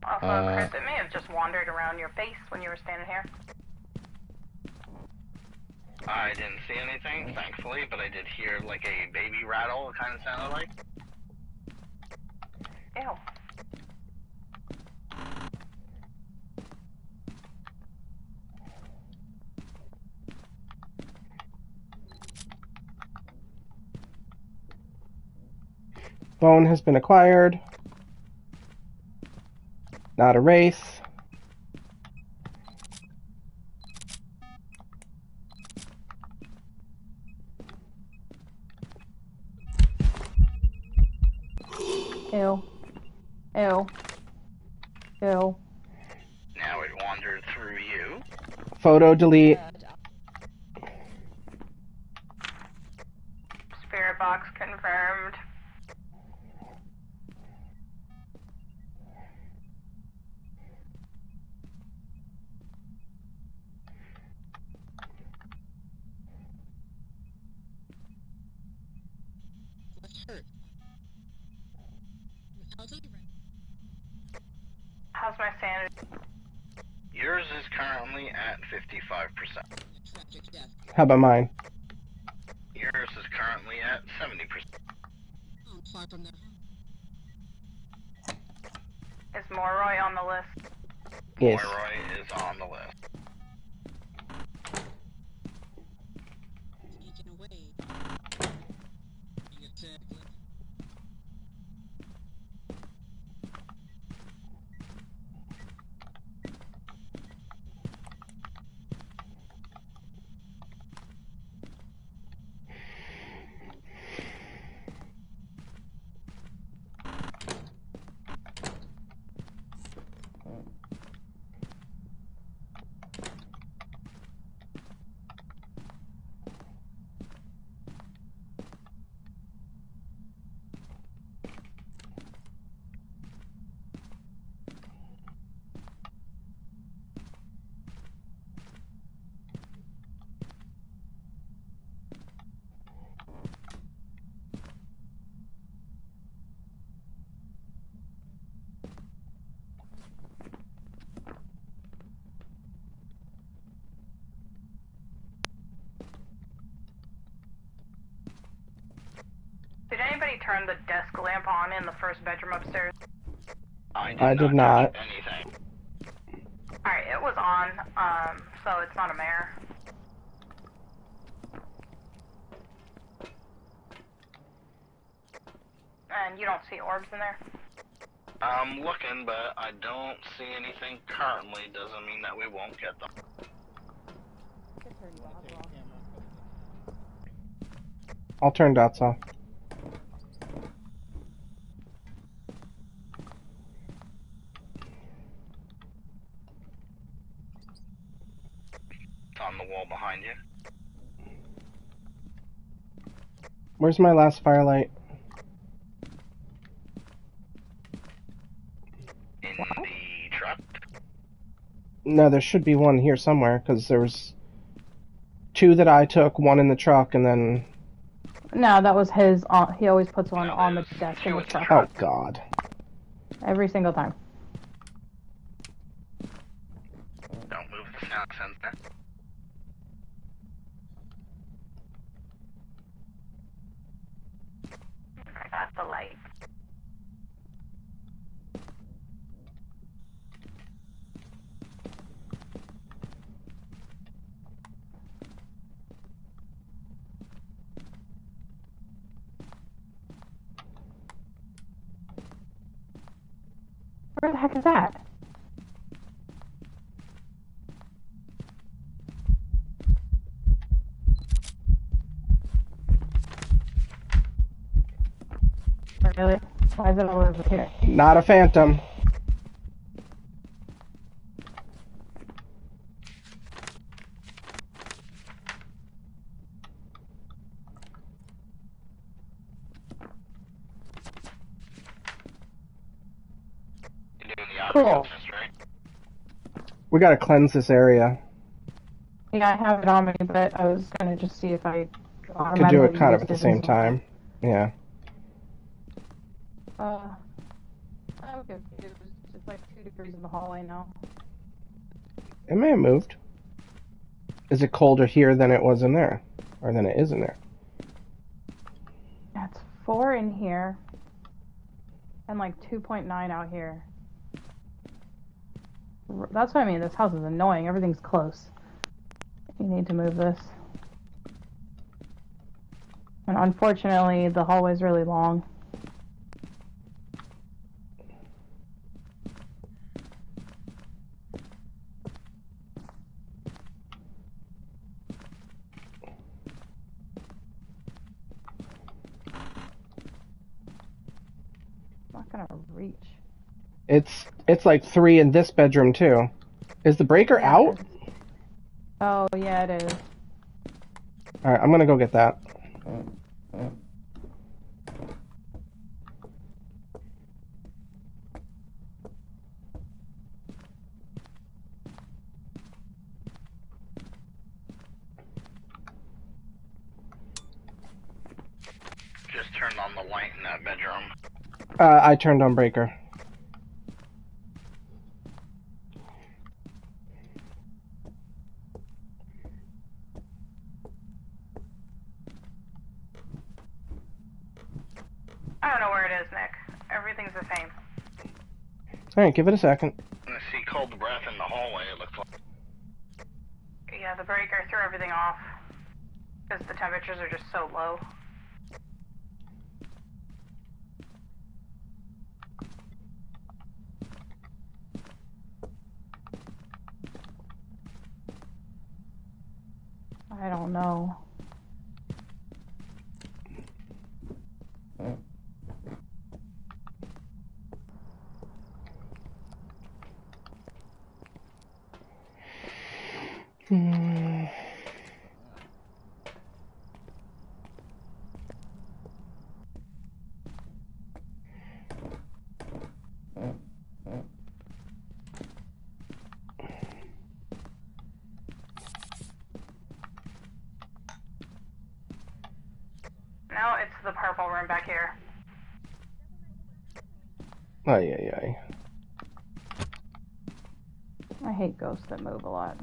Also, Chris, it may have just wandered around your face when you were standing here. I didn't see anything, thankfully, but I did hear like a baby rattle, it kind of sounded like. Ew. Bone has been acquired. Not a race. Ew. Ew. Ew. Now it wandered through you. Photo delete. Spirit box confirmed. How's my sanity? Yours is currently at 55%. How about mine? Yours is currently at 70%. Is Morroy on the list? Yes. Roy is on the list. Did anybody turn the desk lamp on in the first bedroom upstairs? I did not. touch anything. Alright, it was on, so it's not a mare. And you don't see orbs in there? I'm looking, but I don't see anything currently. Doesn't mean that we won't get them. I'll turn dots off. It's on the wall behind you. Where's my last firelight? In the truck. No, there should be one here somewhere, because there was 2 that I took, 1 in the truck, and then... No, that was his. He always puts one on the desk in two the in the truck. Oh, God. Every single time. Don't move the sound sensor. I got the light. Where the heck is that? Really? Why is it all over here? Not a phantom. You're doing the Cool. opposite test, right? We gotta cleanse this area. Yeah, I have it on me, but I was gonna just see if I Could do it automatically kind of used at the it same as- time. Yeah. I'm confused. It's like 2 2 degrees in the hallway now. It may have moved. Is it colder here than it was in there? Or than it is in there? Yeah, it's 4 in here. And like 2.9 out here. That's what I mean. This house is annoying. Everything's close. You need to move this. And unfortunately, the hallway's really long. Not gonna reach. It's like 3 in this bedroom too. Is the breaker Yeah, out? Oh, yeah, it is. Alright, I'm gonna go get that. Just turned on the light in that bedroom. I turned on breaker. I don't know where it is, Nick. Everything's the same. Alright, give it a second. I see cold breath in the hallway, it looks like. Yeah, the breaker threw everything off. Because the temperatures are just so low. I don't know. No, it's the purple room back here. Ay, ay, ay. I hate ghosts that move a lot.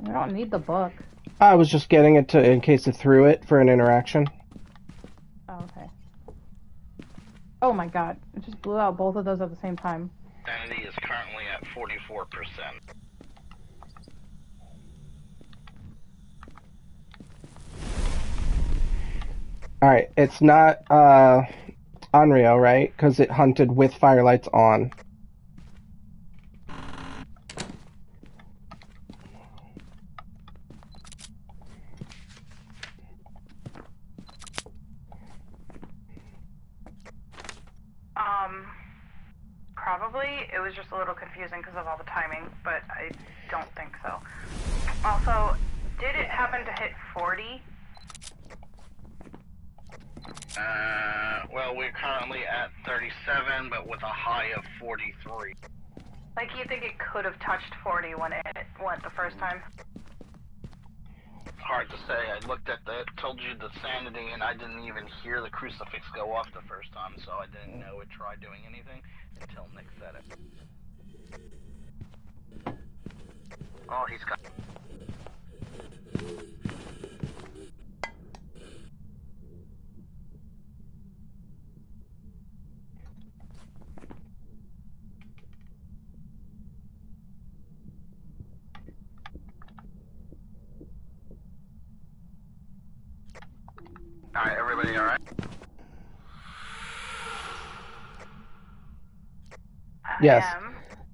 I don't need the book. I was just getting it to in case it threw it for an interaction. Oh, okay. Oh my god. It just blew out both of those at the same time. Sanity is currently at 44%. Alright, it's not Onryo, right? Because it hunted with firelights on. Probably. It was just a little confusing because of all the timing, but I don't think so. Also, did it happen to hit 40? Well, we're currently at 37, but with a high of 43. Like, you think it could have touched 40 when it went the first time? Hard to say. I looked at told you the sanity, and I didn't even hear the crucifix go off the first time, so I didn't know it tried doing anything until Nick said it. Oh, he's got... Alright, everybody alright? Yes.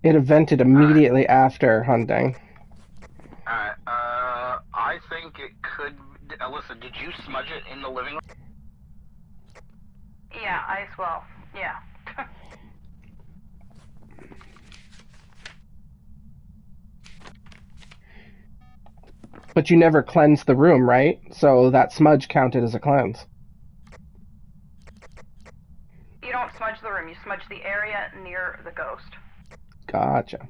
It evented immediately after hunting. Alright, I think it could... Alyssa, did you smudge it in the living room? Yeah, ice well. Yeah. But you never cleansed the room, right? So that smudge counted as a cleanse. You don't smudge the room, you smudge the area near the ghost. Gotcha.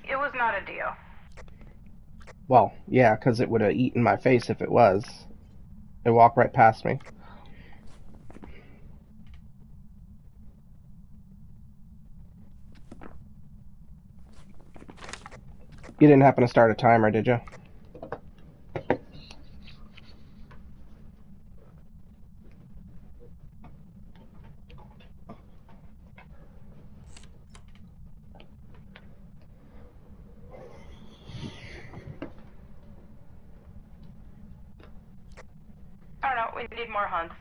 It was not a deal. Well, yeah, because it would have eaten my face if it was. It walked right past me. You didn't happen to start a timer, did you? I don't know. We need more hunts.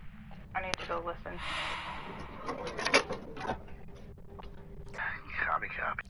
I need to go listen. Copy, copy.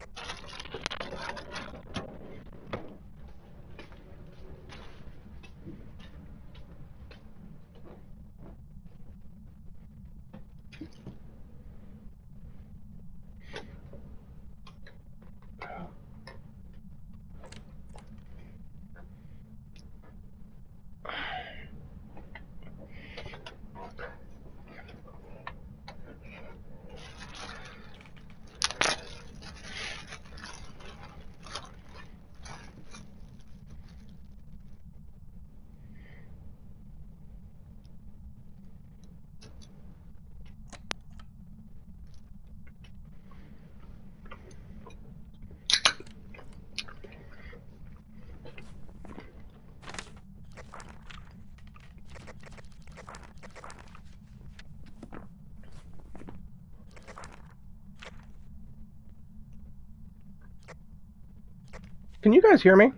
Can you guys hear me?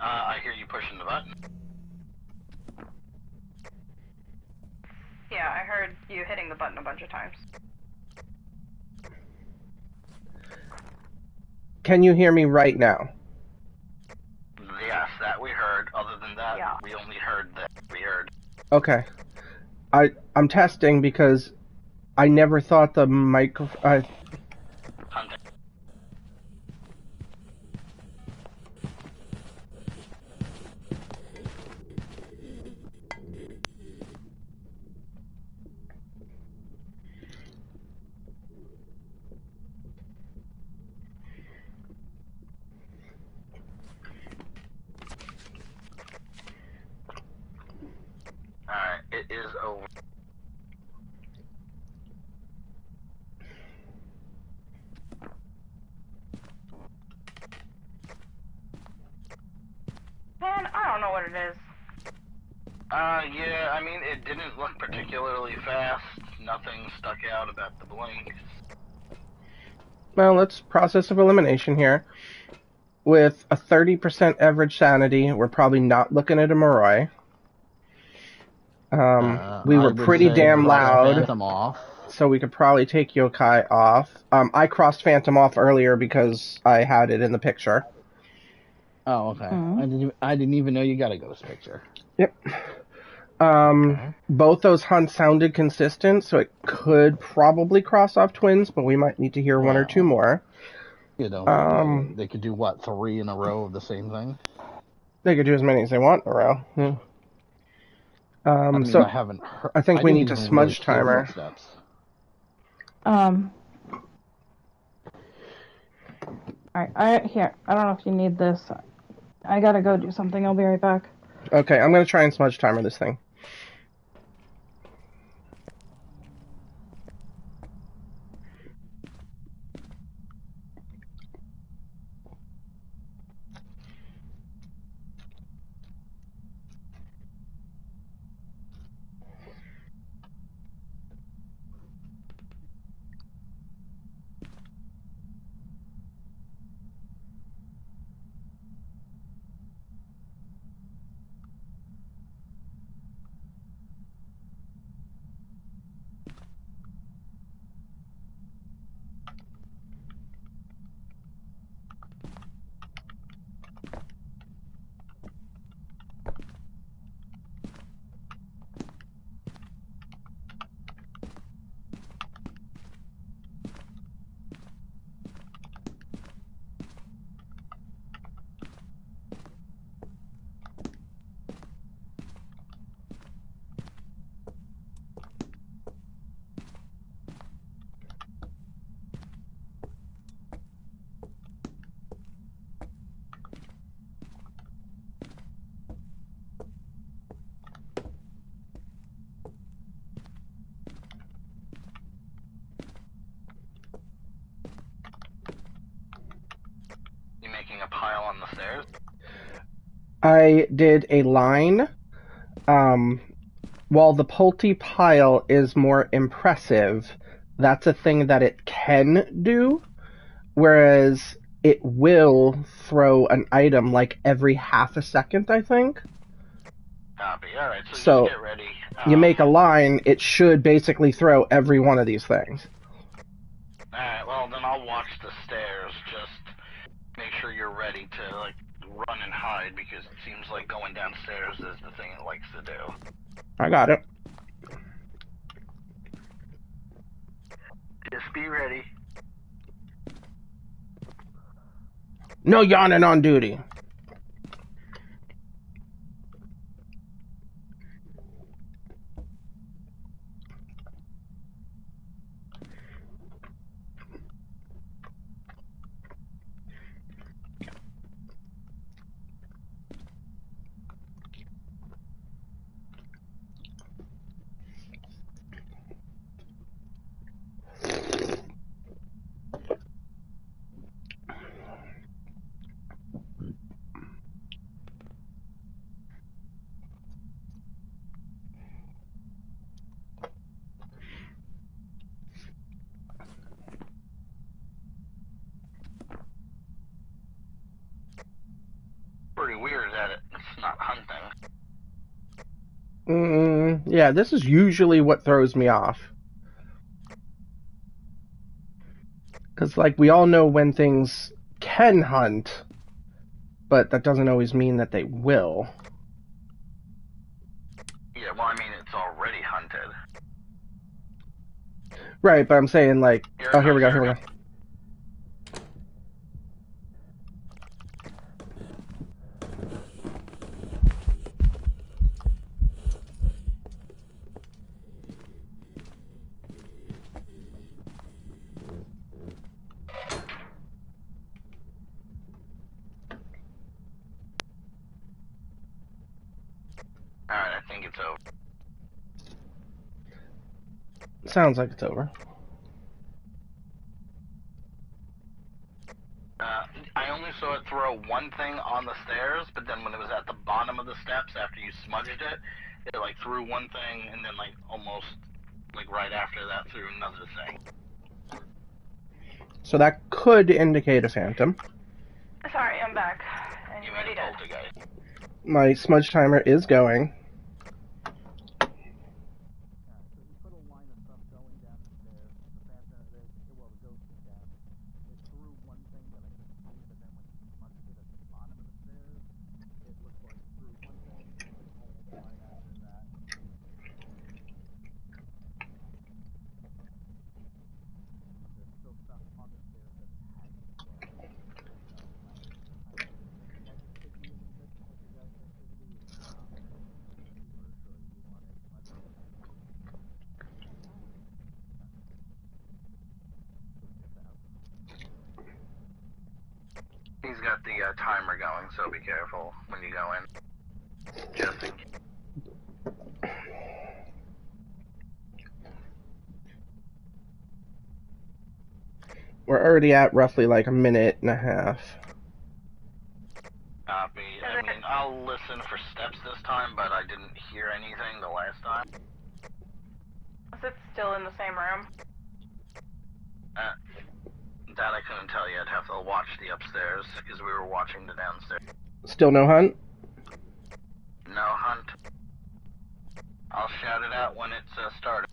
I hear you pushing the button. Yeah, I heard you hitting the button a bunch of times. Can you hear me right now? Yes, that we heard. Other than that, Yeah. we only heard that we heard. Okay. I'm testing because I never thought the Hunting. Alright, it is over. Man, I don't know what it is. Yeah, I mean, it didn't look particularly fast. Nothing stuck out about the blink. Well, let's process of elimination here. With a 30% average sanity, we're probably not looking at a Moroi. We I were would pretty say damn cross loud, Phantom off. so we could probably take Yokai off. I crossed Phantom off earlier because I had it in the picture. Oh, okay. Mhm. I didn't even know you got a ghost picture. Yep. Okay. Both those hunts sounded consistent, so it could probably cross off twins, but we might need to hear one or two Well, more. You know, they could do what, 3 in a row of the same thing? They could do as many as they want in a row. Yeah. I mean, So I haven't heard. I think we didn't need to even really smudge hear timer. footsteps. Alright, I don't know if you need this. I gotta go do something. I'll be right back. Okay, I'm gonna try and smudge timer this thing. on the stairs? I did a line. While the Pulte pile is more impressive, that's a thing that it can do, whereas it will throw an item like every half a second, I think. Copy. Alright, so So, just get ready. You make a line, it should basically throw every one of these things. Alright, well then I'll watch the stairs. Just make sure you're ready to, like, run and hide, because it seems like going downstairs is the thing it likes to do. I got it. Just be ready. No yawning on duty. Pretty weird that it's not hunting. Yeah, this is usually what throws me off. Because, like, we all know when things can hunt, but that doesn't always mean that they will. Yeah, well, I mean, it's already hunted. Right, but I'm saying, like, oh, here we go, here we go. Alright, I think it's over. Sounds like it's over. I only saw it throw one thing on the stairs, but then when it was at the bottom of the steps, after you smudged it, it, like, threw one thing, and then, like, almost, like, right after that, threw another thing. So that could indicate a phantom. Sorry, I'm back. And You you made ready a to... poltergeist. My smudge timer is going. He's got the timer going, so be careful when you go in. Just in case. We're already at roughly like a minute and a half. Copy. I mean, I'll listen for steps this time, but I didn't hear anything the last time. Is it still in the same room? That I couldn't tell you. I'd have to watch the upstairs, because we were watching the downstairs. Still no hunt? No hunt. I'll shout it out when it's started.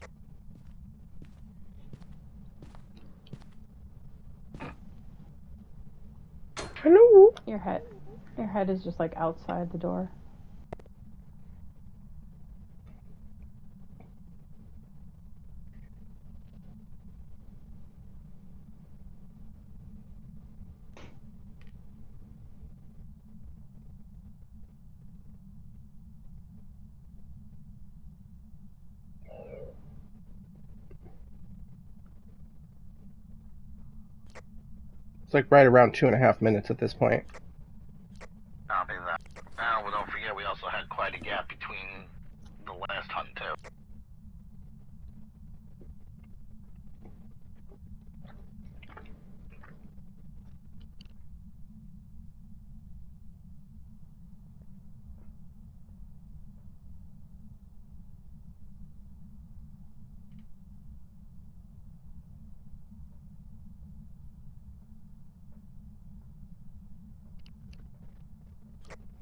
Hello? Your head is just like outside the door. It's like right around 2.5 minutes at this point. Copy that. Well, don't forget, we also had quite a gap between the last hunt, too.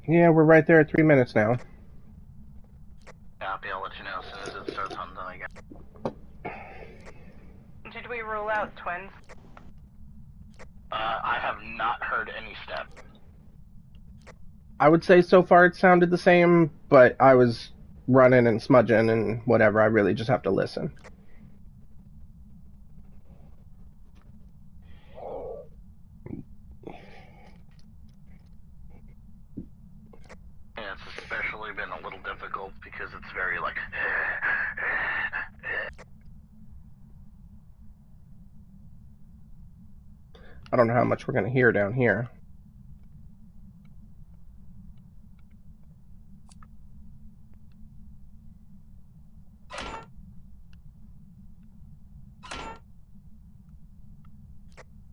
Yeah, we're right there at 3 minutes now. Copy, I'll let you know as soon as it starts hunting again. Did we rule out twins? I have not heard any step. I would say so far it sounded the same, but I was running and smudging and whatever. I really just have to listen. Yeah, it's especially been a little difficult because it's very like. I don't know how much we're going to hear down here.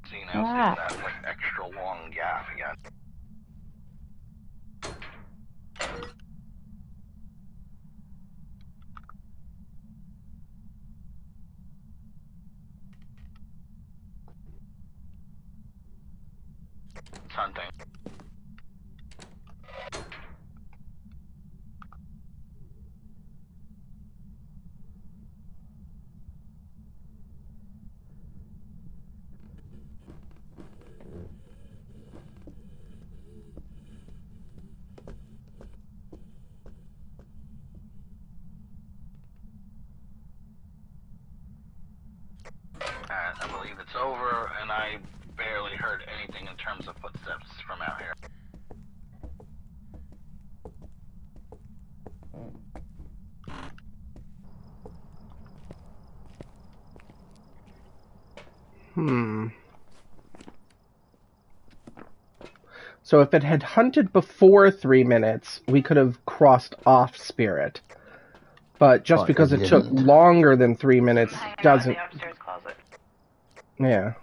See, now seeing that like extra long gap again. It's hunting. Alright, I believe it's over, and I barely heard anything in terms of footsteps from out here. So if it had hunted before 3 minutes, we could have crossed off Spirit. But just because it took longer than 3 minutes doesn't... in the upstairs closet. Yeah.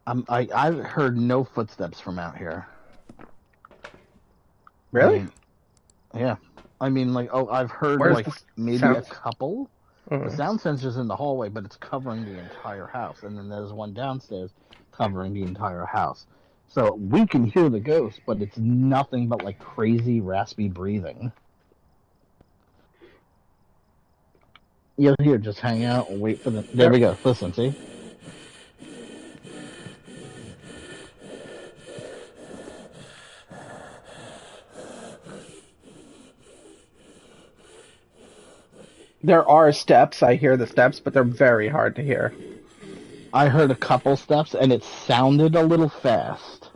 I've heard no footsteps from out here. Really? Yeah. I mean, like, I've heard, Where's like, the maybe sound? a couple. The sound sensor's in the hallway, but it's covering the entire house. And then there's one downstairs covering the entire house. So we can hear the ghost, but it's nothing but, like, crazy, raspy breathing. You'll hear, just hang out and wait for the... There we go. Listen, see? There are steps. I hear the steps, but they're very hard to hear. I heard a couple steps, and it sounded a little fast.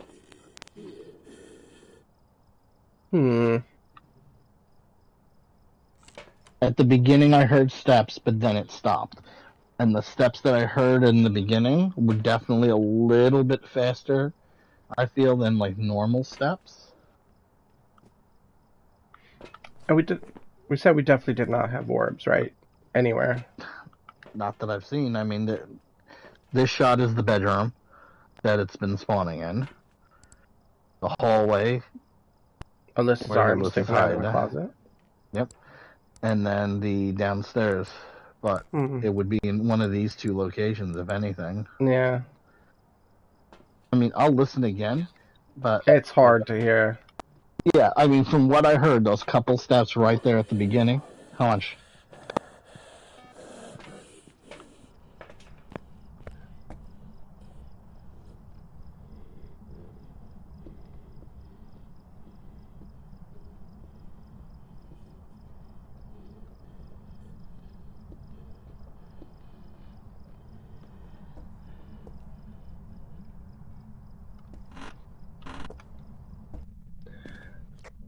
At the beginning, I heard steps, but then it stopped. And the steps that I heard in the beginning were definitely a little bit faster, I feel, than, like, normal steps. And we said we definitely did not have orbs, right? Anywhere. Not that I've seen. I mean, this shot is the bedroom that it's been spawning in. The hallway. Alyssa's arms sticking out of the closet. Yep. And then the downstairs. But it would be in one of these two locations, if anything. Yeah. I mean, I'll listen again, but... It's hard to hear. Yeah, I mean, from what I heard, those couple steps right there at the beginning. How much?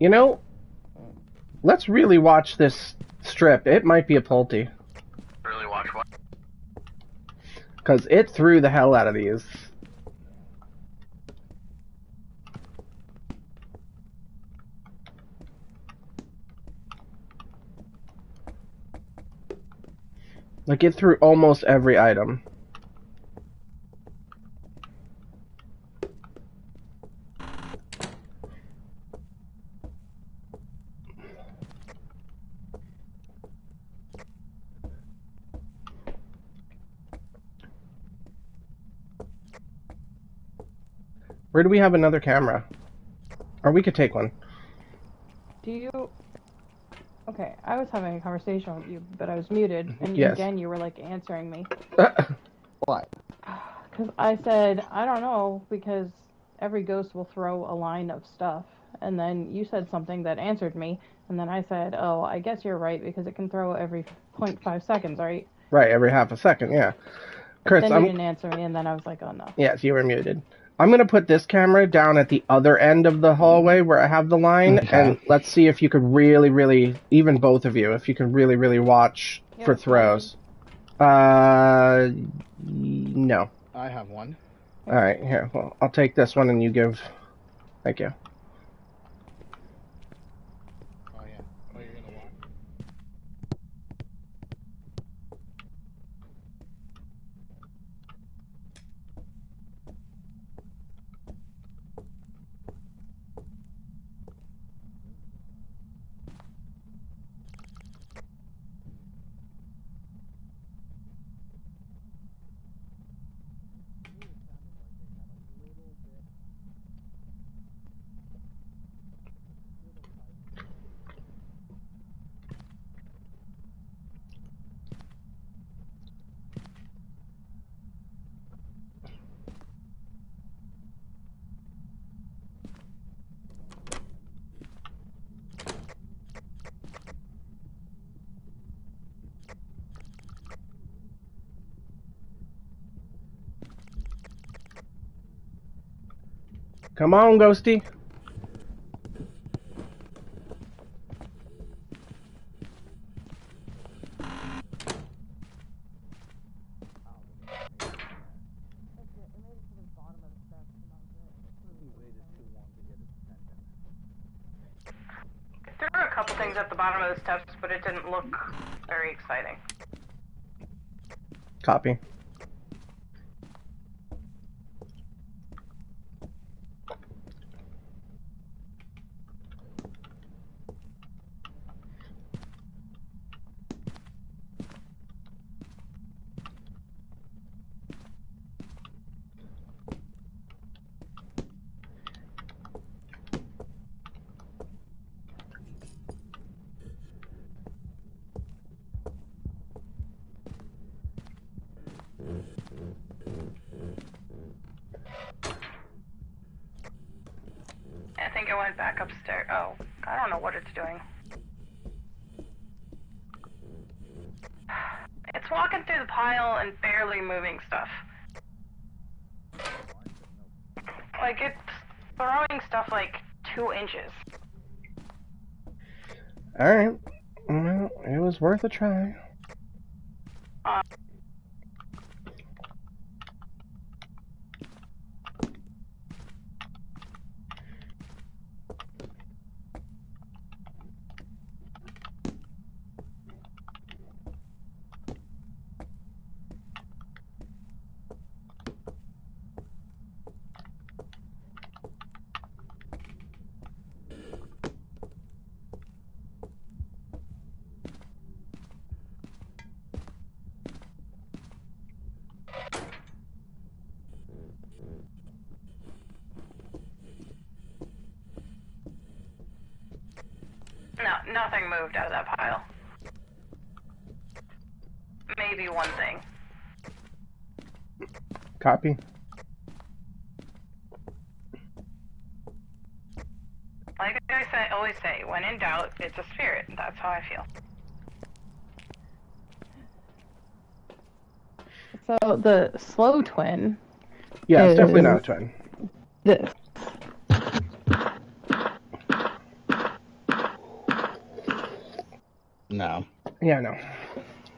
You know, let's really watch this strip. It might be a Pulte. Really watch what? Because it threw the hell out of these. Like, it threw almost every item. Where do we have another camera? Or we could take one. Do you... Okay, I was having a conversation with you, but I was muted, and Yes. again you were, like, answering me. What? Because I said, I don't know, because every ghost will throw a line of stuff. And then you said something that answered me, and then I said, oh, I guess you're right, because it can throw every 0.5 seconds, right? Right, every half a second, yeah. Chris, Then you didn't answer me, and then I was like, oh no. Yes, you were muted. I'm going to put this camera down at the other end of the hallway where I have the line, Okay. and let's see if you could really, even both of you, if you can really watch for throws. No. I have one. Alright, here. Well, I'll take this one and you give... Thank you. Oh, yeah. Oh, you're gonna watch? Come on, Ghosty. There were a couple things at the bottom of the steps, but it didn't look very exciting. Copy. I think it went back upstairs. Oh, I don't know what it's doing. It's walking through the pile and barely moving stuff. Like, it's throwing stuff like 2 inches. Alright. Well, it was worth a try. No, nothing moved out of that pile. Maybe one thing. Copy. Like I always say, when in doubt, it's a spirit. That's how I feel. So the slow twin. Yeah, it's definitely is not a twin. This. No. Yeah, no.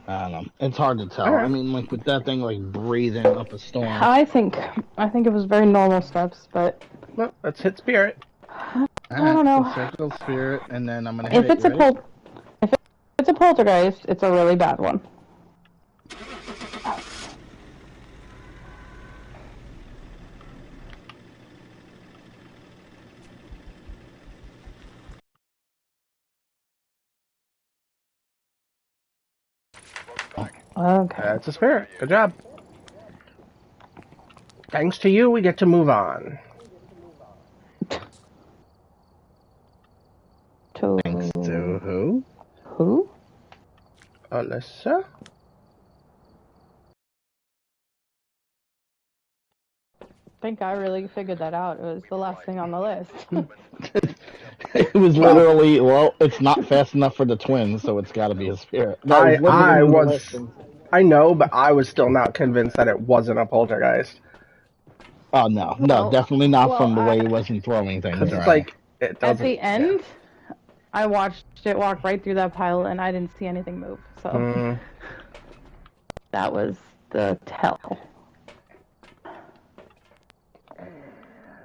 I don't know. It's hard to tell. Alright. I mean, like, with that thing, like, breathing up a storm. I think it was very normal steps, but Well, let's hit spirit. I don't know. So circle spirit, and then I'm gonna hit If it. it's if it's a poltergeist, it's a really bad one. Okay. That's a spirit. Good job. Thanks to you, we get to move on. To who? Who? Alyssa? I think I really figured that out. It was the last thing on the list. It was literally, well, it's not fast enough for the twins, so it's got to be a spirit. That was literally I the was, last thing. I know, but I was still not convinced that it wasn't a poltergeist. Oh, no. Well, Definitely not from the way I- he wasn't throwing things Because it's around. like, it At doesn't. the end, I watched it walk right through that pile, and I didn't see anything move. So that was the tell.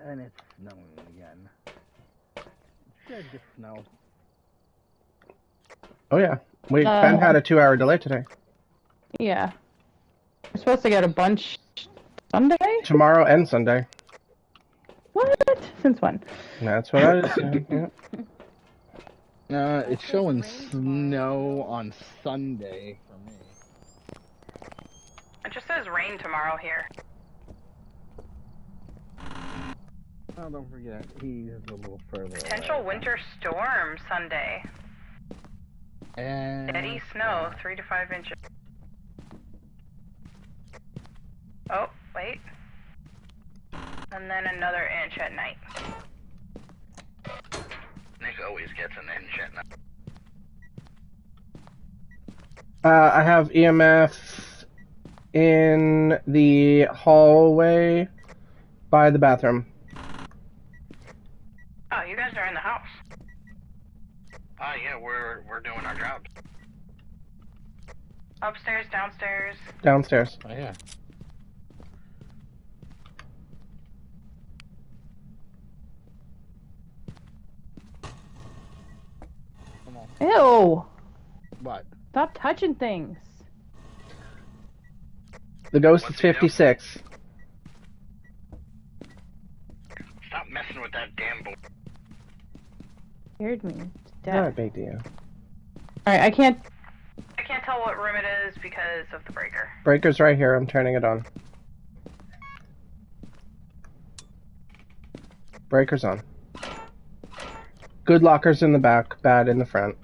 And it's snowing again. Should get snow. Oh, yeah. Ben had a 2-hour delay today. Yeah. We're supposed to get a bunch Sunday? Tomorrow and Sunday. What? Since when? That's what I said. Yeah. It's showing snow on Sunday for me. It just says rain tomorrow here. Oh, don't forget, he's a little further Potential away. winter storm Sunday. And Steady snow, 3 to 5 inches. Oh, wait. And then another inch at night. Nick always gets an inch at night. I have EMF in the hallway by the bathroom. Oh, you guys are in the house. Oh yeah, we're doing our jobs. Upstairs, downstairs. Downstairs. Oh, yeah. Come on. Ew! What? Stop touching things. The ghost What's is he do? 56. Stop messing with that damn boy. Scared me to Not a death. big deal. Alright, I can't. I can't tell what room it is because of the breaker. Breaker's right here. I'm turning it on. Breaker's on. Good lockers in the back, bad in the front.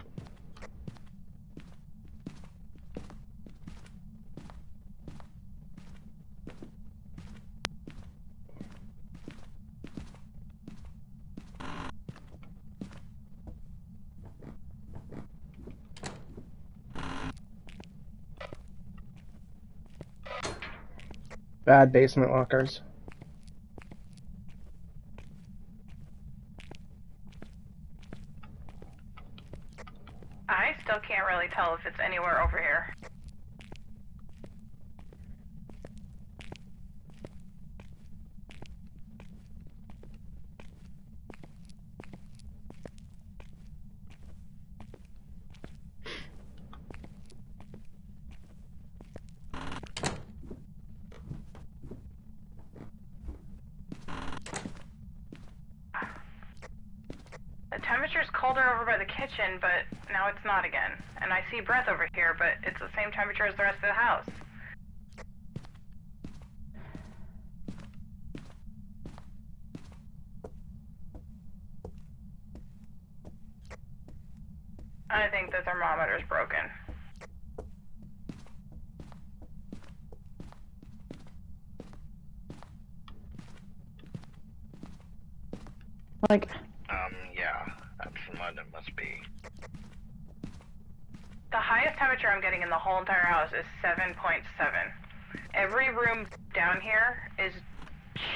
Bad basement lockers. I still can't really tell if it's anywhere over here. The temperature's colder over by the kitchen, but now it's not again. And I see breath over here, but it's the same temperature as the rest of the house. I think the thermometer's broken. Like, Yeah, that's what it must be. The highest temperature I'm getting in the whole entire house is 7.7. Every room down here is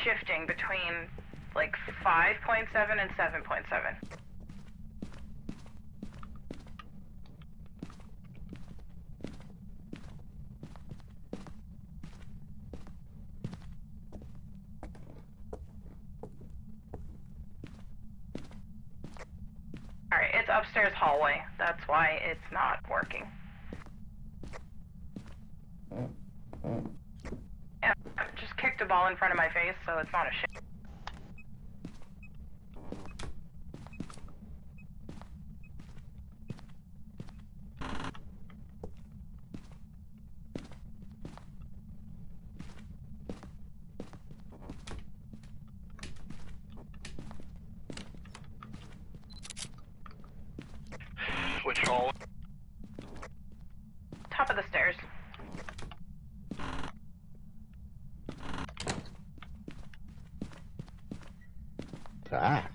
shifting between like 5.7 and 7.7. Alright, it's upstairs hallway. That's why it's not working. Yeah, I just kicked a ball in front of my face, so it's not a shit. Which hall? Top of the stairs. Ah.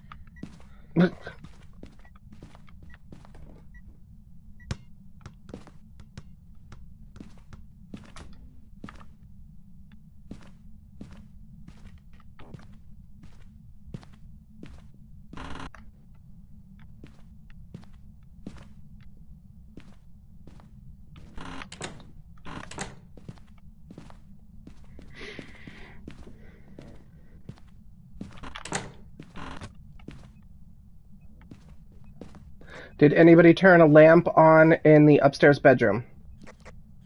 Did anybody turn a lamp on in the upstairs bedroom?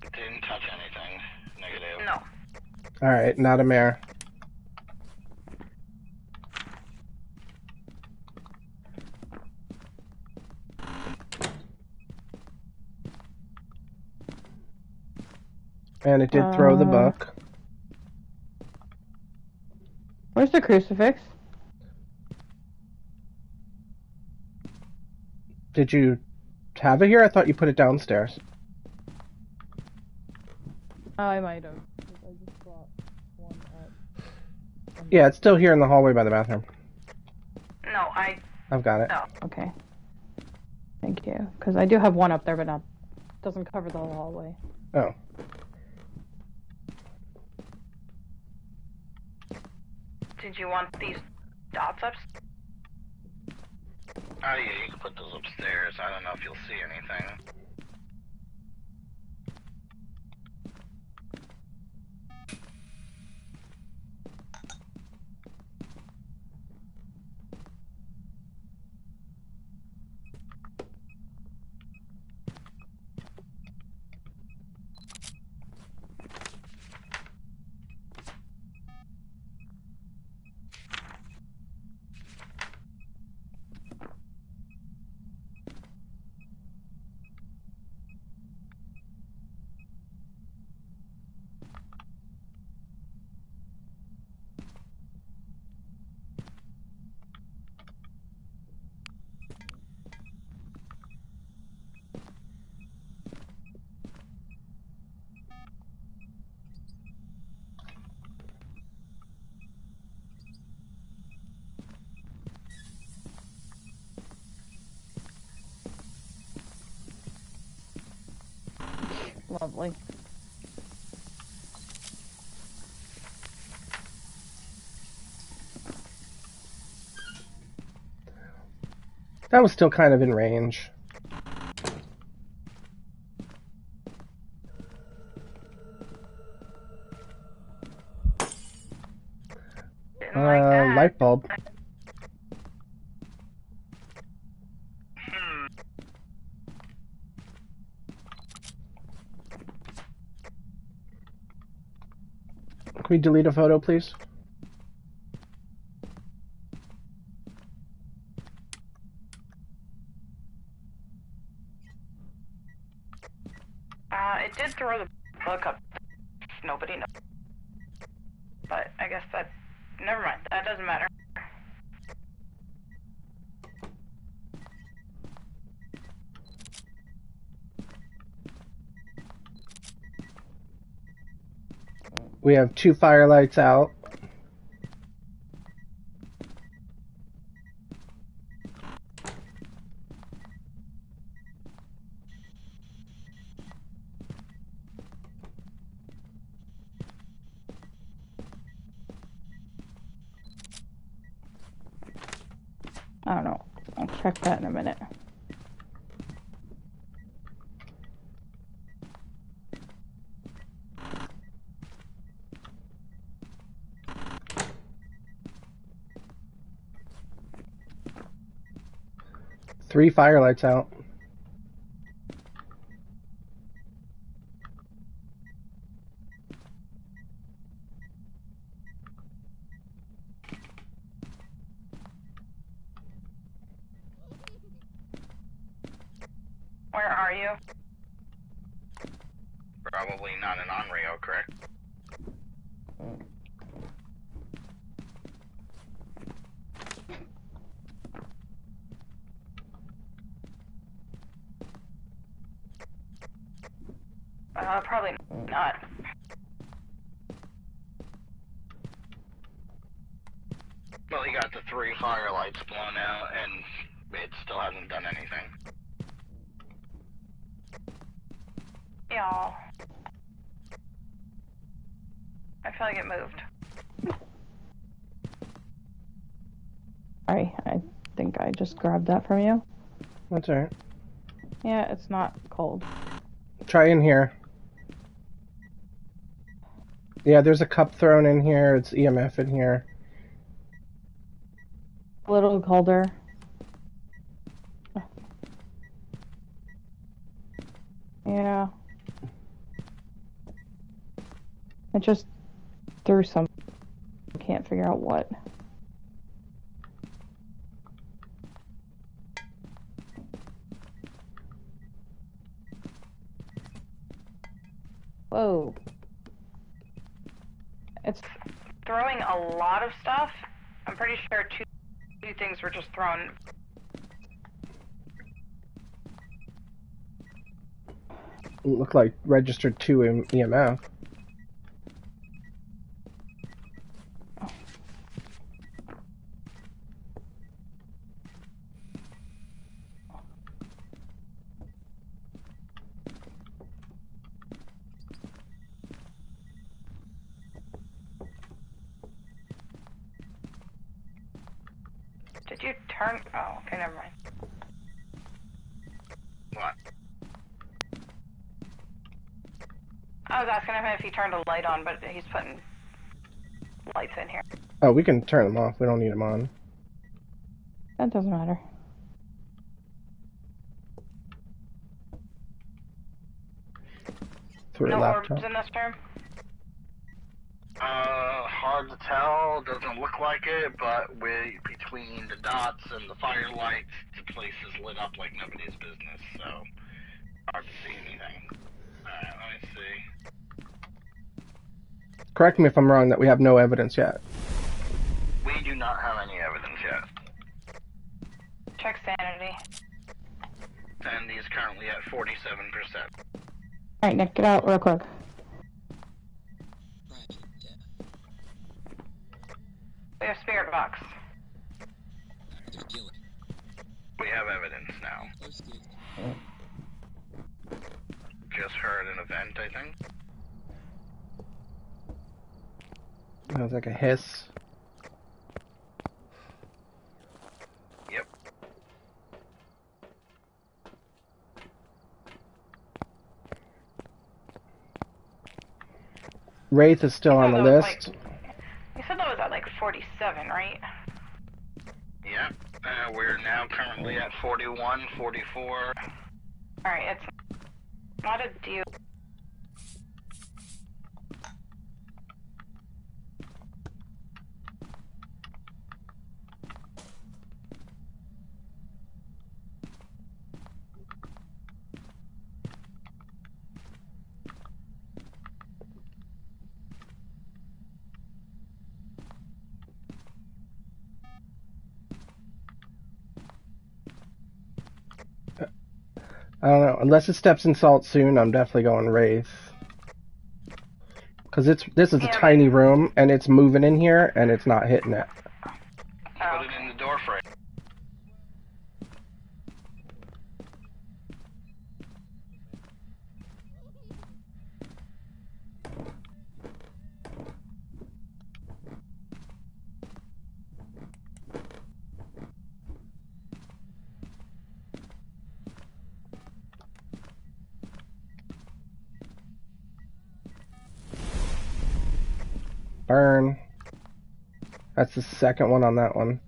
Didn't touch anything. Negative. No. Alright, not a mare. And it did throw the book. Where's the crucifix? Did you have it here? I thought you put it downstairs. Oh, I might have. I just brought one up. Yeah, it's still here in the hallway by the bathroom. No, I've got it. no. Okay. Thank you. Because I do have one up there, but not doesn't cover the whole hallway. Oh. Did you want these dots up? Oh yeah, you can put those upstairs. I don't know if you'll see anything. Lovely. That was still kind of in range. Didn't like that. Light bulb. Can we delete a photo, please? It did throw the book up. Nobody knows. But I guess that... Never mind. That doesn't matter. We have 2 firelights out. I don't know. I'll check that in a minute. Three firelights out. Where are you? Probably not an on-rail, correct? Probably not. Well, he got the 3 firelights blown out, and it still hasn't done anything. Yeah. I feel like it moved. Sorry, I think I just grabbed that from you. That's alright. Yeah, it's not cold. Try in here. Yeah, there's a cup thrown in here. It's EMF in here. A little colder. Yeah. I just threw some. I can't figure out what. Whoa. It's Throwing a lot of stuff. I'm pretty sure two things were just thrown. Look like registered 2 EMF. Did you turn? Oh, okay, never mind. What? I was asking him if he turned a light on, but he's putting lights in here. Oh, we can turn them off. We don't need them on. That doesn't matter. Through No a laptop. orbs in this room? Hard to tell. Doesn't look like it, but between the dots and the firelights, the place is lit up like nobody's business, so hard to see anything. Alright, let me see. Correct me if I'm wrong that we have no evidence yet. We do not have any evidence yet. Check sanity. And he's currently at 47%. Alright, Nick, get out real quick. We have spirit box. We have evidence now. Just heard an event, I think. That was like a hiss. Yep. Wraith is still on the list. You said that was at like 47, right? Yeah. We're now currently at 41, 44. Alright, it's not a deal. I don't know. Unless it steps in salt soon, I'm definitely going Wraith. Because this is a tiny room, and it's moving in here, and it's not hitting it. Oh, Put it in the door frame. Burn. That's the second one on that one.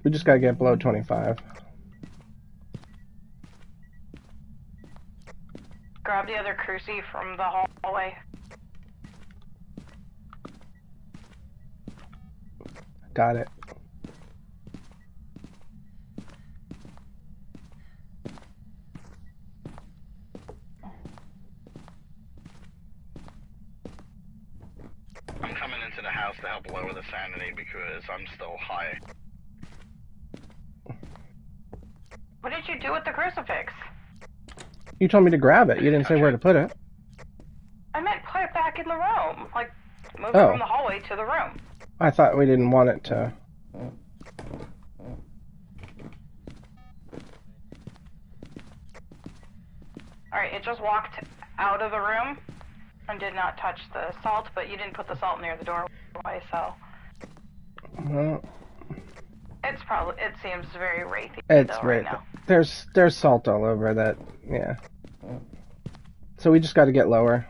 We just gotta get below 25. grab the other cruci from the hallway. Got it. I'm coming into the house to help lower the sanity because I'm still high. did you do with the crucifix? You told me to grab it. You didn't say where to put it. I meant put it back in the room. Like, move it Oh. from the hallway to the room. I thought we didn't want it to. Alright, it just walked out of the room and did not touch the salt, but you didn't put the salt near the doorway, so... Well, it seems very wraithy it's right right. now. There's salt all over that. Yeah. So we just got to get lower.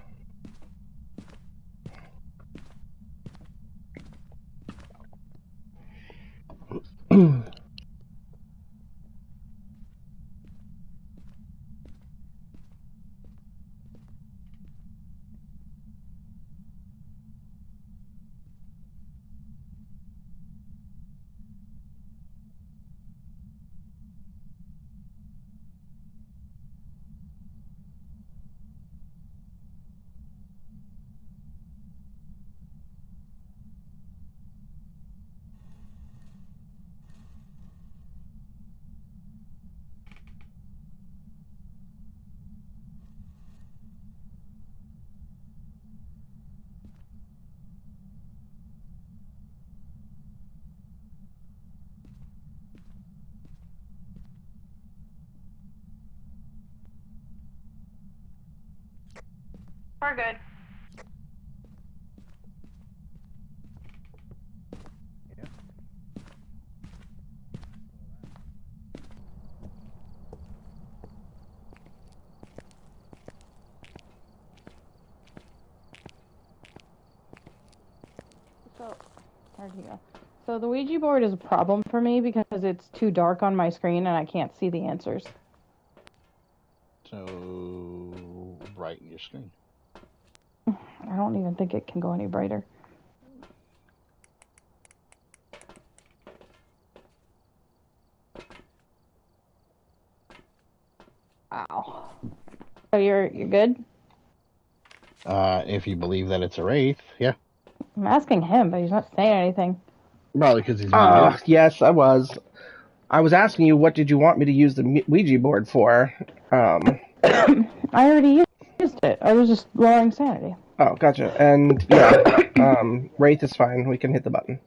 We're good. So, where'd he go? So the Ouija board is a problem for me because it's too dark on my screen and I can't see the answers. So, brighten your screen. I don't even think it can go any brighter. Ow. So you're good? If you believe that it's a wraith, yeah. I'm asking him, but he's not saying anything. Probably because he's muted. Yes, I was. I was asking you what did you want me to use the Ouija board for? I already used it. I was just lowering sanity. Oh, gotcha. And yeah, Wraith is fine. We can hit the button.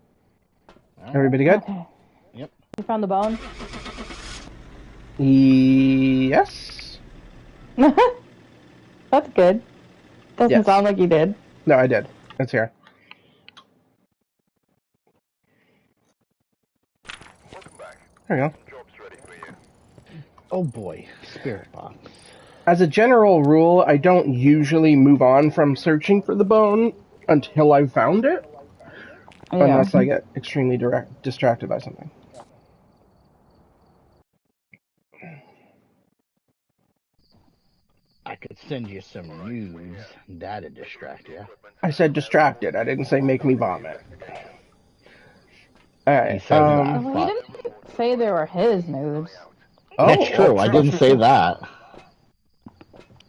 Everybody good? Okay. Yep. You found the bone? Yes. That's good. Doesn't Yes. sound like you did. No, I did. It's here. Welcome back. There you go. Job's ready for you. Oh boy, spirit box. As a general rule, I don't usually move on from searching for the bone until I've found it, unless I get extremely distracted by something. I could send you some news. That'd distract you. I said distracted. I didn't say make me vomit. He Alright, said that. Well, he didn't say they were his nudes. That's true. I didn't say that.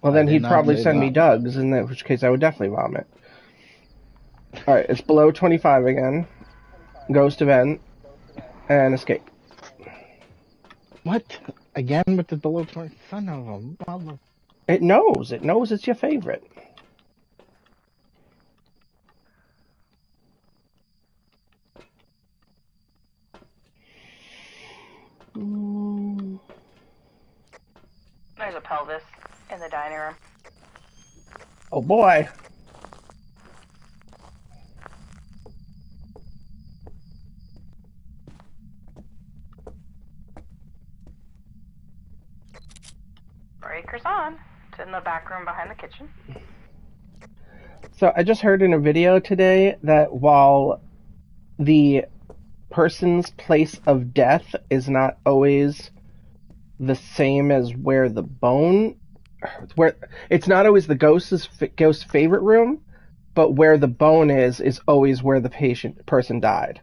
Well, then I did he'd not probably say send me that. Doug's, in which case I would definitely vomit. Alright, it's below 25 again. Ghost event. And escape. What? Again with the below 20? Son of a mother. It knows. It knows it's your favorite. There's a pelvis in the dining room. Oh boy. Breaker's on. It's in the back room behind the kitchen. So I just heard in a video today that while the person's place of death is not always the same as where the bone, where it's not always the ghost's favorite room, but where the bone is always where the person died.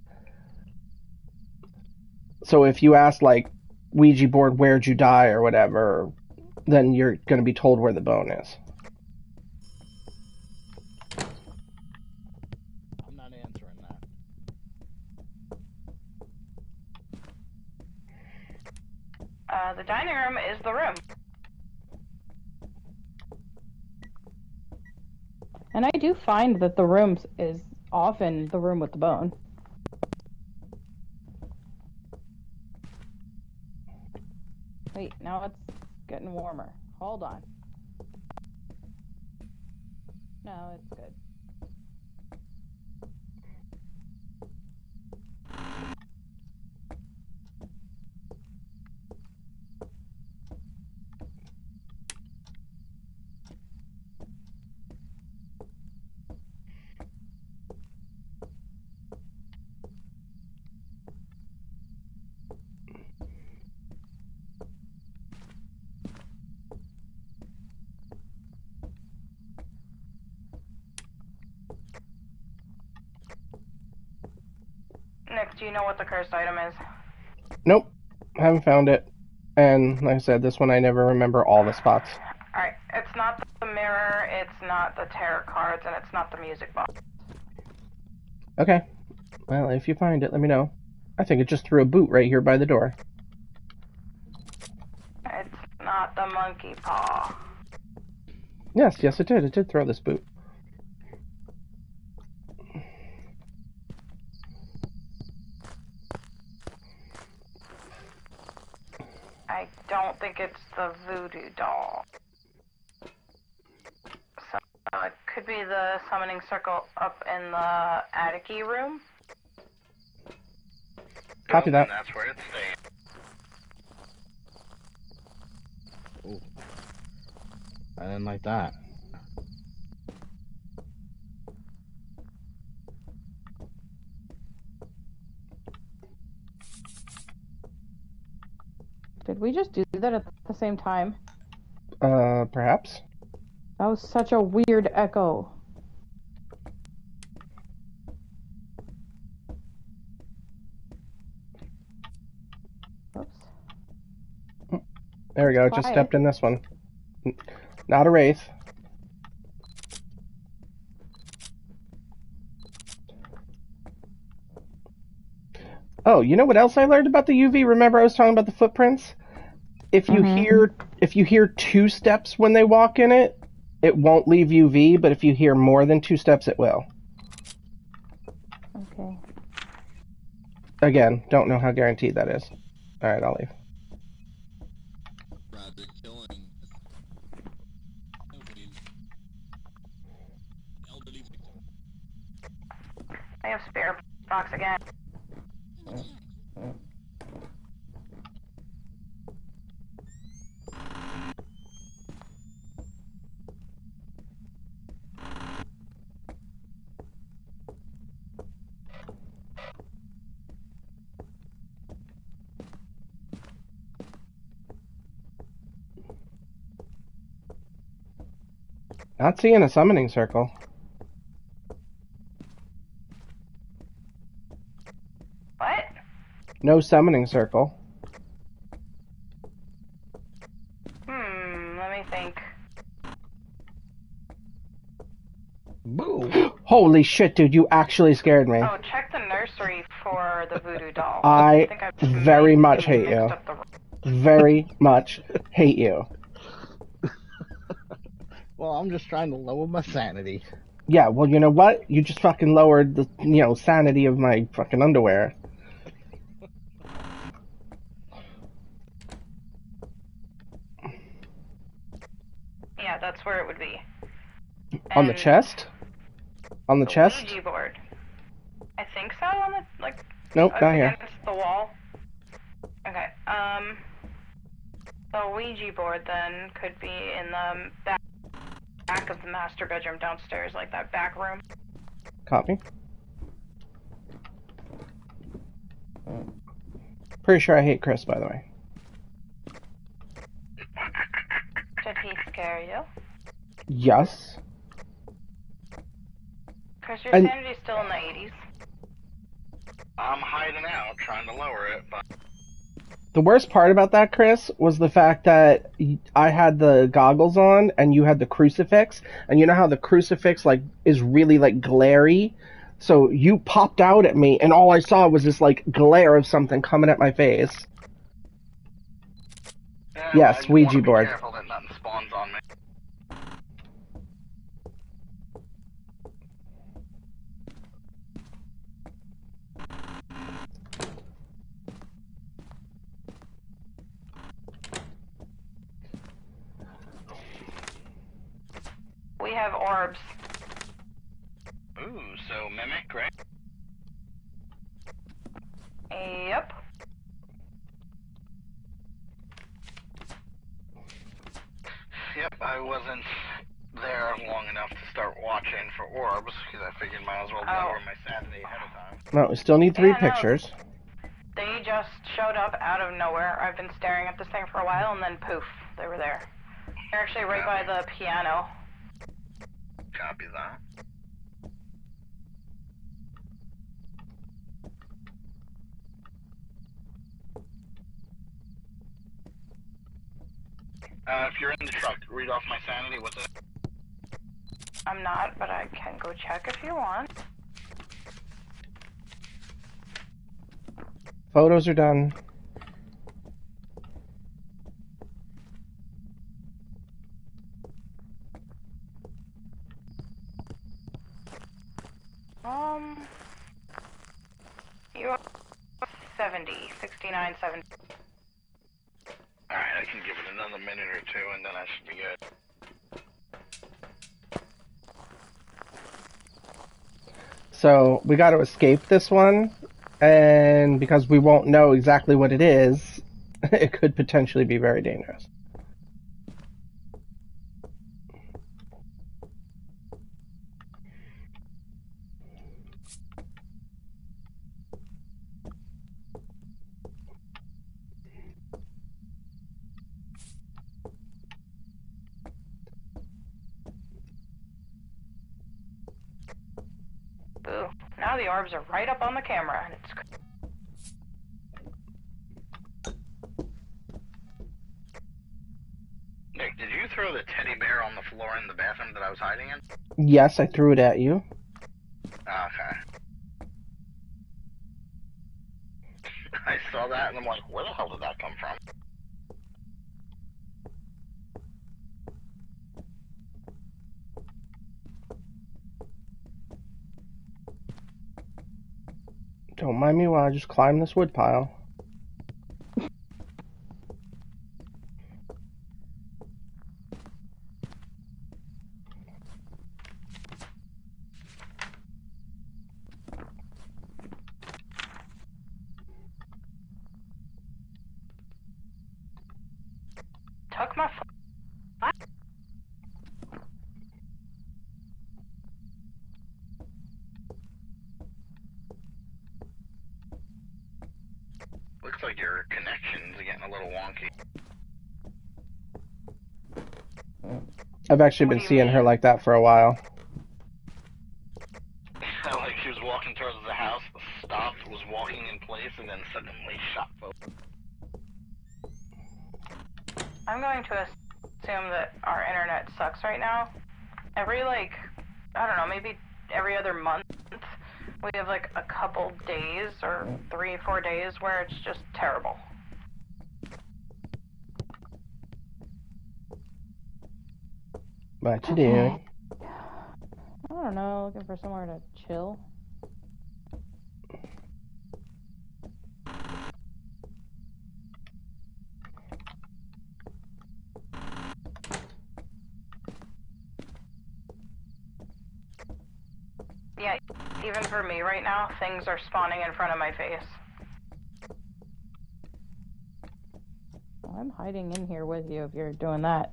So if you ask like Ouija board, where'd you die or whatever, then you're going to be told where the bone is. I'm not answering that. The dining room is the room. And I do find that the room is often the room with the bone. Wait, now it's getting warmer. Hold on. No, it's good. Nick, do you know what the cursed item is? Nope, haven't found it. And like I said, this one I never remember all the spots. Alright, it's not the mirror, it's not the tarot cards, and it's not the music box. Okay. Well, if you find it, let me know. I think it just threw a boot right here by the door. It's not the monkey paw. Yes, it did. It did throw this boot. I don't think it's the voodoo doll. So it could be the summoning circle up in the attic-y room. Copy that. And that's where it stays. Ooh. I didn't like that. Did we just do that at the same time? Perhaps? That was such a weird echo. Oops. There we go. Just stepped in this one. Not a wraith. Oh, you know what else I learned about the UV? Remember I was talking about the footprints? If you hear 2 steps when they walk in it, it won't leave UV, but if you hear more than 2 steps, it will. Okay. Again, don't know how guaranteed that is. Alright, I'll leave. Rather killing elderly victim. I have spare box again. Not seeing a summoning circle. What? No summoning circle. Let me think. Boo! Holy shit, dude, you actually scared me. Oh, check the nursery for the voodoo doll. I think I've very much hate mixed you. up the- Very much hate you. Well, I'm just trying to lower my sanity. Yeah, well, you know what? You just fucking lowered the, sanity of my fucking underwear. Yeah, that's where it would be. On the And chest? On the chest? Ouija board. I think so. On the Nope, not here. against the wall. Okay. The Ouija board then could be in the back of the master bedroom downstairs, like that back room. Copy. Pretty sure I hate Chris, by the way. Did he scare you? Yes. Because your And- sanity's still in the 80s. I'm hiding out, trying to lower it, but The worst part about that, Chris, was the fact that I had the goggles on and you had the crucifix, and you know how the crucifix is really glary? So you popped out at me and all I saw was this glare of something coming at my face. Yeah, Yes, I just Ouija wanna be board. careful that nothing spawns on me. We have orbs. Ooh, so mimic, right? Yep. Yep, I wasn't there long enough to start watching for orbs, because I figured might as well lower my sanity ahead of time. Well, we still need 3 Yeah, no. pictures. They just showed up out of nowhere. I've been staring at this thing for a while, and then poof, they were there. They're actually right by the piano. Copy that. If you're in the truck, read off my sanity, what's it? I'm not, but I can go check if you want. Photos are done. You are 70, 69, 70. Alright, I can give it another minute or two, and then I should be good. So we got to escape this one, and because we won't know exactly what it is, it could potentially be very dangerous. Ooh, now the orbs are right up on the camera, and it's... Nick, did you throw the teddy bear on the floor in the bathroom that I was hiding in? Yes, I threw it at you. Okay. I saw that, and I'm like, where the hell did that come from? Don't mind me while I just climb this wood pile. Took my... Looks like your connection's getting a little wonky. I've actually What been do you seeing her mean? like that for a while. Like she was walking towards the house, stopped, was walking in place, and then suddenly shot forward. I'm going to assume that our internet sucks right now. Every, like, I don't know, maybe every other month, we have, like, a couple days, or 3 or 4 days, where it's just terrible. What you doing? I don't know, looking for somewhere to chill. Yeah, even for me right now, things are spawning in front of my face. Well, I'm hiding in here with you if you're doing that.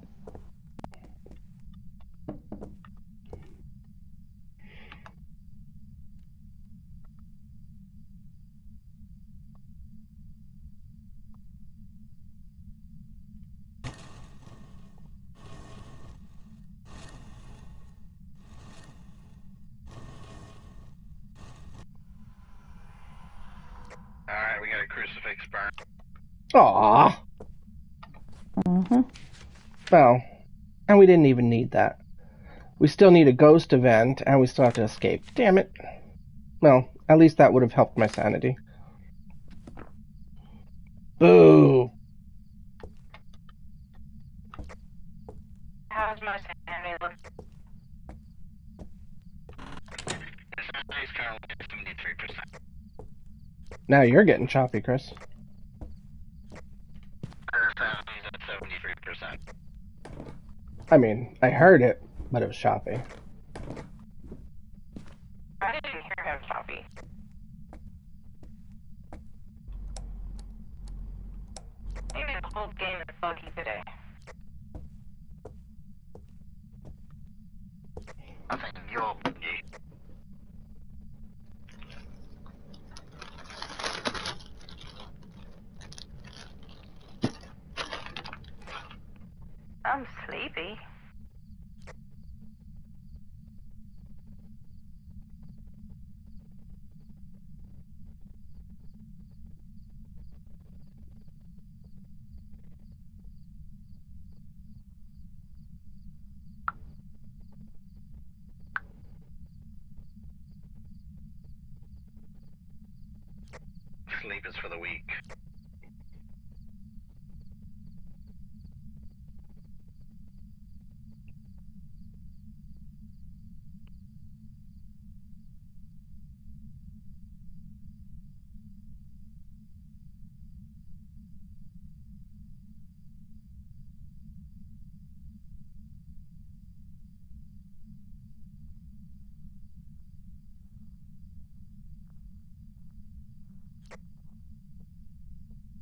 Alright, we got a crucifix burn. Aww. Mm-hmm. Well, and we didn't even need that. We still need a ghost event, and we still have to escape. Damn it. Well, at least that would have helped my sanity. Boo! Sanity's currently at 73%. Now you're getting choppy, Chris. Her sanity's at 73%. I mean, I heard it, but it was choppy. I didn't hear him choppy. Maybe the whole game is buggy today. I think you're buggy. I'm sleepy. Sleep is for the weak.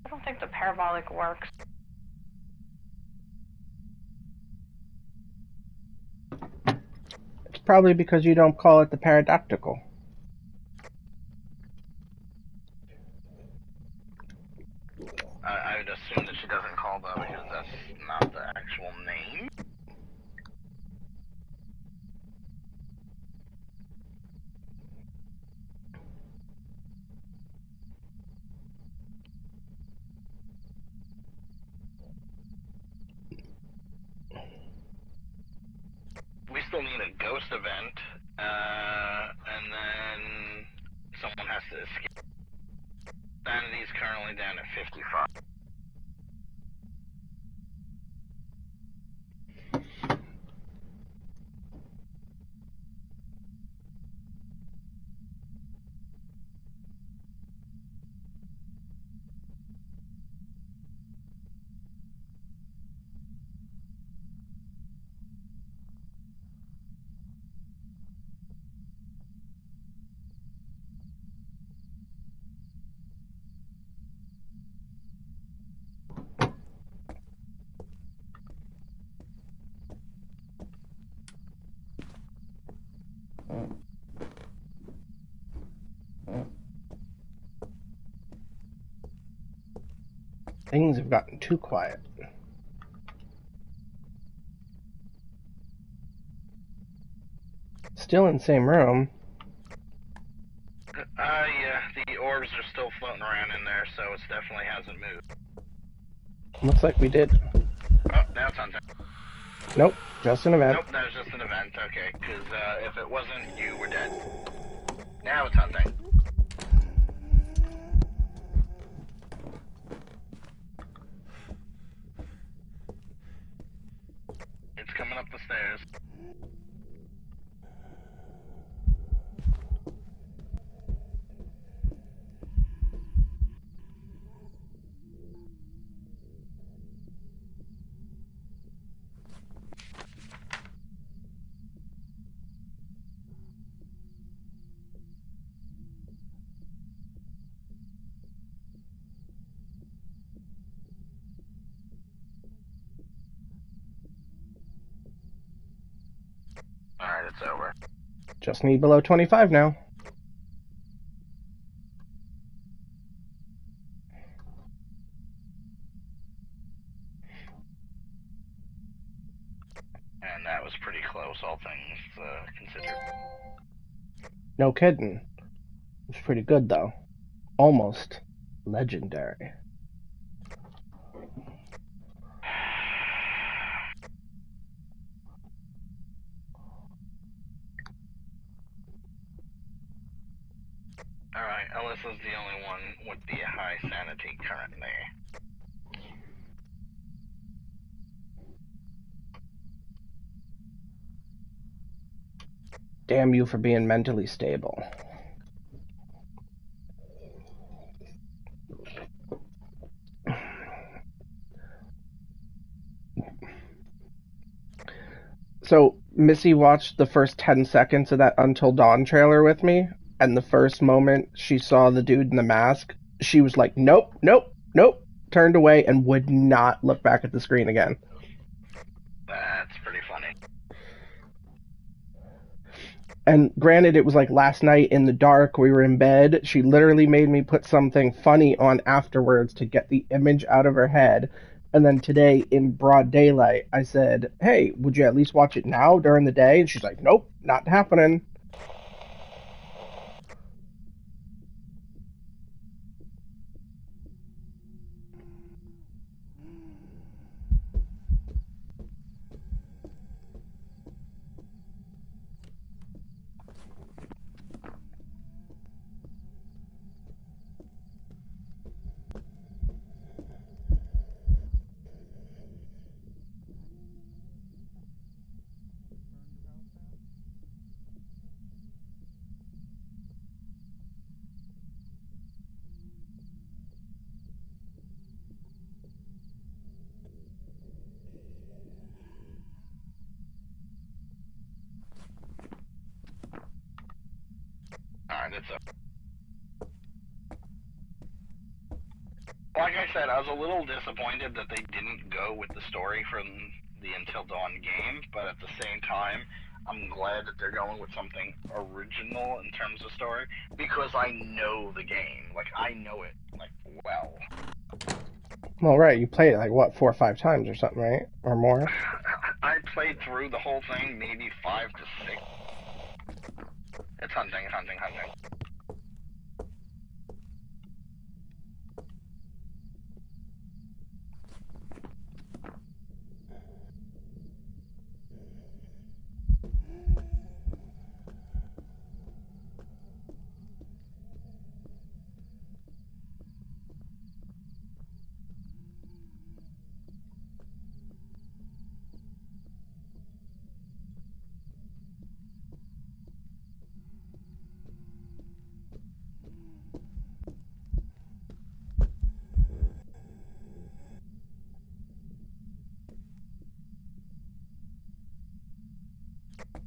I don't think the parabolic works. It's probably because you don't call it the paradoctical. I would assume that she doesn't call that because that's not the actual name. We still need a ghost event, and then someone has to escape. Sanity's currently down at 55. Things have gotten too quiet. Still in the same room. Yeah, the orbs are still floating around in there, so it definitely hasn't moved. Looks like we did. Oh, now it's on. Nope, just an event. Nope, that was just an event. Okay, because if it wasn't, you were dead. Now it's hunting. It's coming up the stairs. Alright, it's over. Just need below 25 now. And that was pretty close, all things considered. No kidding. It's pretty good, though. Almost legendary. Alright, Alyssa's the only one with the high sanity currently. Damn you for being mentally stable. So Missy watched the first 10 seconds of that Until Dawn trailer with me, and the first moment she saw the dude in the mask, she was like, nope, nope, nope, turned away and would not look back at the screen again. That's pretty funny. And granted, it was like last night in the dark, we were in bed. She literally made me put something funny on afterwards to get the image out of her head. And then today, in broad daylight, I said, hey, would you at least watch it now during the day? And she's like, nope, not happening. Alright, it's up. Like I said, I was a little disappointed that they didn't go with the story from the Until Dawn game, but at the same time, I'm glad that they're going with something original in terms of story, because I know the game. Like, I know it, like, well. Well, right, you played it like, what, 4 or 5 times or something, right? Or more? I played through the whole thing maybe 5 to 6. It's hunting, hunting, hunting.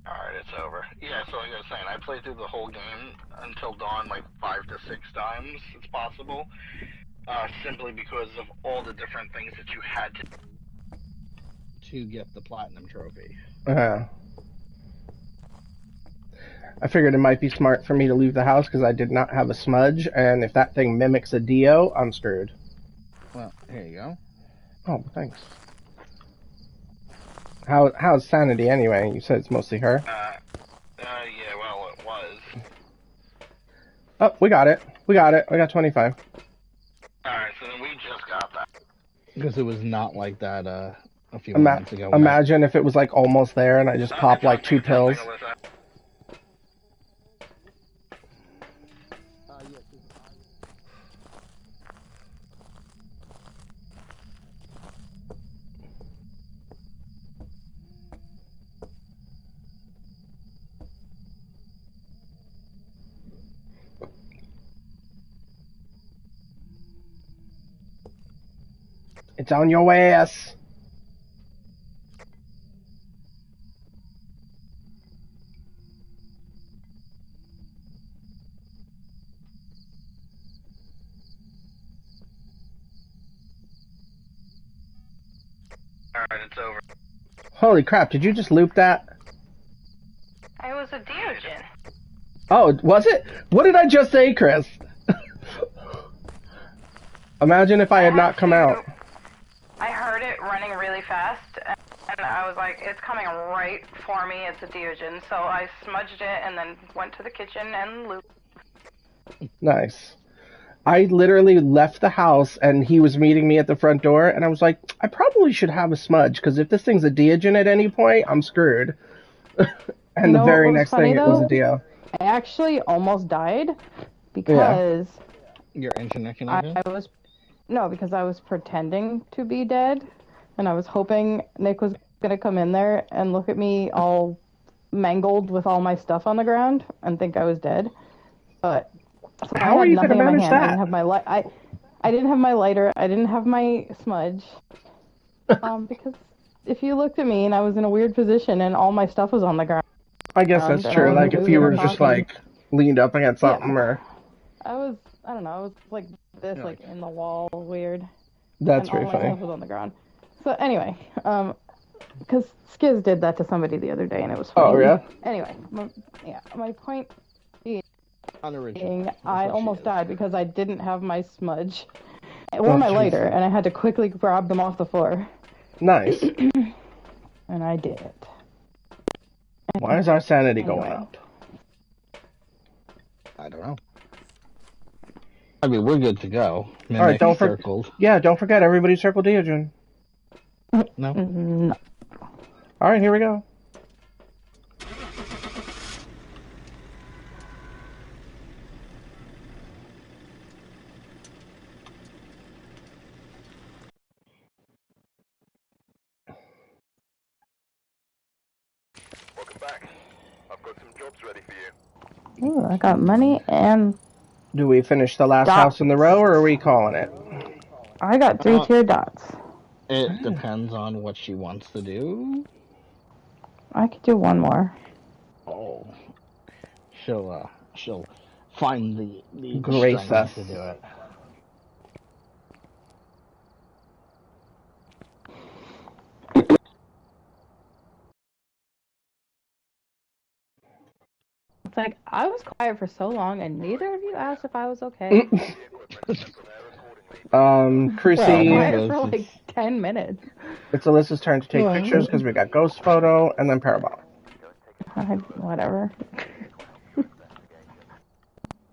Alright, it's over. Yeah, so like I was saying, I played through the whole game Until Dawn like 5 to 6 times, it's possible. Simply because of all the different things that you had to get the platinum trophy. I figured it might be smart for me to leave the house because I did not have a smudge, and if that thing mimics a Dio, I'm screwed. Well, here you go. Oh, thanks. How's Sanity anyway? You said it's mostly her. Yeah, well, it was. Oh, we got it. We got it. I got 25. Alright, so then we just got that. Because it was not like that a few moments ago. Imagine if it was like almost there and I just popped like 2 pills. It's on your ass. Alright, it's over. Holy crap, did you just loop that? It was a Deogen. Oh, was it? What did I just say, Chris? Imagine if I had not come out. I heard it running really fast, and I was like, it's coming right for me, it's a Deogen. So I smudged it and then went to the kitchen and looped. Nice. I literally left the house and he was meeting me at the front door, and I was like, I probably should have a smudge, because if this thing's a Deogen at any point, I'm screwed. And the very next thing, it was a Dio. I actually almost died because Your internet connection? because I was pretending to be dead, and I was hoping Nick was gonna come in there and look at me all mangled with all my stuff on the ground and think I was dead. But so How are you gonna manage that? I didn't have my I didn't have my lighter. I didn't have my smudge. Because if you looked at me and I was in a weird position and all my stuff was on the ground, I guess that's and I true. wasn't Like if you moving or were just talking. like leaned up against something, or I don't know, I was like this, like in the wall, weird, that's and all very my funny. stuff was on the ground. So anyway, because Skiz did that to somebody the other day and it was funny. Oh yeah. Anyway, my point Unoriginal. being, That's I what she almost is. died because I didn't have my smudge or Oh, my jeez. lighter, and I had to quickly grab them off the floor, Nice. and I did it. Why is our sanity going Anyway. up? I don't know. I mean, we're good to go. All right, don't forget. circled. Yeah, don't forget. Everybody circle Deogen. No. No. All right, here we go. Welcome back. I've got some jobs ready for you. Ooh, I got money and Do we finish the last Dots. house in the row, or are we calling it? I got 3 tier dots. It depends on what she wants to do. I could do one more. Oh, she'll find the Grace strength us. to do it. It's like, I was quiet for so long and neither of you asked if I was okay. Chrissy, Quiet for like 10 minutes. it's Alyssa's turn to take Wow. pictures because we got ghost photo and then parabolic. Whatever.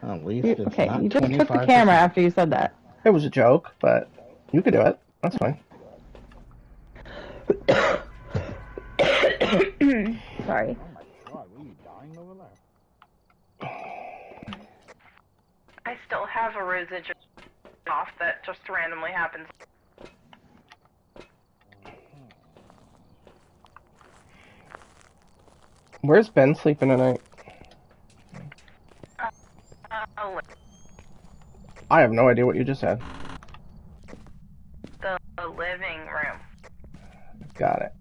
At least it's Okay, not you just took the 25%. camera after you said that. It was a joke, but you could do it. That's fine. Sorry. God, were you dying over there? I still have a residual off that just randomly happens. Where's Ben sleeping tonight? I have no idea what you just said. The living room. Got it.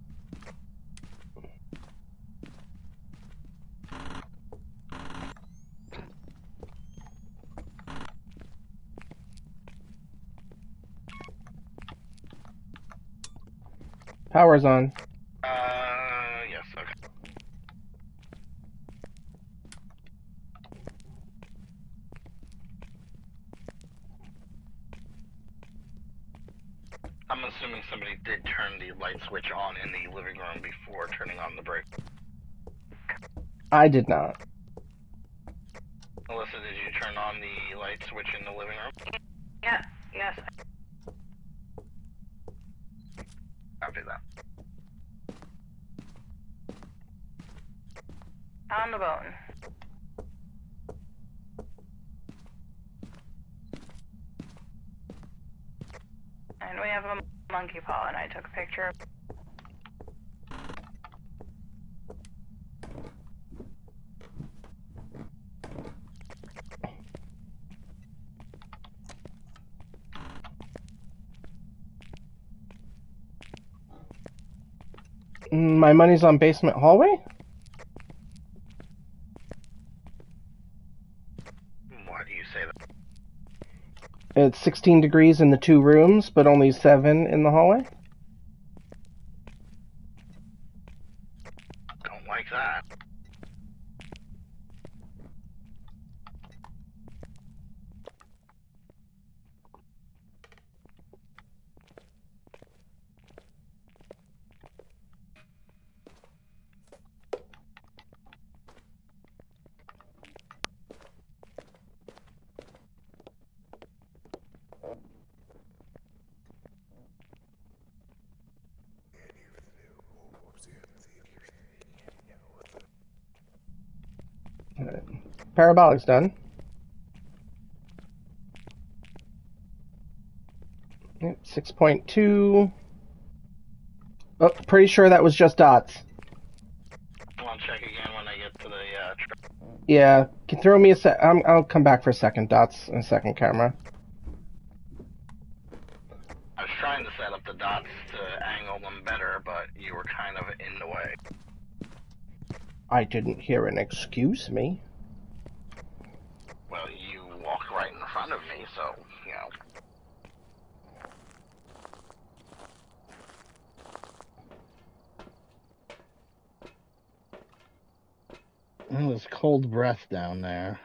Power's on. Yes, okay. I'm assuming somebody did turn the light switch on in the living room before turning on the break. I did not. Alyssa, did you turn on the light switch in the living room? Yeah, yes. Copy that. On the bone. And we have a monkey paw, and I took a picture of. My money's on basement hallway? Why do you say that? It's 16 degrees in the 2 rooms, but only 7 in the hallway? Don't like that. Parabolic's done. Yep, 6.2. Oh, pretty sure that was just dots. I'll check again when I get to the Yeah, can throw me a sec. I'll come back for a second dots and a second camera. I was trying to set up the dots to angle handle them better, but you were kind of in the way. I didn't hear an excuse me. Well, you walked right in front of me, so, you know. Oh, there's cold breath down there.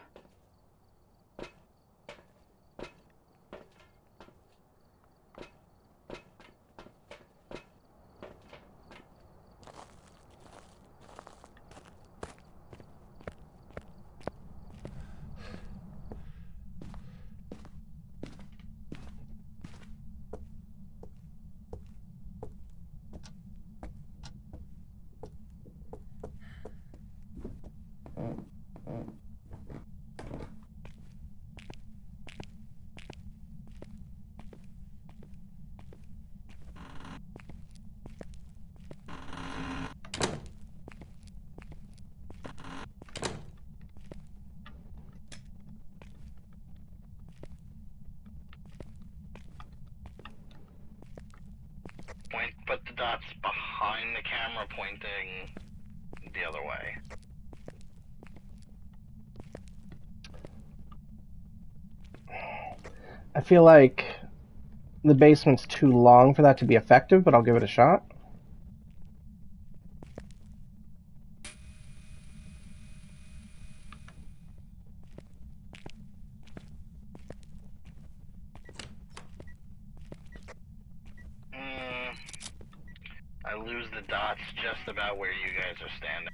Put the dots behind the camera pointing the other way. I feel like the basement's too long for that to be effective, but I'll give it a shot. I lose the dots just about where you guys are standing.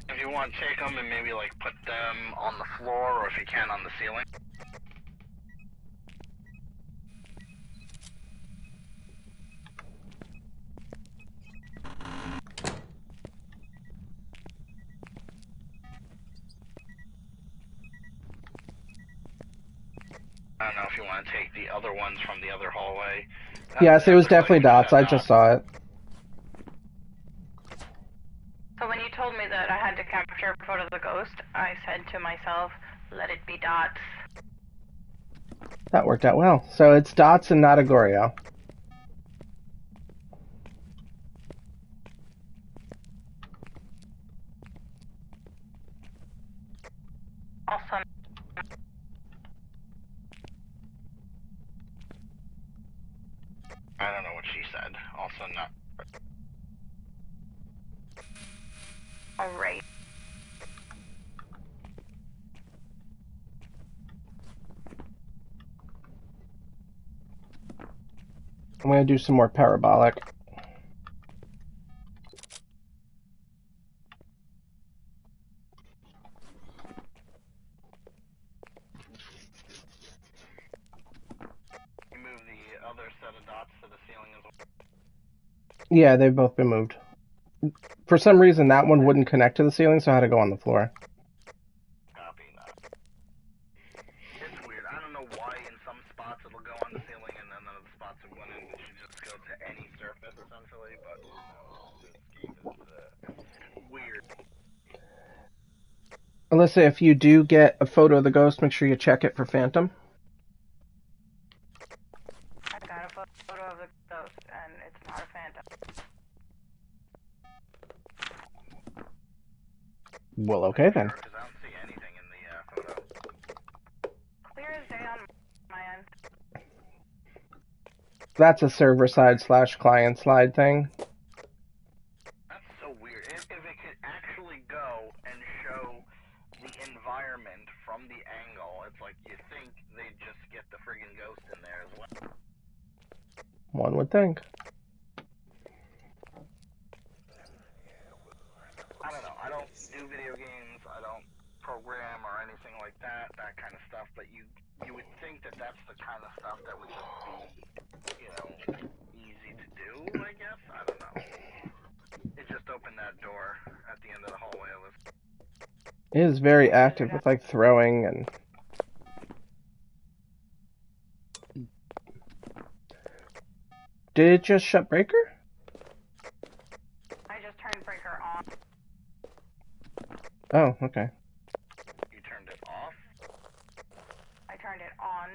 If you want, take them and maybe like put them on the floor, or if you can, on the ceiling. I don't know if you want to take the other ones from the other hallway. Yes, it was definitely dots. I just saw it. So when you told me that I had to capture a photo of the ghost, I said to myself, let it be dots. That worked out well. So it's dots and not a Goryo. Awesome. I don't know what she said. Also not. Alright. I'm going to do some more parabolic. You move the other set of dots to the ceiling as well. Yeah, they've both been moved. For some reason, that one wouldn't connect to the ceiling, so I had to go on the floor. Copy that. It's weird. I don't know why in some spots it'll go on the ceiling and then other spots it wouldn't. It should just go to any surface essentially, but this game is weird. Alyssa, if you do get a photo of the ghost, make sure you check it for phantom. I got a photo of the ghost, and it's not a phantom. Well, okay then. Because I don't see anything in the photo. Clear as day on my end. That's a server-side / client slide thing. That's so weird. If it could actually go and show the environment from the angle, it's like you think they'd just get the friggin' ghost in there as well. One would think. I don't know. I don't do video games. I don't program or anything like that kind of stuff. But you would think that that's the kind of stuff that would just be, easy to do. I guess. I don't know. It just opened that door at the end of the hallway. It is very active with like throwing and. Did it just shut breaker? I just turned breaker on. Oh, okay. You turned it off. I turned it on.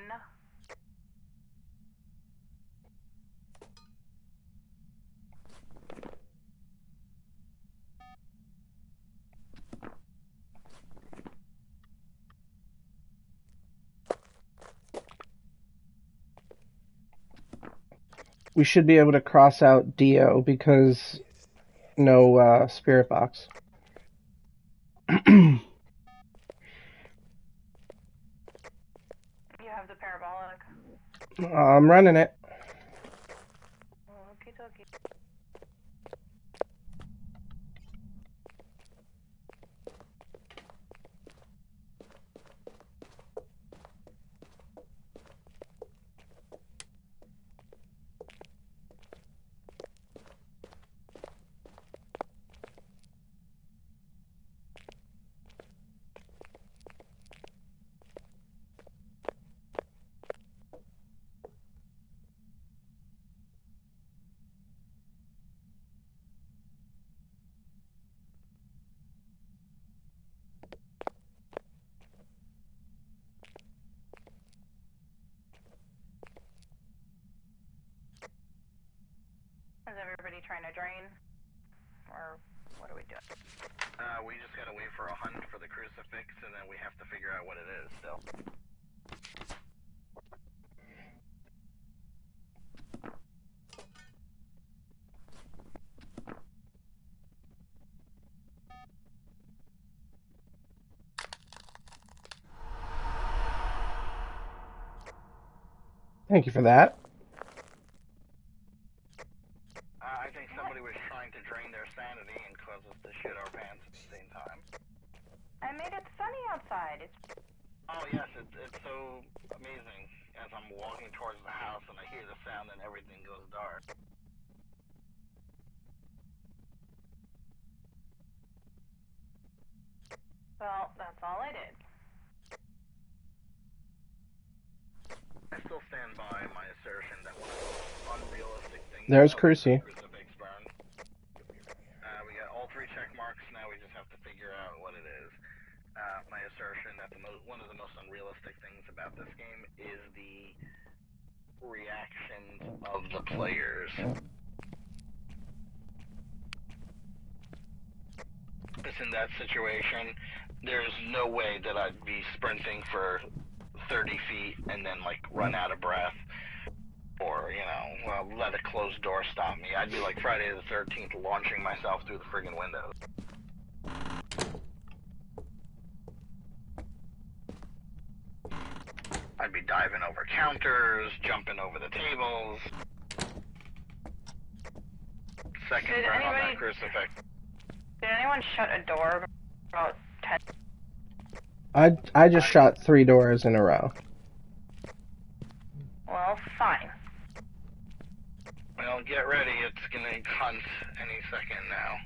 we should be able to cross out Dio because no spirit box. You have the parabolic. I'm running it. Okie dokie. Is everybody trying to drain? Or what are we doing? We just gotta wait for a hunt for the crucifix, and then we have to figure out what it is still. Thank you for that. I think somebody was trying to drain their sanity and cause us to shit our pants at the same time. I made it sunny outside. Oh yes, it's so amazing. As I'm walking towards the house and I hear the sound and everything goes dark. Well, that's all I did. I still stand by my assertion that one of the most unrealistic things There's about Cruci. the crucifix burn. We got all 3 check marks. Now we just have to figure out what it is. My assertion that one of the most unrealistic things about this game is the reactions of the players. Because in that situation, there's no way that I'd be sprinting for 30 feet and then like run out of breath, or let a closed door stop me. I'd be like Friday the 13th, launching myself through the friggin' window. I'd be diving over counters, jumping over the tables. Second Did burn on that anybody- crucifix. Did anyone shut a door about 10? I just shot 3 doors in a row. Well, fine. Well, get ready. It's gonna hunt any second now.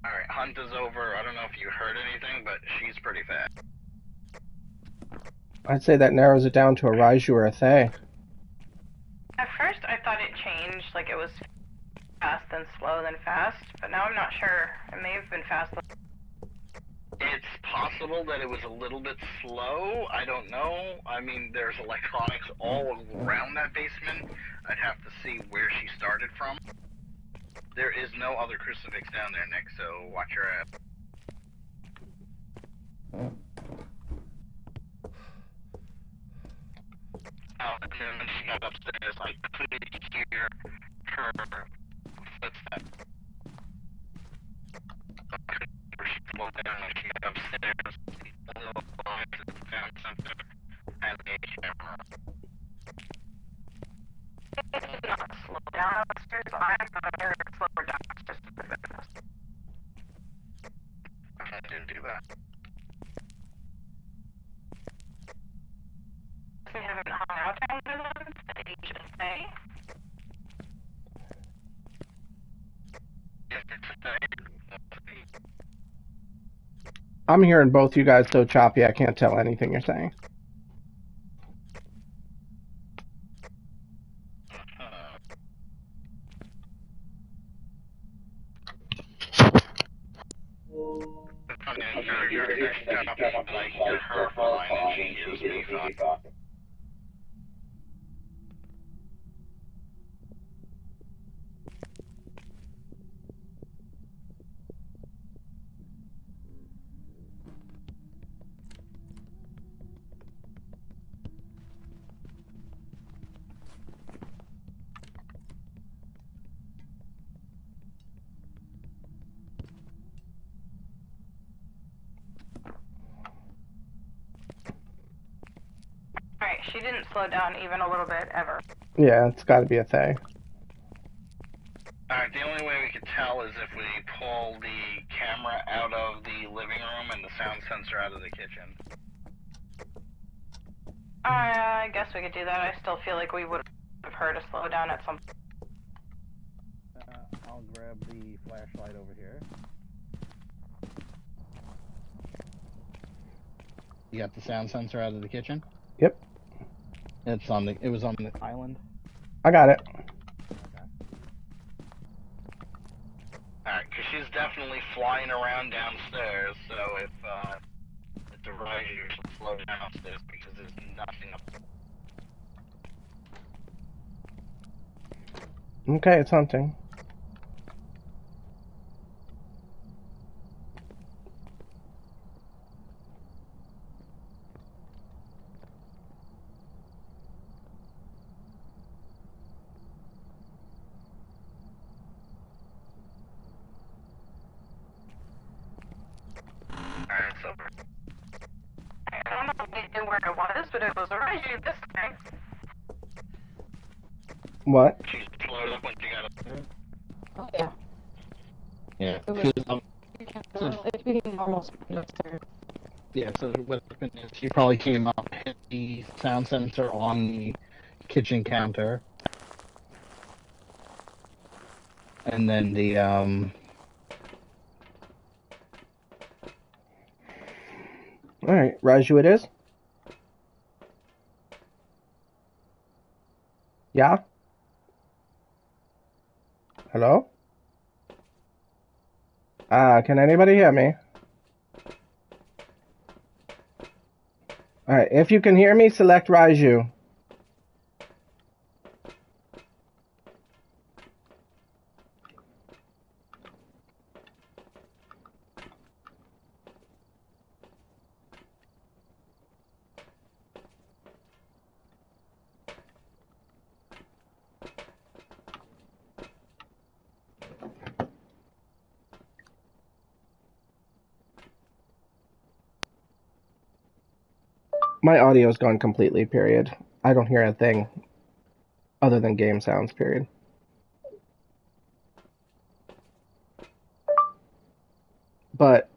Alright, hunt is over. I don't know if you heard anything, but she's pretty fast. I'd say that narrows it down to a Raiju or a Thay. At first, I thought it changed, like it was fast then slow then fast, but now I'm not sure. It may have been fast. It's possible that it was a little bit slow. I don't know. I mean, there's electronics all around that basement. I'd have to see where she started from. There is no other crucifix down there, Nick, so watch your ass. out, and then when she got upstairs, I could hear her footsteps. I could hear she slowed down when she got upstairs. The little boys at the town center and a camera. It did not slow down upstairs. I'm gonna hear it slower down upstairs to the business. I didn't do that. We haven't hung out down there then, did he just say? If it's a thing, I'm hearing both you guys so choppy I can't tell anything you're saying. I can hear your stuff, but I hear her fine and she hears me fine. Alright, she didn't slow down even a little bit, ever. Yeah, it's got to be a thing. Alright, the only way we could tell is if we pull the camera out of the living room and the sound sensor out of the kitchen. I guess we could do that. I still feel like we would have heard a slow down at some. I'll grab the flashlight over here. You got the sound sensor out of the kitchen? Yep, It was on the island. I got it. Alright, because she's definitely flying around downstairs, so if the riser should slow down upstairs because there's nothing up there. Okay, it's hunting. Alright, so I don't know if they knew where it was, but it was around you this time. What? she slowed up when she got upstairs. Oh, yeah. Yeah. It was- She was, It became normal speed upstairs. yeah, so what happened is she probably came up, hit the sound sensor on the kitchen counter. And then the, Alright, Raju it is? Yeah? Hello? Can anybody hear me? Alright, if you can hear me, select Raju. My audio's gone completely, period. I don't hear a thing other than game sounds, period. But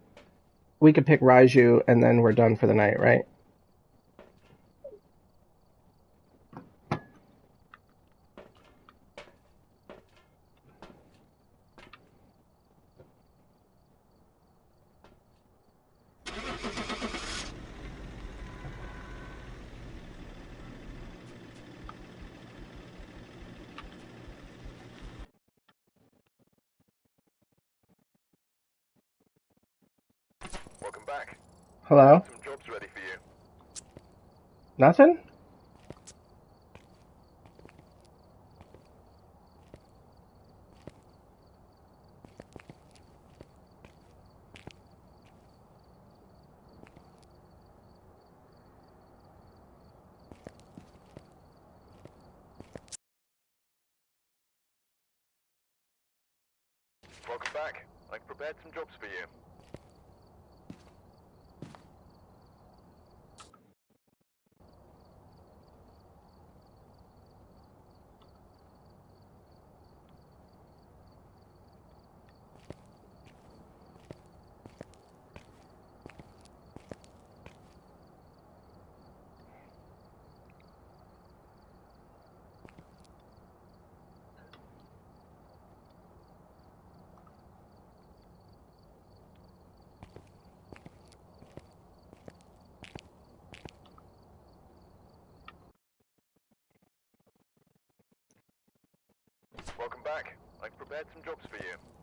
we could pick Raiju and then we're done for the night, right? Welcome back. Hello? Some jobs ready for you. Nothing? Welcome back. I've prepared some jobs for you. Welcome back. I've prepared some jobs for you.